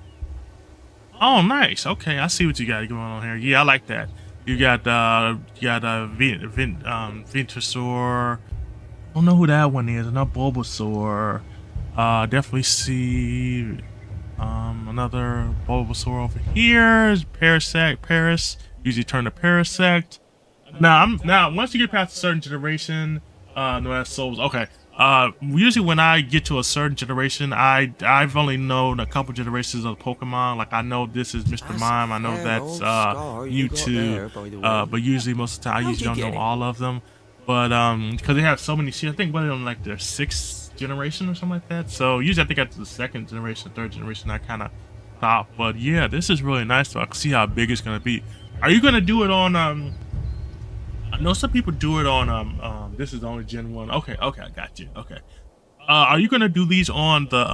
Oh, nice. Okay, I see what you got going on here. Yeah, I like that. You got Ventusaur. I don't know who that one is. Another Bulbasaur. Definitely see another Bulbasaur over here. Parasect, Paris. Usually turn to Parasect. Now once you get past a certain generation, no, that's Souls. Okay. Usually when I get to a certain generation, I've only known a couple generations of Pokemon. Like I know this is Mr. Mime, I know that's Mewtwo, but usually most of the time I usually don't know all of them. But because they have so many, I think what on like their 6th generation or something like that. So usually I think after the 2nd generation, 3rd generation, I kind of stop. But yeah, this is really nice. So I can see how big it's gonna be. Are you gonna do it on I know some people do it on this is the only Gen 1. Okay, I got you. Okay. Are you gonna do these on the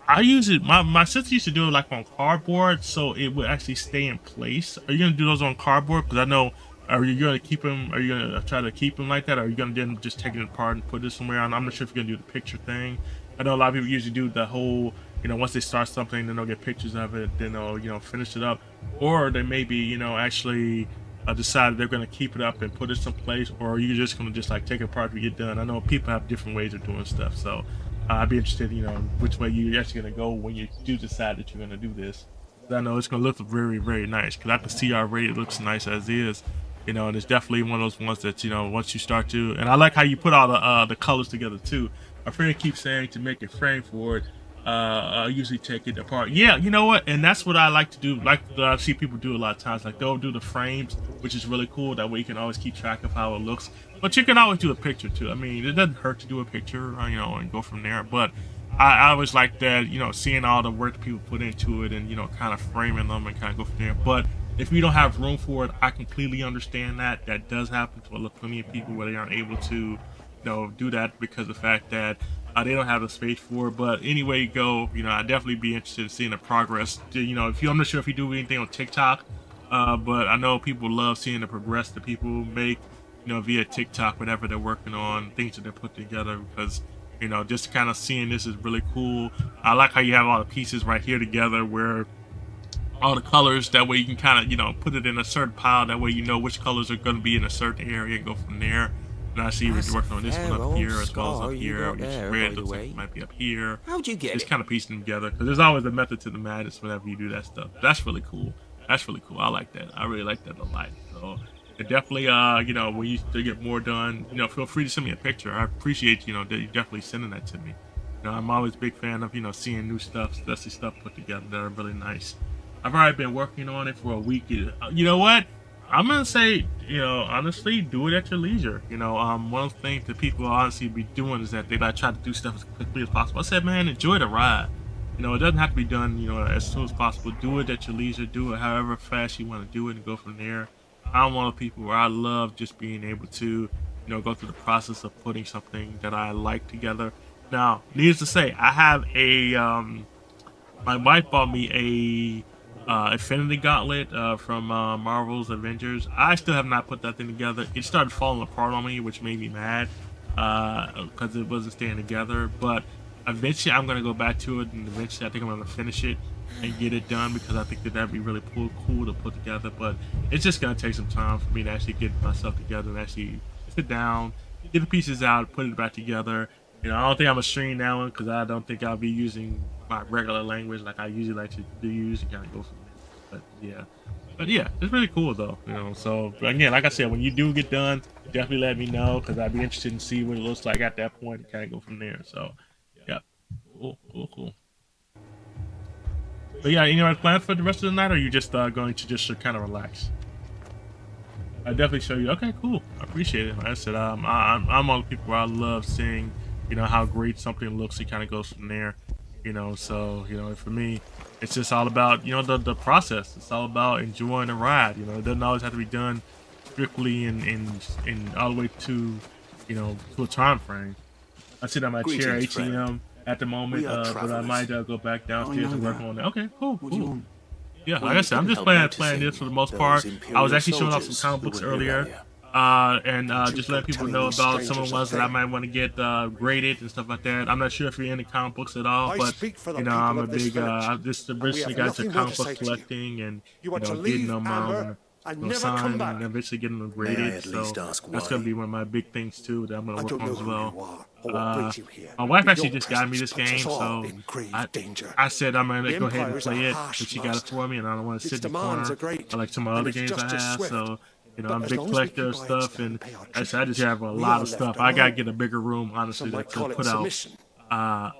I use it, my sister used to do it like on cardboard so it would actually stay in place. Are you gonna do those on cardboard? Because I know, are you gonna keep them, are you gonna try to keep them like that, or are you gonna then just take it apart and put it somewhere? I'm not sure if you're gonna do the picture thing. I know a lot of people usually do the whole, once they start something, then they'll get pictures of it, then they'll, finish it up. Or they maybe, actually decided they're going to keep it up and put it someplace, or are you just going to just like take it apart when you get done? I know people have different ways of doing stuff, so I'd be interested, which way you're actually going to go when you do decide that you're going to do this. I know it's going to look very, very nice, because I can see already it looks nice as is, and it's definitely one of those ones that, once you start to, and I like how you put all the colors together too. My friend keeps saying to make a frame for it, I usually take it apart. Yeah, you know what? And that's what I like to do. Like I see people do a lot of times. Like they'll do the frames, which is really cool. That way you can always keep track of how it looks. But you can always do a picture too. I mean, it doesn't hurt to do a picture, and go from there. But I always like that, seeing all the work that people put into it and, kind of framing them and kind of go from there. But if you don't have room for it, I completely understand that. That does happen to plenty of people where they aren't able to, do that because of the fact that they don't have the space for it. But anyway you go, I'd definitely be interested in seeing the progress. I'm not sure if you do anything on TikTok, but I know people love seeing the progress that people make, via TikTok, whatever they're working on, things that they're putting together, because, just kind of seeing this is really cool. I like how you have all the pieces right here together where all the colors, that way you can kind of, put it in a certain pile, that way which colors are going to be in a certain area and go from there. And I see you're working on this one up here as well as up here. Which red looks like it might be up here. How'd you get it? Just kind of piecing them together, because there's always a method to the madness whenever you do that stuff. That's really cool. That's really cool. I like that. I really like that a lot. So it definitely, when you get more done, feel free to send me a picture. I appreciate, that you definitely sending that to me. I'm always a big fan of, seeing new stuff, especially stuff put together that are really nice. I've already been working on it for a week. You know what? I'm gonna say, honestly, do it at your leisure. One of the things that people honestly be doing is that they try to do stuff as quickly as possible. I said, man, enjoy the ride. You know, it doesn't have to be done, you know, as soon as possible. Do it at your leisure. Do it however fast you want to do it and go from there. I'm one of the people where I love just being able to, you know, go through the process of putting something that I like together. Now, needless to say, I have a, my wife bought me a Infinity Gauntlet from Marvel's Avengers. I still have not put that thing together. It started falling apart on me, which made me mad because it wasn't staying together. But eventually, I'm gonna go back to it, and eventually, I think I'm gonna finish it and get it done because I think that that'd be really cool to put together. But it's just gonna take some time for me to actually get myself together and actually sit down, get the pieces out, put it back together. You know, I don't think I'm gonna stream that one because I don't think I'll be using my regular language like I usually like to use and kind of go from there. But yeah, it's really cool though, you know. So again, like I said, when you do get done, definitely let me know because I'd be interested in see what it looks like at that point and kind of go from there. So yeah, cool. But yeah, any other plans for the rest of the night, or are you just going to just kind of relax? I definitely show you. Okay, cool. I appreciate it. Like I said, I'm one of the people where I love seeing, you know, how great something looks. It kind of goes from there, you know. So, you know, for me, it's just all about, you know, the process. It's all about enjoying the ride. You know, it doesn't always have to be done strictly in all the way to, you know, to a time frame. I sit on my chair ATM at the moment, but I might go back downstairs and work on that. Okay, cool. Yeah, like I said, I'm just playing this for the most part. I was actually showing off some comic books earlier, and just letting people know about some of the ones that I might want to get graded and stuff like that. I'm not sure if you're into comic books at all, but you know, I'm a big. I just recently got into comic book collecting and you know, getting them signed and eventually getting them graded. So that's gonna be one of my big things too that I'm gonna work on as well. My wife actually just got me this game, so I said I'm gonna go ahead and play it, but she got it for me, and I don't want to sit in the corner like some other games I have. So you know, I'm a big collector of stuff, and I just have a lot of stuff. I gotta get a bigger room, honestly, to put out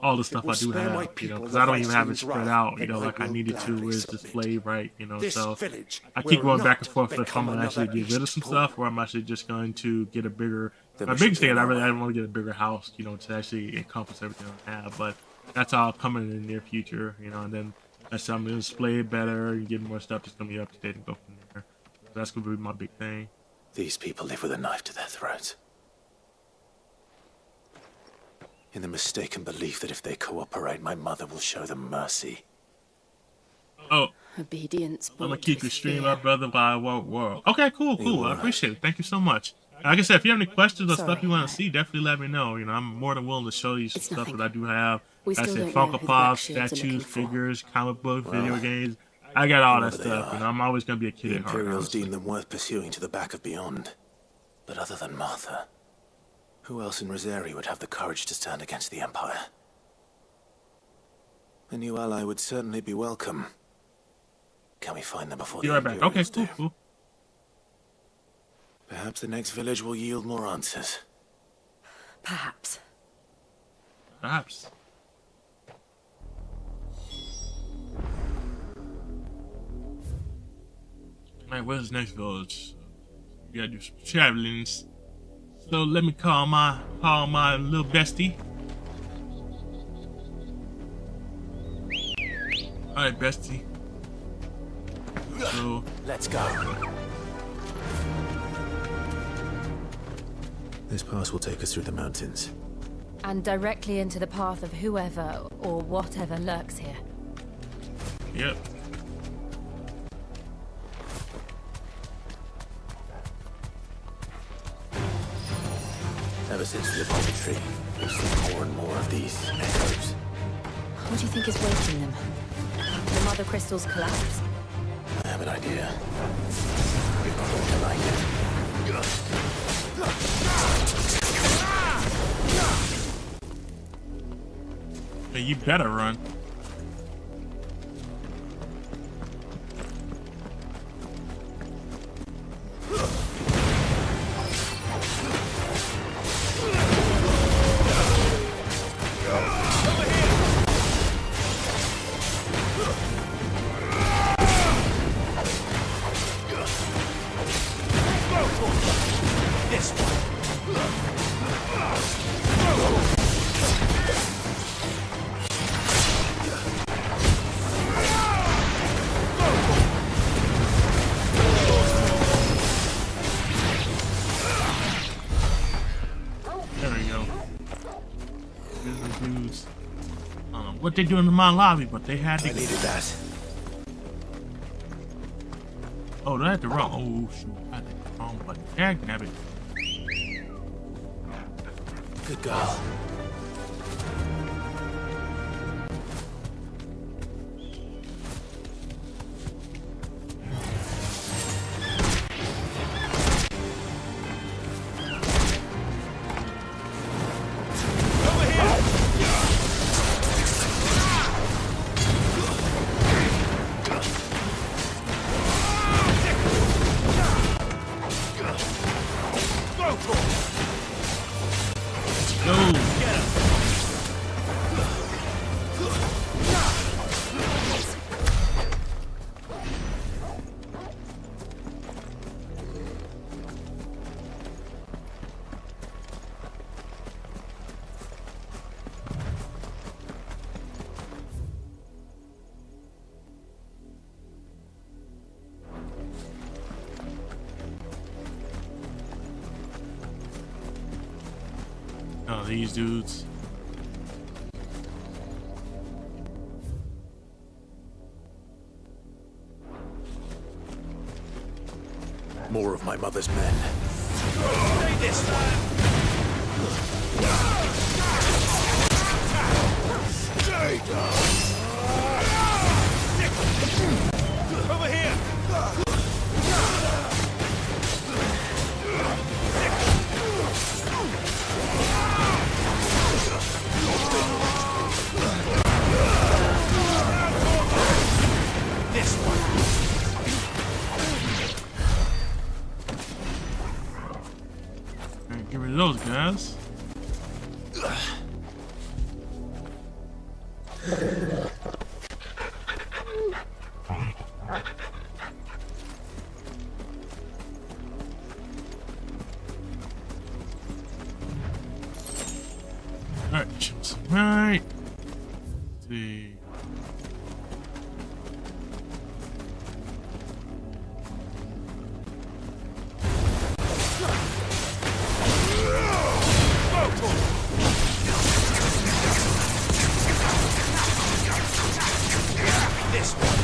all the stuff I do have, you know, because I don't even have it spread out, you know, like I needed to with display, right, you know. So I keep going back and forth if I'm gonna actually get rid of some stuff, or I'm actually just going to get a bigger. My biggest thing is I want to get a bigger house, you know, to actually encompass everything I have. But that's all coming in the near future, you know. And then as I'm gonna display it better and get more stuff that's gonna be up to date and go from there. So that's gonna be my big thing. These people live with a knife to their throats, in the mistaken belief that if they cooperate, my mother will show them mercy. Oh, obedience. I'm gonna keep your stream up, brother. Whoa. Okay, cool. I appreciate it. Thank you so much. Like I said, if you have any questions or stuff you want to see, definitely let me know. You know, I'm more than willing to show you some stuff that I do have. Like I said, Funko Pops, statues, figures, comic books, video games. I got all that stuff. You know, I'm always gonna be a kid at heart. Imperials deem them worth pursuing to the back of beyond. But other than Martha, who else in Rosari would have the courage to stand against the Empire? A new ally would certainly be welcome. Can we find them before the Imperials do? Okay, cool. Perhaps the next village will yield more answers. Perhaps. Alright, where's the next village? We gotta do some travelings. So let me call my little bestie. Alright, bestie. So let's go. This pass will take us through the mountains. And directly into the path of whoever or whatever lurks here. Yep. Ever since the laboratory, we've seen more and more of these echoes. What do you think is waking them? The mother crystals collapse? I have an idea. You're not going to like it. Hey, you better run. what they doing in my lobby, but they had to. I needed that. Oh, that's the wrong. Oh shoot, I had the wrong button. Dang it. Good girl. Oh, these dudes. More of my mother's men. Stay this way. Over here. This one. Alright, get rid of those guys. Alright, right. Let's see. This one.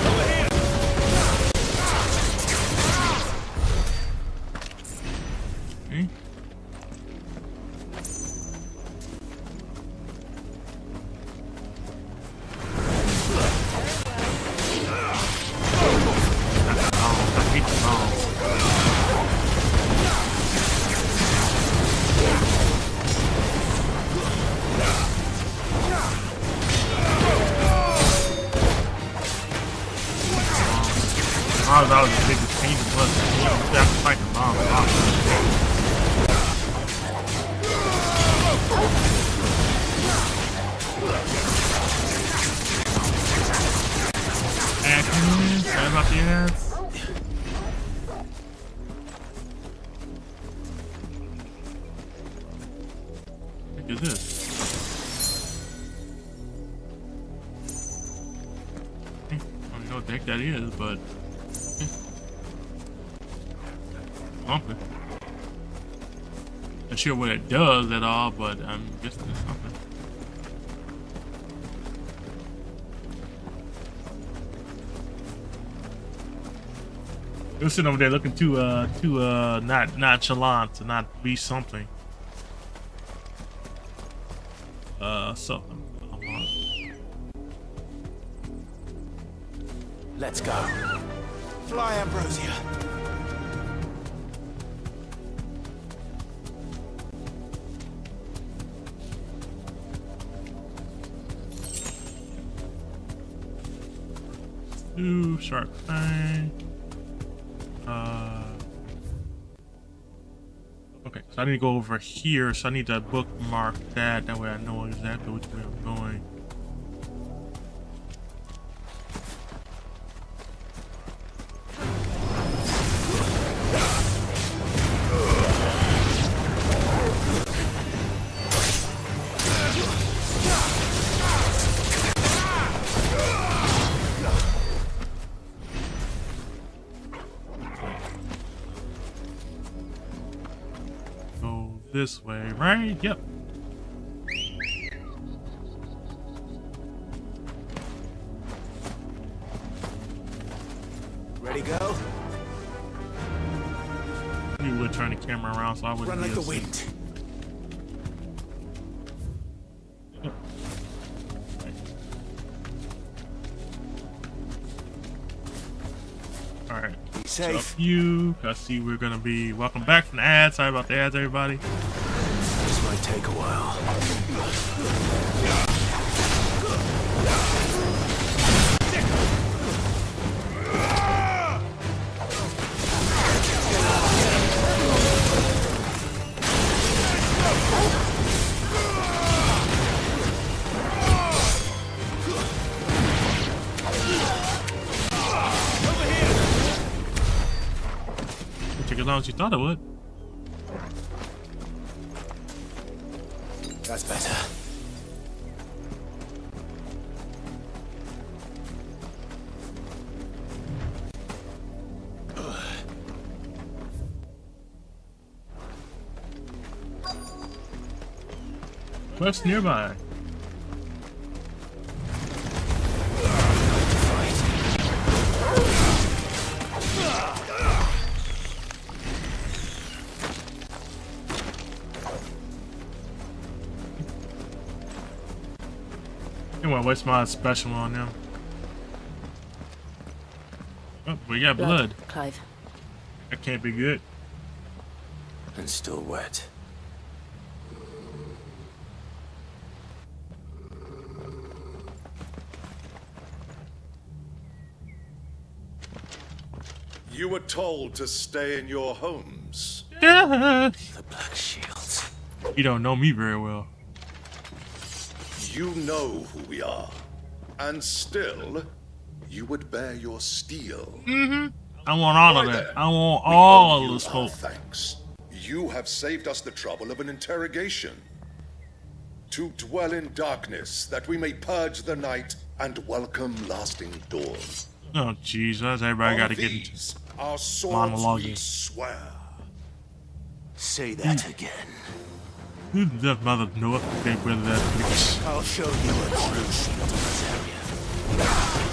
Over here. Okay. I hate the bombs. I was the biggest pain in the butt. You have to fight the bomb a lot. Sorry about the ads. What is this? I don't know what the heck that is, but something. Not sure what it does at all, but I'm guessing it's something. They're sitting over there looking too not nonchalant to not be something. Something. Let's go. Fly, Ambrosia. Ooh, sharp thing. Okay, so I need to go over here, so I need to bookmark that. That way I know exactly which way I'm going. this way, right? Yep. Ready, go? You would turn the camera around so I wouldn't Run like be the as- wind. Yep. All right. Be safe. You. I see we're gonna be welcome back from the ads. Sorry about the ads, everybody. This might take a while. It took as long as you thought it would. That's better. Quest nearby. You want to waste my special on them? Oh, we got blood. Clive. That can't be good. And still wet. You were told to stay in your homes. The Black Shields. You don't know me very well. You know who we are. And still, you would bear your steel. Mm-hmm. I want all of Why that. then, I want we all owe of you the smoke. our thanks. You have saved us the trouble of an interrogation. To dwell in darkness, that we may purge the night and welcome lasting dawn. Oh, Jesus. Everybody got to get into These are swords we monologuing. swear. Say that again. Who the mother know if they whether that bitch? I'll show you a true shield in this area.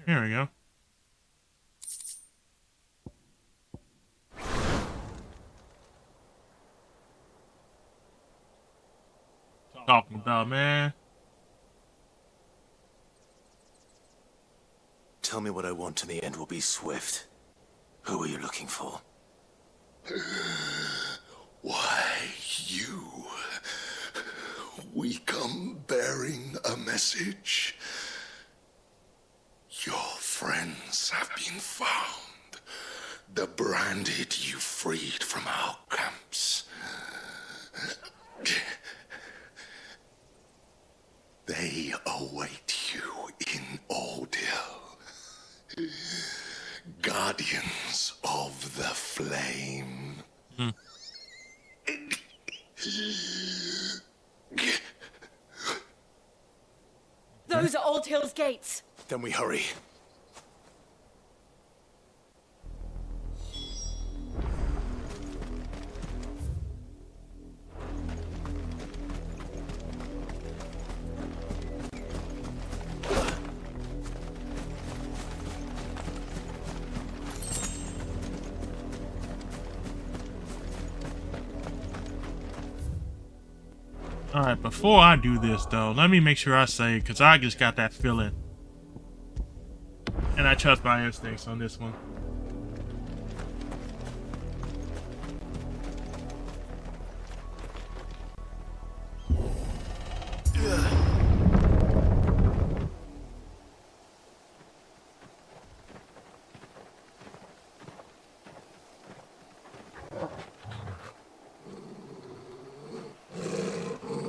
Here we go. tell me what I want and the end will be swift. Who are you looking for? Why, you. We come bearing a message. Your friends have been found. The branded you freed from our camps. They await you in Ordeal. Guardians of the Flame. Those are Old Hill's gates. Then we hurry. Alright, before I do this though, let me make sure I save, because I just got that feeling. And I trust my instincts on this one.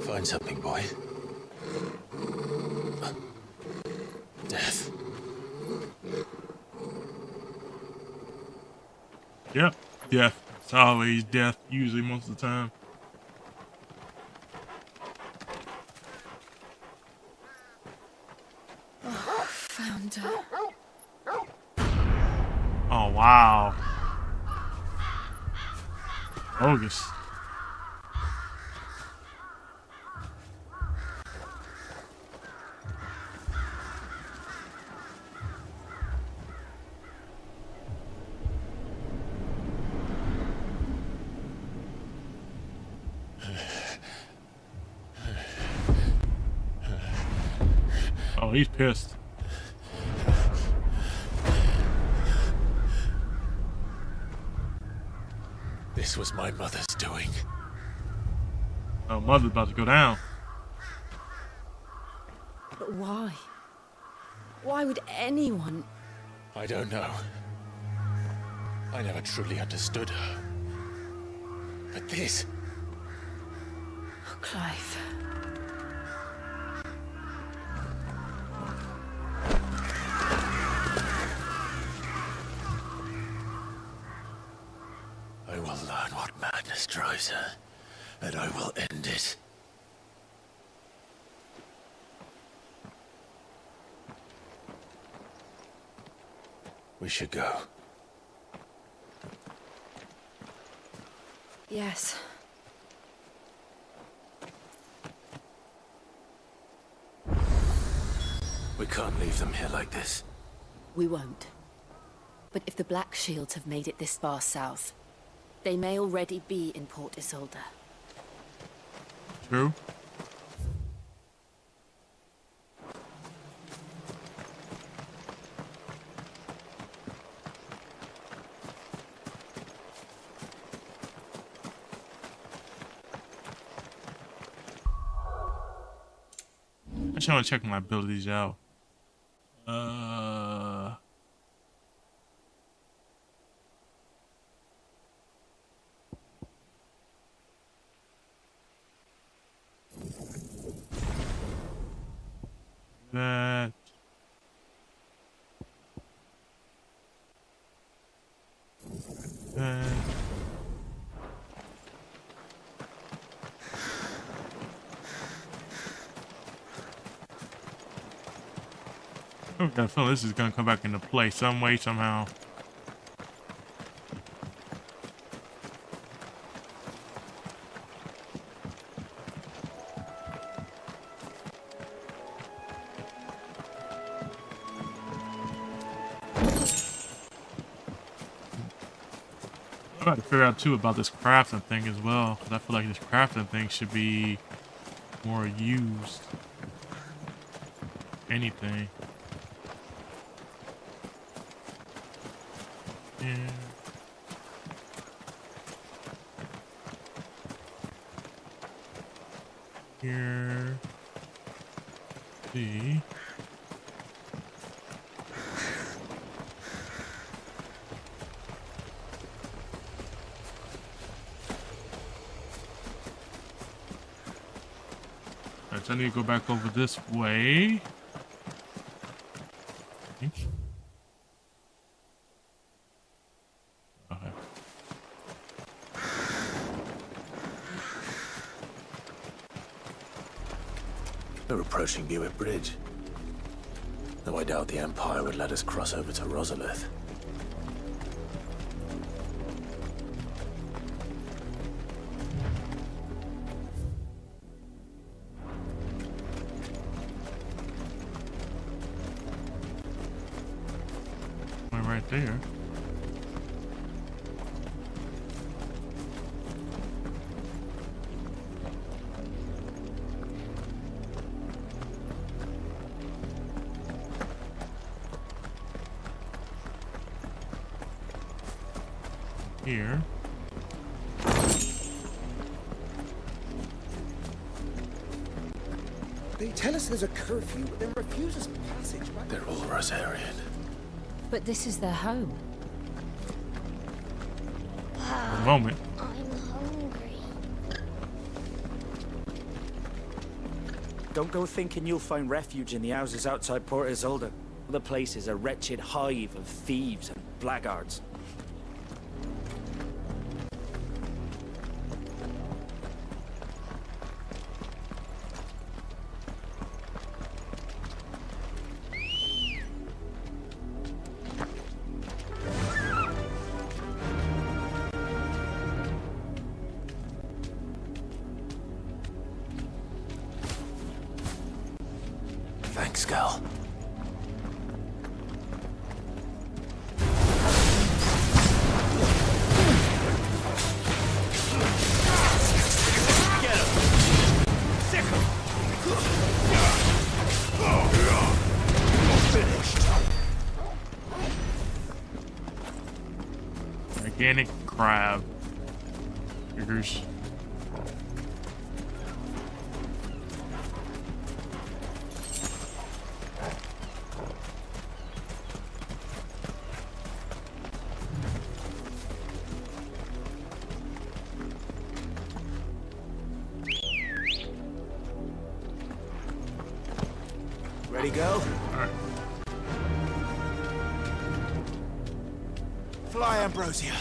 Find something, boy. Death. Yep, death. It's always death, usually most of the time. Oh, found her. Oh, wow. Bogus. Oh, he's pissed. This was my mother's doing. Oh, mother's about to go down. But why? Why would anyone? I don't know. I never truly understood her. But this... Oh, Clive. I will learn what madness drives her, and I will end it. We should go. Yes. We can't leave them here like this. We won't. But if the Black Shields have made it this far south, they may already be in Port Isolde. True. I just want to check my abilities out. That. I feel this is gonna come back into play some way, somehow. I got to figure out too about this crafting thing as well, because I feel like this crafting thing should be more used. Anything. And here. See. Alright, so I need to go back over this way. Okay. We're approaching Buick Bridge. Though I doubt the Empire would let us cross over to Rosalith. Right there. Here. They tell us there's a curfew, but then refuse us passage back. They're all Rosarian. But this is their home. For a moment. I'm hungry. Don't go thinking you'll find refuge in the houses outside Port Isolde. The place is a wretched hive of thieves and blackguards. Thanks, Gal. Get him! Sick him! Finished. Gigantic crab. Figures. Ready, go? Alright. Fly, Ambrosia.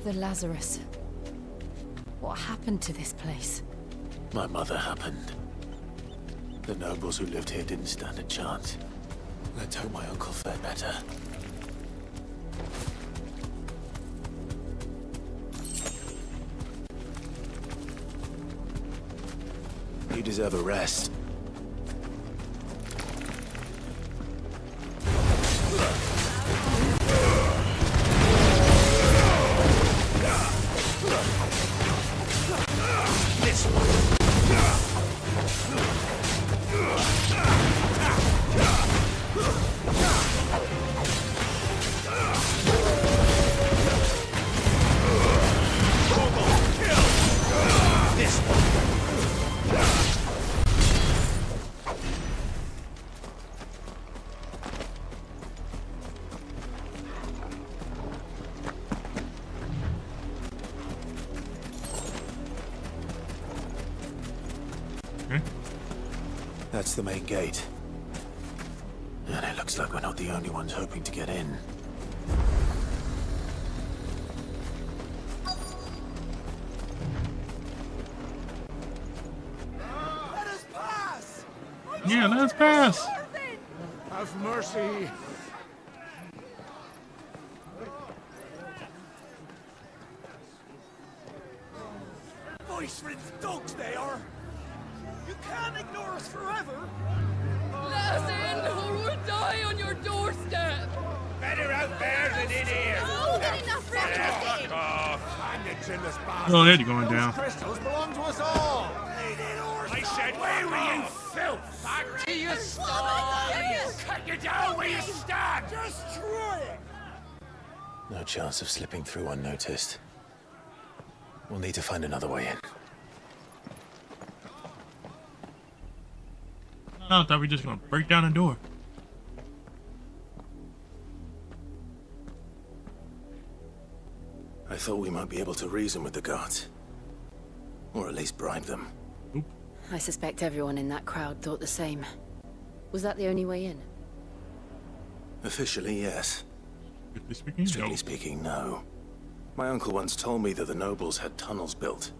The Lazarus. What happened to this place? My mother happened. The nobles who lived here didn't stand a chance. Let's hope my uncle fared better. You deserve a rest. That's the main gate. And it looks like we're not the only ones hoping to get in. Let us pass! Yeah, let us pass. Have mercy. Voice-ridden dogs they are. You can't ignore us forever. Let us in, or we'll die on your doorstep. Better out there than in here. Oh, good enough for everything. Fuck off. snitching this Oh, they're going down. crystals belong to us all. I said, where were you, filth? Back to your stalls! Cut you down where you stand! Destroy it! No chance of slipping through unnoticed. We'll need to find another way in. I thought we were just gonna break down the door. I thought we might be able to reason with the guards. Or at least bribe them. I suspect everyone in that crowd thought the same. Was that the only way in? Officially, yes. Strictly speaking, no. My uncle once told me that the nobles had tunnels built,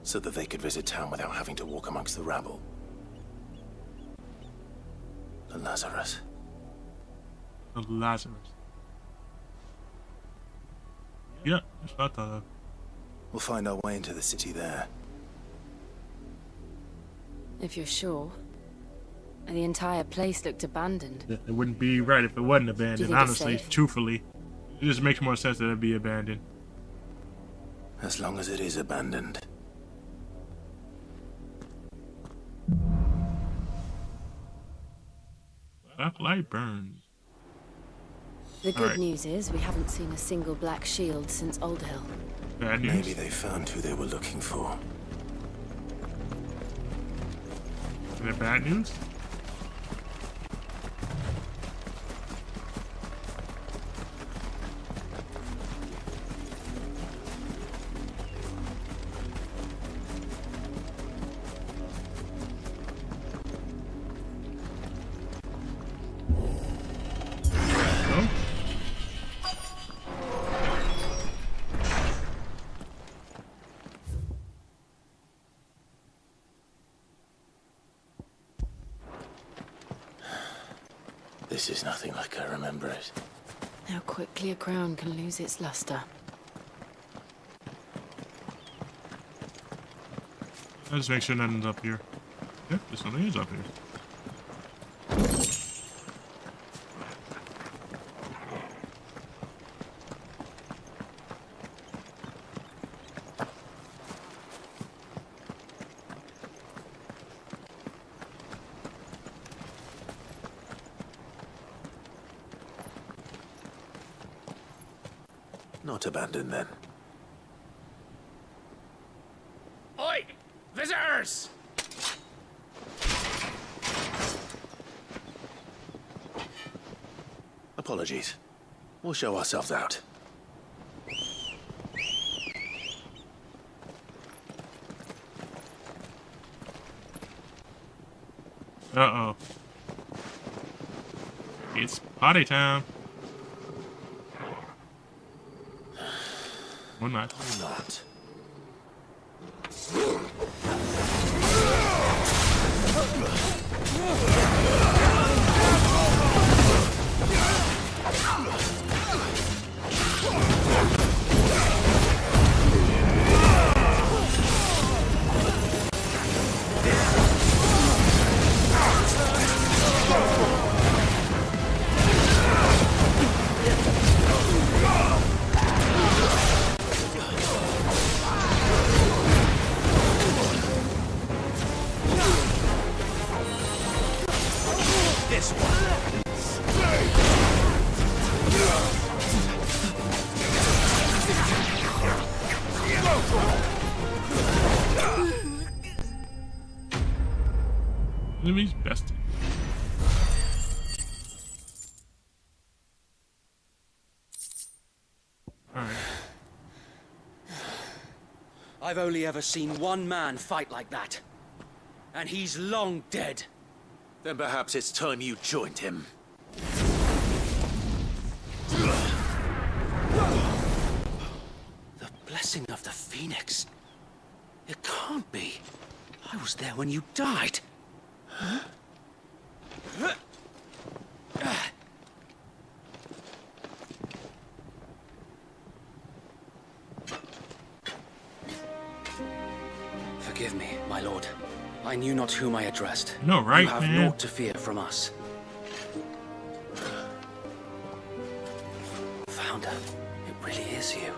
so that they could visit town without having to walk amongst the rabble. The Lazarus. The Lazarus. Yeah, that's what I thought of. We'll find our way into the city there. If you're sure. And the entire place looked abandoned. Yeah, it wouldn't be right if it wasn't Do you abandoned, think it's honestly, safe? truthfully. It just makes more sense that it'd be abandoned. As long as it is abandoned. Black light burns. The good Alright. news is we haven't seen a single black shield since Old Hill. Bad news. Maybe they found who they were looking for. Is that bad news? No? This is nothing like I remember it. How quickly a crown can lose its luster. Let's make sure nothing's up here. Yeah, there's something is up here. Not abandoned then. Oi! Visitors! Apologies. We'll show ourselves out. Uh-oh. It's party time. Or not. Or not. This one. Enemy's bested. Alright. I've only ever seen one man fight like that. And he's long dead. Then perhaps it's time you joined him. The blessing of the Phoenix. It can't be. I was there when you died. Forgive me, my lord. I knew not whom I addressed. No, right, You have man? naught to fear from us. Founder, it really is you.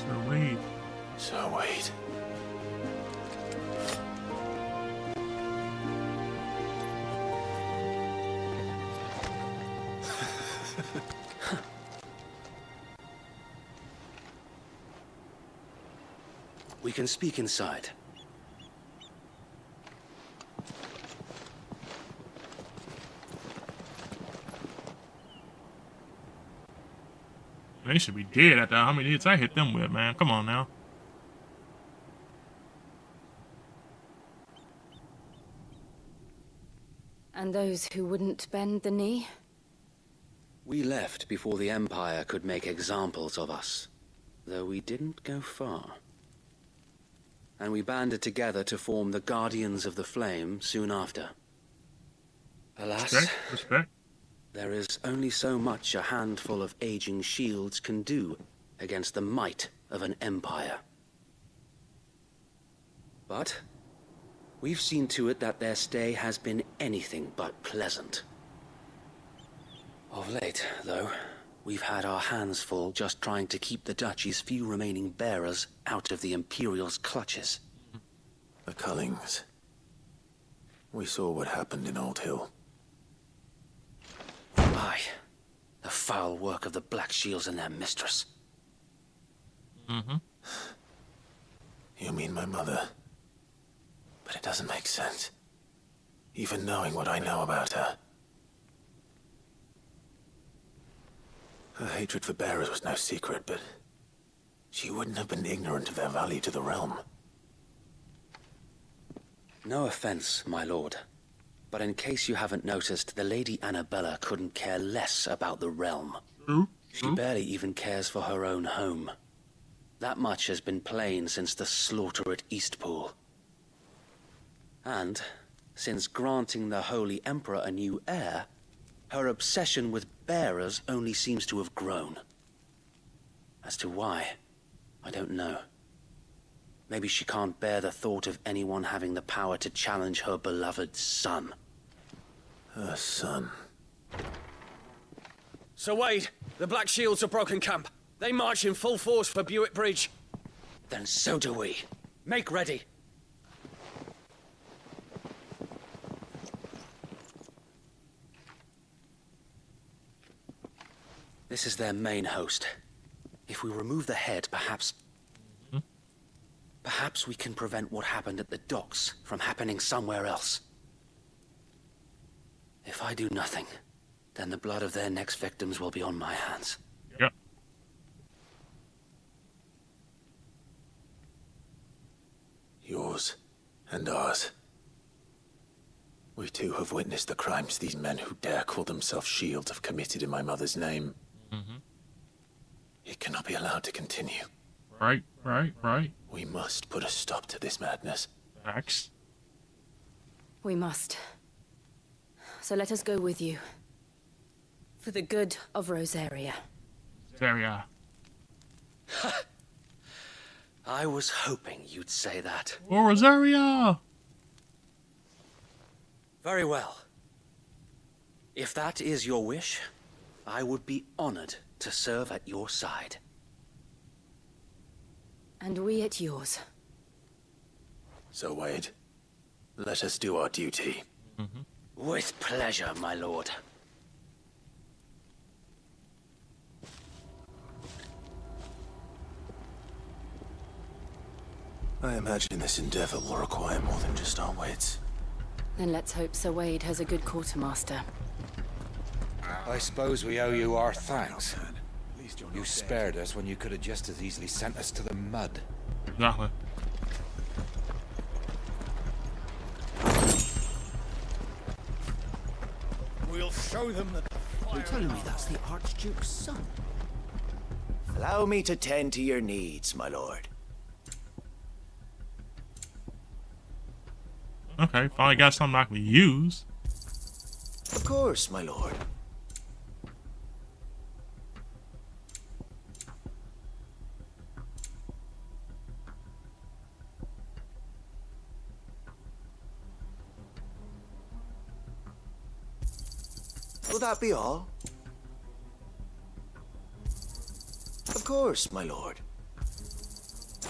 Sir Wade. Sir Wade. We can speak inside. They should be dead after how many hits I hit them with, man. Come on now. And those who wouldn't bend the knee? We left before the Empire could make examples of us, though we didn't go far. And we banded together to form the Guardians of the Flame soon after. Alas, respect. There is only so much a handful of aging shields can do against the might of an empire. But we've seen to it that their stay has been anything but pleasant. Of late, though, we've had our hands full just trying to keep the Duchy's few remaining bearers out of the Imperial's clutches. The Cullings. We saw what happened in Old Hill. Aye. The foul work of the Black Shields and their mistress. You mean my mother? But it doesn't make sense. Even knowing what I know about her. Her hatred for bearers was no secret, but she wouldn't have been ignorant of their value to the realm. No offense, my lord. But in case you haven't noticed, the Lady Annabella couldn't care less about the realm. She barely even cares for her own home. That much has been plain since the slaughter at Eastpool. And, since granting the Holy Emperor a new heir, her obsession with bearers only seems to have grown. As to why, I don't know. Maybe she can't bear the thought of anyone having the power to challenge her beloved son. Her son. Sir Wade, the Black Shields have broken camp. They march in full force for Buick Bridge. Then so do we. Make ready. This is their main host. If we remove the head, perhaps we can prevent what happened at the docks from happening somewhere else. If I do nothing, then the blood of their next victims will be on my hands. Yep. Yours and ours. We too have witnessed the crimes these men who dare call themselves shields have committed in my mother's name. It cannot be allowed to continue. Right. We must put a stop to this madness. Facts. We must. So let us go with you. For the good of Rosaria. Rosaria. I was hoping you'd say that. Oh, Rosaria! Very well. If that is your wish, I would be honored to serve at your side. And we at yours. So, Wade, let us do our duty. With pleasure, my lord. I imagine this endeavor will require more than just our wits. Then let's hope Sir Wade has a good quartermaster. I suppose we owe you our thanks. You spared us when you could have just as easily sent us to the mud. Exactly. We'll show them that You're telling me that's the Archduke's son? Allow me to tend to your needs, my lord. Okay, finally got something I can use. Of course, my lord. Will that be all? Of course, my lord.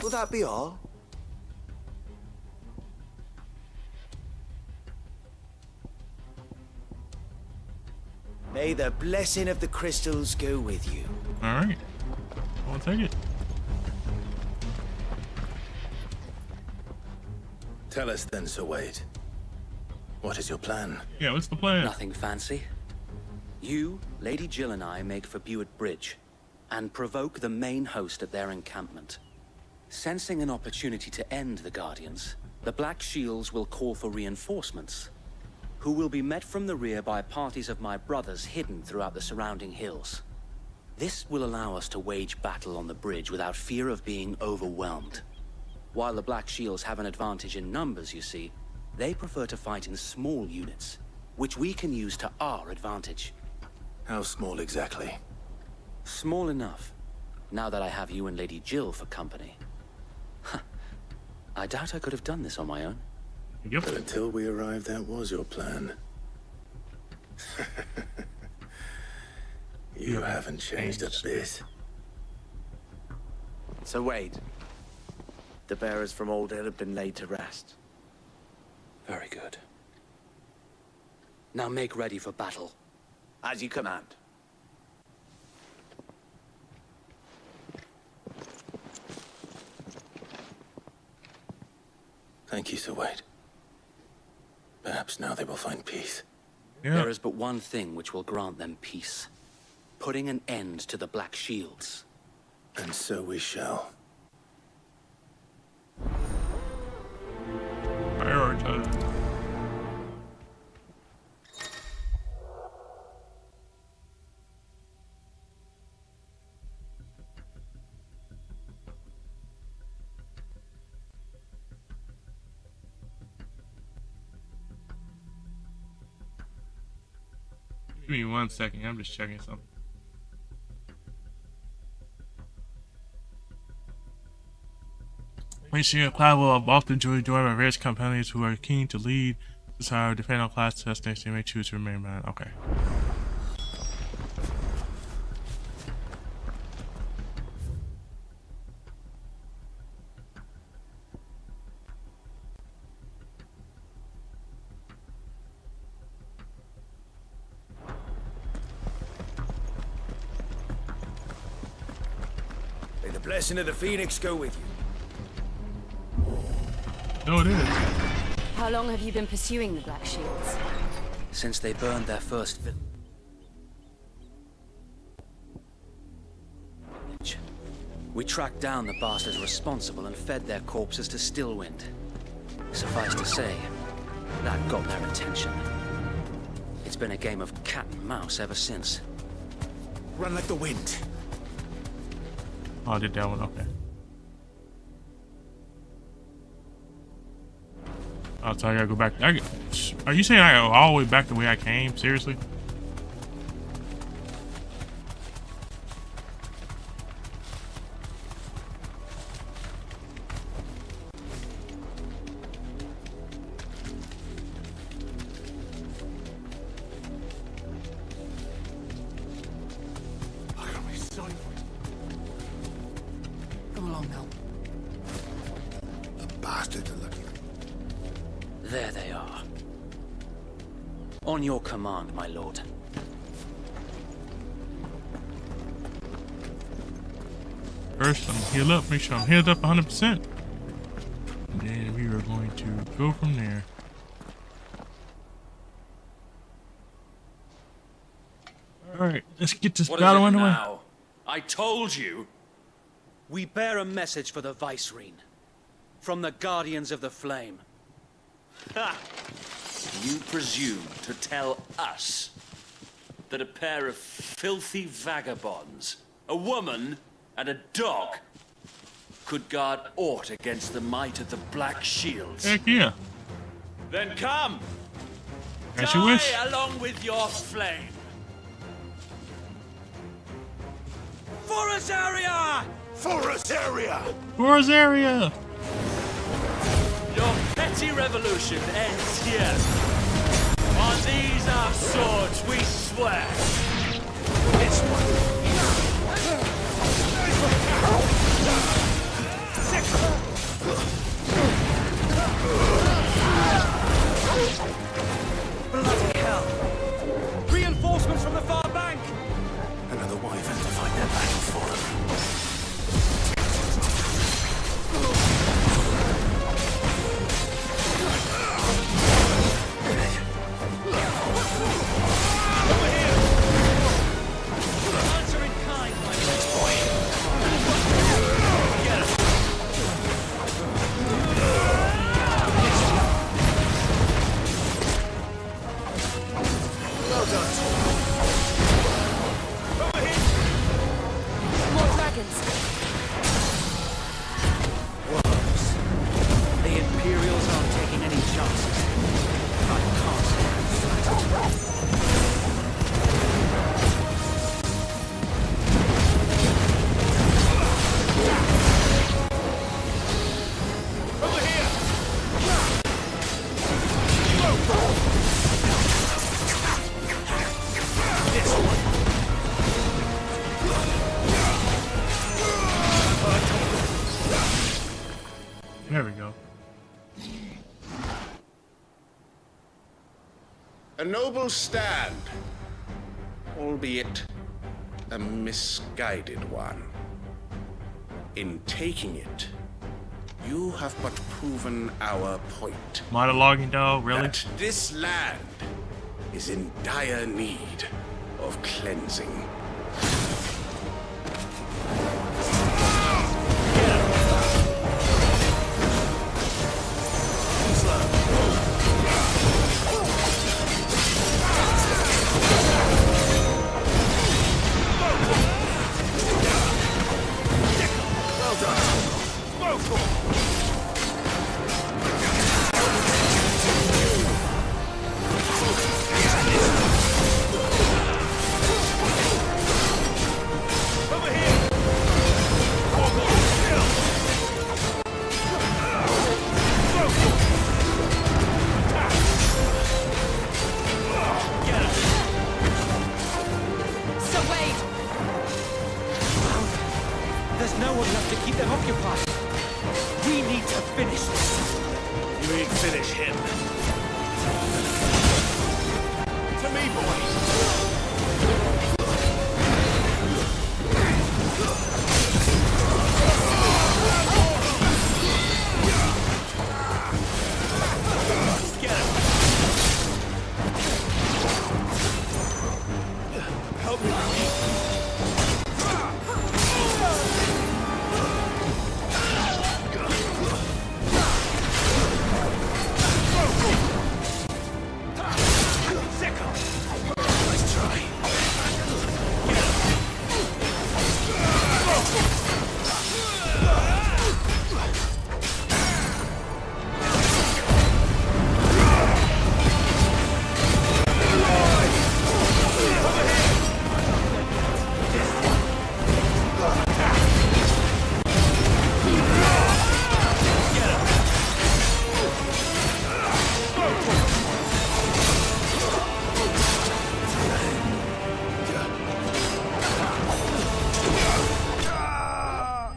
Will that be all? May the blessing of the crystals go with you. All right, I'll take it. Tell us then, Sir Wade. What is your plan? Yeah, what's the plan? Nothing fancy. You, Lady Jill and I make for Buett Bridge and provoke the main host at their encampment. Sensing an opportunity to end the Guardians, the Black Shields will call for reinforcements, who will be met from the rear by parties of my brothers hidden throughout the surrounding hills. This will allow us to wage battle on the bridge without fear of being overwhelmed. While the Black Shields have an advantage in numbers, you see, they prefer to fight in small units, which we can use to our advantage. How small exactly? Small enough, now that I have you and Lady Jill for company. I doubt I could have done this on my own. Yep. But until we arrived, that was your plan. You haven't changed a bit. So Wade, the bearers from Old Hill have been laid to rest. Very good. Now make ready for battle. As you command. Thank you, Sir Wade. Perhaps now they will find peace. Yeah. There is but one thing which will grant them peace. Putting an end to the Black Shields. And so we shall. Prioritize. Give me 1 second. I'm just checking something. Michigan Cloud will often joined by various companions who are keen to lead. This how depending on class testing, they may choose to remain man. Okay. May the blessing of the Phoenix go with you. No, it is. How long have you been pursuing the Black Shields? Since they burned their first village. We tracked down the bastards responsible and fed their corpses to Stillwind. Suffice to say, that got their attention. It's been a game of cat and mouse ever since. Run like the wind. Oh, I did that one. Okay. Oh, so I gotta go back. Are you saying I gotta go all the way back the way I came? Seriously? Come along now. The bastards are looking. There they are. On your command, my lord. First, I'm healed up. Make sure I'm healed up 100%. And then we are going to go from there. Alright, let's get this battle underway. Now? I told you. We bear a message for the Vicereine. From the Guardians of the Flame. Ha! You presume to tell us that a pair of filthy vagabonds, a woman and a dog, could guard aught against the might of the Black Shields? Heck yeah. Then come! As you wish. Die along with your flame! For Azaria! For Azaria! For Azaria! Your petty revolution ends here. On these our swords we swear. This one. dragons. Worse. The Imperials aren't taking any chances. I can't stand flat. There we go. A noble stand, albeit a misguided one. In taking it, you have but proven our point. Monologuing though, really? That this land is in dire need of cleansing. There's no one left to keep them occupied. We need to finish this. You ain't finish him. To me, help me.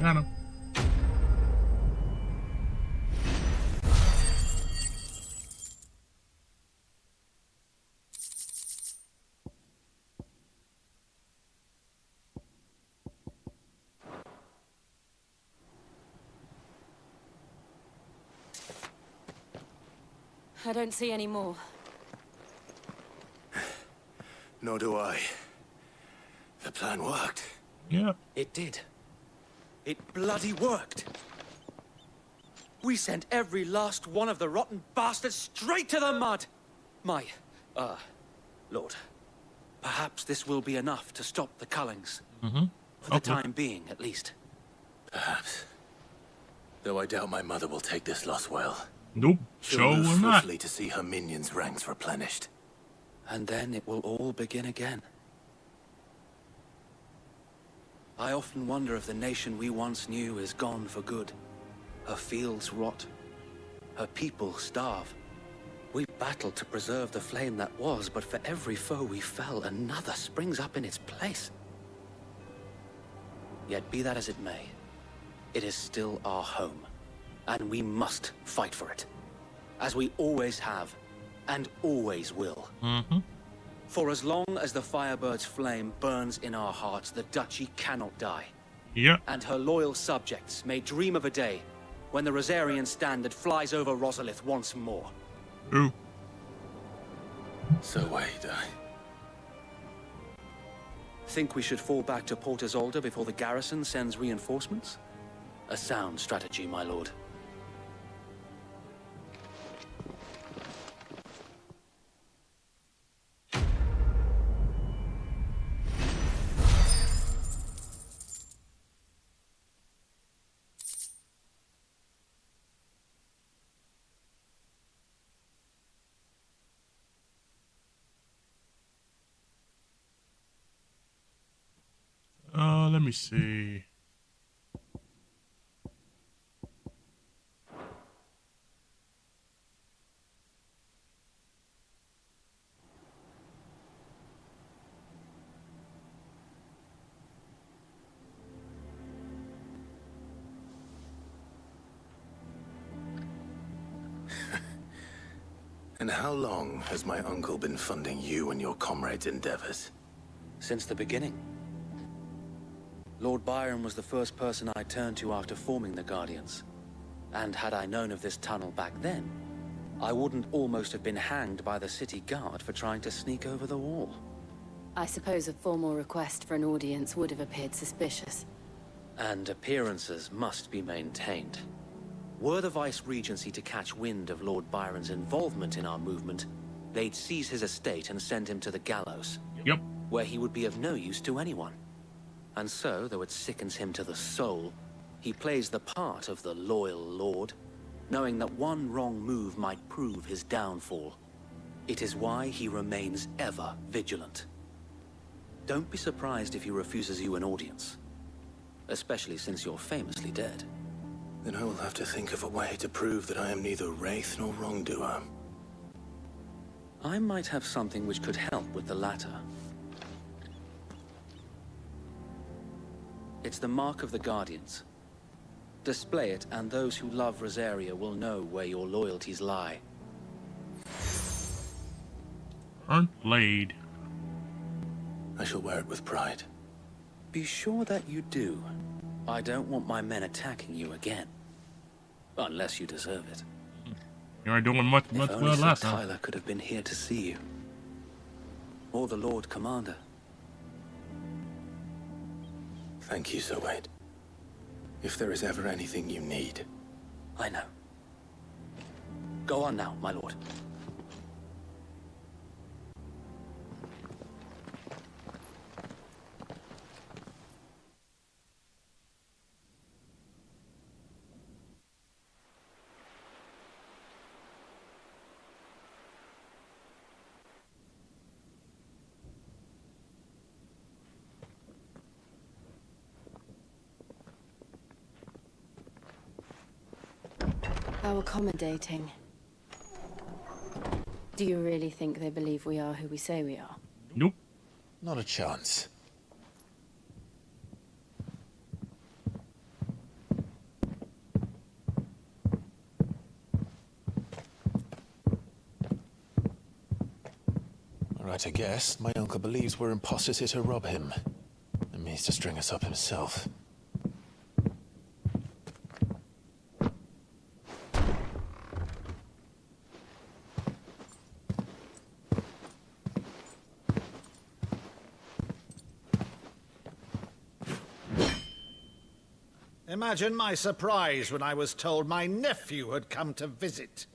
Got him. I don't see any more. Nor do I. The plan worked. Yeah. It did. It bloody worked. We sent every last one of the rotten bastards straight to the mud. My, Lord, perhaps this will be enough to stop the Cullings. Mm-hmm. For the time being, at least. Perhaps. Though I doubt my mother will take this loss well. Nope. She'll Sure move will not. swiftly to see her minions' ranks replenished. And then it will all begin again. I often wonder if the nation we once knew is gone for good. Her fields rot. Her people starve. We battled to preserve the flame that was, but for every foe we fell, another springs up in its place. Yet be that as it may, it is still our home, and we must fight for it, as we always have, and always will. Mm-hmm. For as long as the Firebird's flame burns in our hearts, the Duchy cannot die. Yep. And her loyal subjects may dream of a day when the Rosarian standard flies over Rosalith once more. Ooh. So wait, Think we should fall back to Port Isolde before the garrison sends reinforcements? A sound strategy, my lord. Let me see. And how long has my uncle been funding you and your comrades' endeavors? Since the beginning. Lord Byron was the first person I turned to after forming the Guardians. And had I known of this tunnel back then, I wouldn't almost have been hanged by the city guard for trying to sneak over the wall. I suppose a formal request for an audience would have appeared suspicious. And appearances must be maintained. Were the Vice-Regency to catch wind of Lord Byron's involvement in our movement, they'd seize his estate and send him to the gallows. Yep. Where he would be of no use to anyone. And so, though it sickens him to the soul, he plays the part of the loyal lord, knowing that one wrong move might prove his downfall. It is why he remains ever vigilant. Don't be surprised if he refuses you an audience. Especially since you're famously dead. Then I will have to think of a way to prove that I am neither wraith nor wrongdoer. I might have something which could help with the latter. It's the mark of the Guardians. Display it, and those who love Rosaria will know where your loyalties lie. Burnt blade. I shall wear it with pride. Be sure that you do. I don't want my men attacking you again. Unless you deserve it. You are doing much If well only Sir last time. Tyler could have been here to see you. Or the Lord Commander. Thank you, Sir Wade. If there is ever anything you need. I know. Go on now, my lord. How accommodating. Do you really think they believe we are who we say we are? Nope. Not a chance. Right, I guess. My uncle believes we're imposters here to rob him. And means to string us up himself. Imagine my surprise when I was told my nephew had come to visit.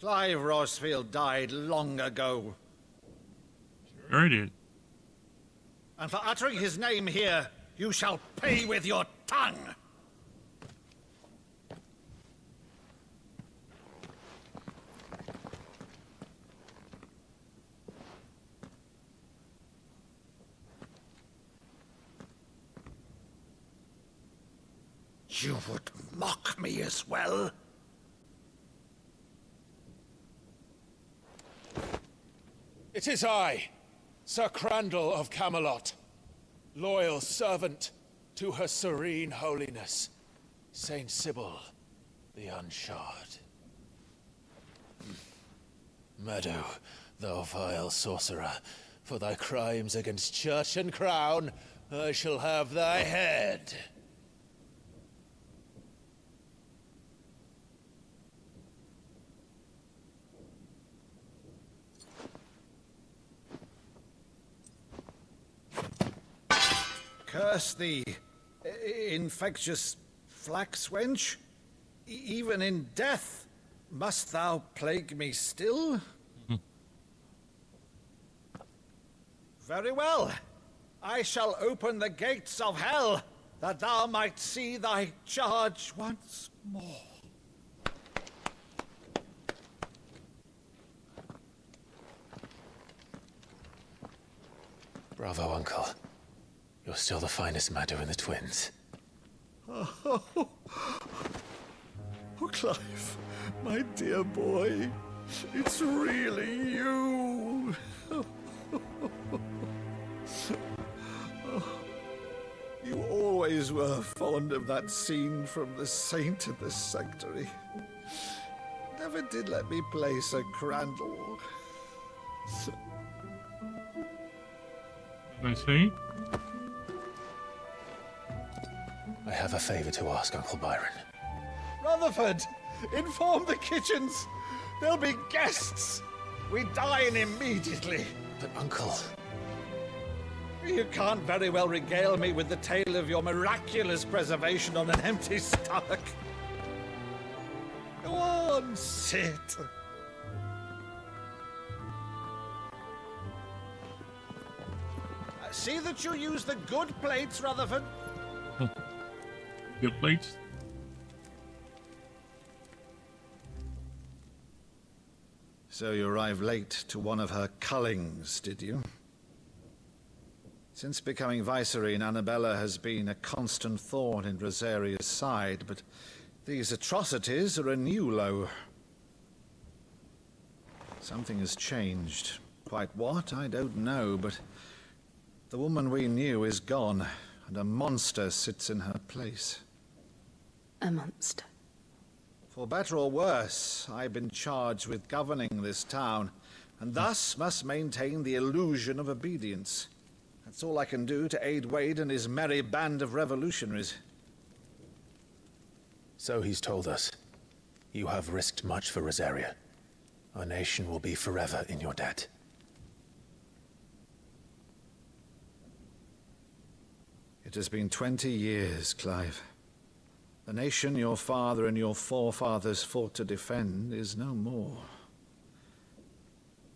Clive Rosfield died long ago. Sure did. And for uttering his name here, you shall pay with your tongue. You would mock me as well? It is I, Sir Crandall of Camelot, loyal servant to Her Serene Holiness, Saint Sybil the Unshod. Meadow, thou vile sorcerer, for thy crimes against church and crown, I shall have thy head. Curse thee, infectious flax wench. Even in death, must thou plague me still? Very well. I shall open the gates of hell, that thou might see thy charge once more. Bravo, Uncle. You're still the finest Maddu in the twins. Oh, Clive, my dear boy, it's really you. You always were fond of that scene from The Saint and the Sanctuary. Never did let me play Sir Crandall. I see. I have a favor to ask, Uncle Byron. Rutherford, inform the kitchens. There'll be guests. We dine immediately. But, Uncle... You can't very well regale me with the tale of your miraculous preservation on an empty stomach. Go on, sit. See that you use the good plates, Rutherford. Good plates? So you arrived late to one of her cullings, did you? Since becoming Vicereine, Annabella has been a constant thorn in Rosaria's side, but these atrocities are a new low. Something has changed. Quite what, I don't know, but the woman we knew is gone, and a monster sits in her place. A monster. For better or worse, I've been charged with governing this town, and thus must maintain the illusion of obedience. That's all I can do to aid Wade and his merry band of revolutionaries. So he's told us. You have risked much for Rosaria. Our nation will be forever in your debt. It has been 20 years, Clive. The nation your father and your forefathers fought to defend is no more.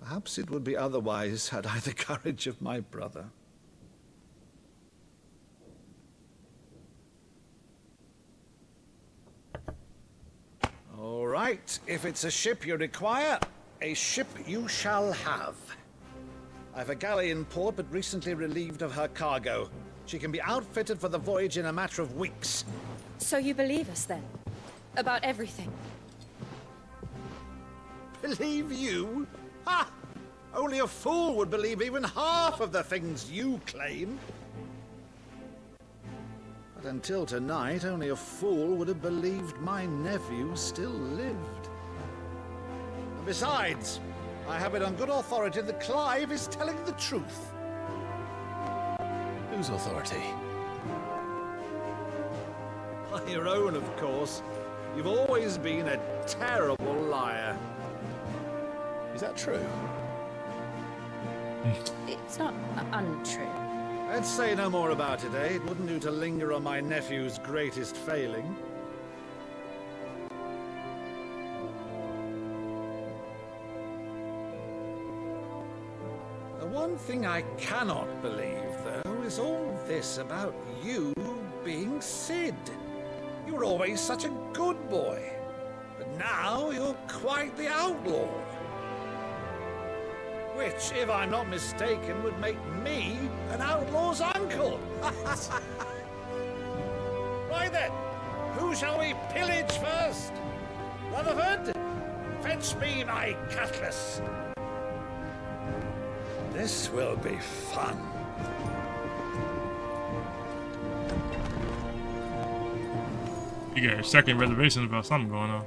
Perhaps it would be otherwise had I the courage of my brother. All right, if it's a ship you require, a ship you shall have. I've a galley in port, but recently relieved of her cargo. She can be outfitted for the voyage in a matter of weeks. So you believe us then? About everything? Believe you? Ha! Only a fool would believe even half of the things you claim. But until tonight, only a fool would have believed my nephew still lived. And besides, I have it on good authority that Clive is telling the truth. Whose authority? On your own, of course. You've always been a terrible liar. Is that true? It's not untrue. Let's say no more about it, eh? It wouldn't do to linger on my nephew's greatest failing. The one thing I cannot believe, though, is all this about you being Sid. You were always such a good boy, but now you're quite the outlaw. Which, if I'm not mistaken, would make me an outlaw's uncle. Right then, who shall we pillage first? Rutherford, fetch me my cutlass. This will be fun. You got a second reservation about something going on.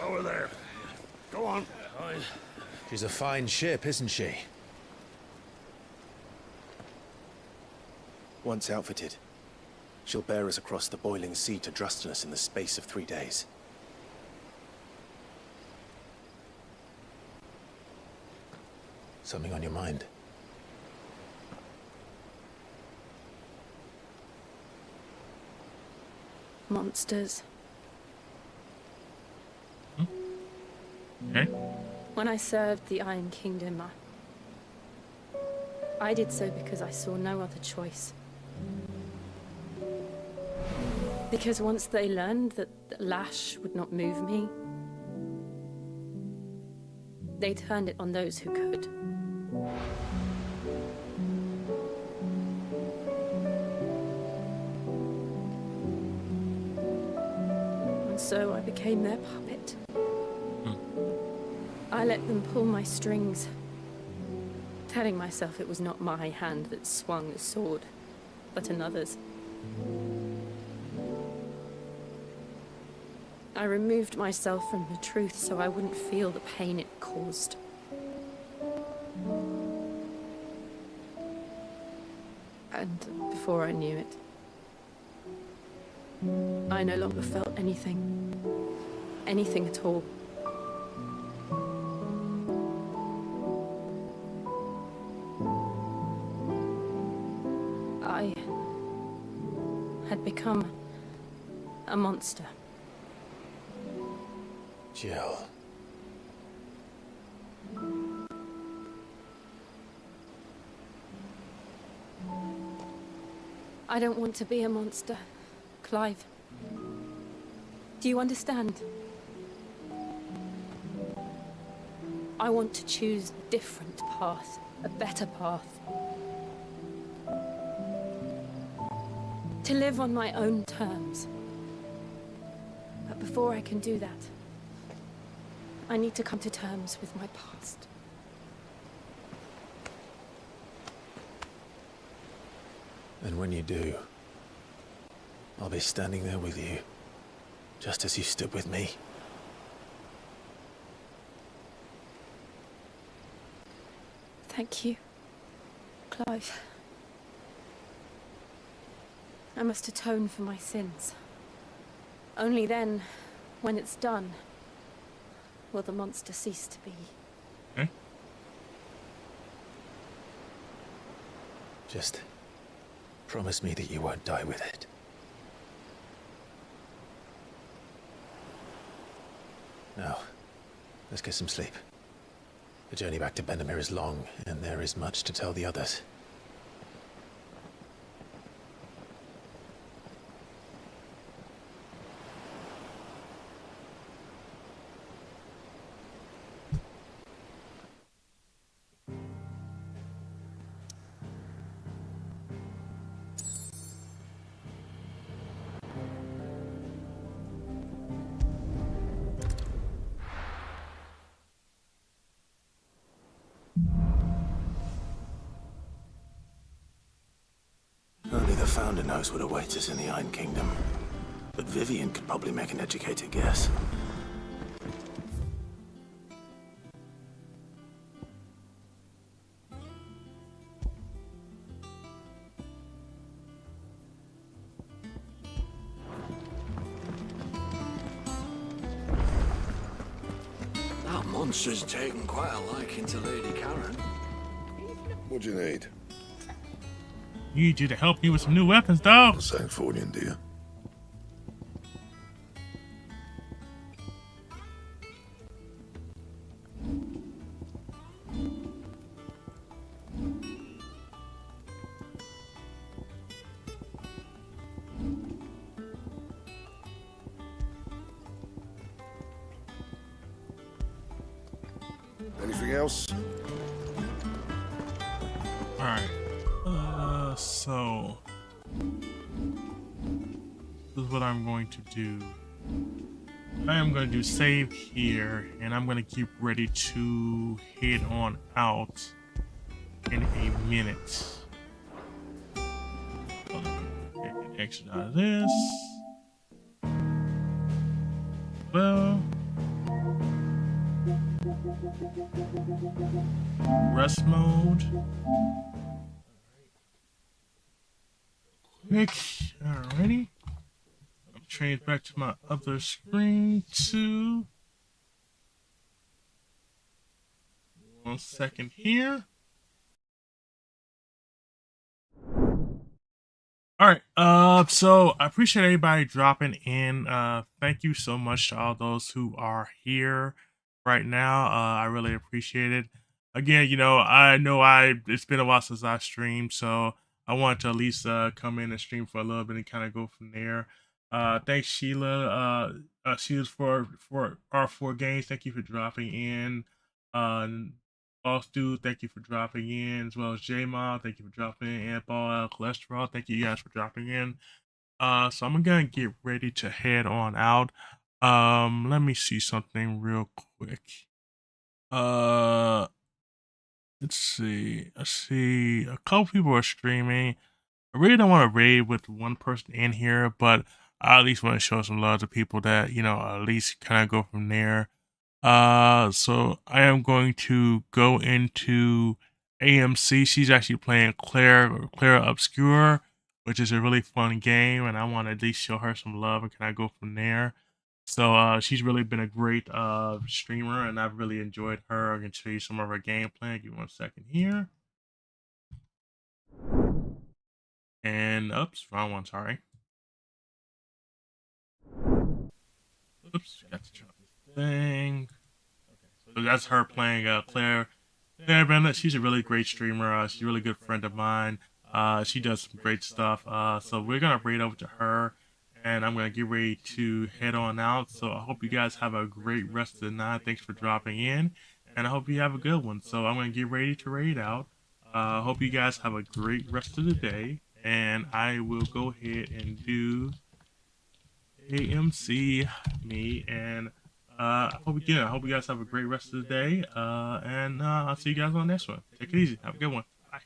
Over there. Go on. She's a fine ship, isn't she? Once outfitted, she'll bear us across the boiling sea to Drustinus in the space of 3 days. Something on your mind? Monsters. Okay. When I served the Iron Kingdom, I did so because I saw no other choice. Because once they learned that the lash would not move me, they turned it on those who could. And so I became their puppet. I let them pull my strings, telling myself it was not my hand that swung the sword, but another's. I removed myself from the truth so I wouldn't feel the pain it caused. And before I knew it, I no longer felt anything. Anything at all. I had become a monster. Jill. I don't want to be a monster, Clive. Do you understand? I want to choose a different path, a better path. To live on my own terms. But before I can do that, I need to come to terms with my past. And when you do, I'll be standing there with you, just as you stood with me. Thank you, Clive. I must atone for my sins. Only then, when it's done, will the monster cease to be. Okay. Just promise me that you won't die with it. Now, let's get some sleep. The journey back to Benamir is long, and there is much to tell the others. Only the Founder knows what awaits us in the Iron Kingdom. But Vivian could probably make an educated guess. That monster's taken quite a liking to Lady Karen. What do you need? Need you to help me with some new weapons, dog. St. Fornian, dear. Anything else? All right. So this is what I'm going to do. I am going to do save here, and I'm going to keep ready to head on out in a minute. Get an extra out of this. Well, rest mode. Quick, alrighty. I'm changed back to my other screen too. 1 second here. Alright, so I appreciate everybody dropping in. Thank you so much to all those who are here right now. I really appreciate it. Again, you know I it's been a while since I streamed, so I want to at least come in and stream for a little bit and kind of go from there. Thanks Sheila. Sheila's for our 4 games. Thank you for dropping in. Boss Dude, thank you for dropping in, as well as J Mob, thank you for dropping in, and Ball Cholesterol, thank you guys for dropping in. So I'm gonna get ready to head on out. Let me see something real quick. Let's see. I see a couple people are streaming. I really don't want to raid with one person in here, but I at least want to show some love to people that, you know, at least kind of go from there. So I am going to go into AMC. She's actually playing Claire Obscure, which is a really fun game, and I want to at least show her some love and kind of go from there. So she's really been a great streamer, and I've really enjoyed her. I can show you some of her gameplay. Give me 1 second here. And oops, wrong one. Sorry. Oops, got to drop this thing. Okay, so that's her playing Claire. Claire Bennett. She's a really great streamer. She's a really good friend of mine. She does some great stuff. So we're gonna raid over to her, and I'm gonna get ready to head on out. So I hope you guys have a great rest of the night. Thanks for dropping in, and I hope you have a good one. So I'm gonna get ready to raid out. Hope you guys have a great rest of the day, and I will go ahead and do AMC me, and I hope you guys have a great rest of the day, and I'll see you guys on the next one. Take it easy. Have a good one. Bye.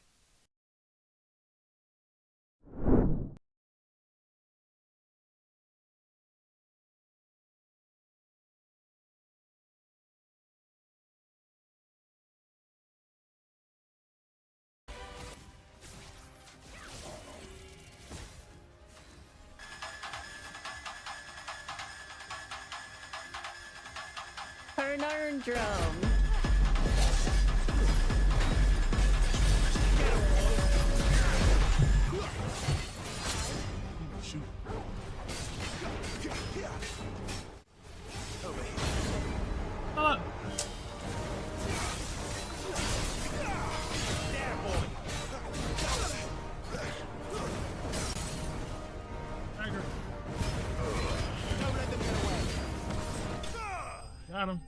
An iron drum. Shoot. Got him.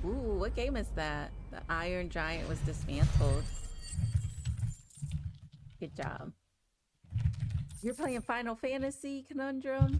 Ooh, what game is that? The Iron Giant was dismantled. Good job. You're playing Final Fantasy Conundrum?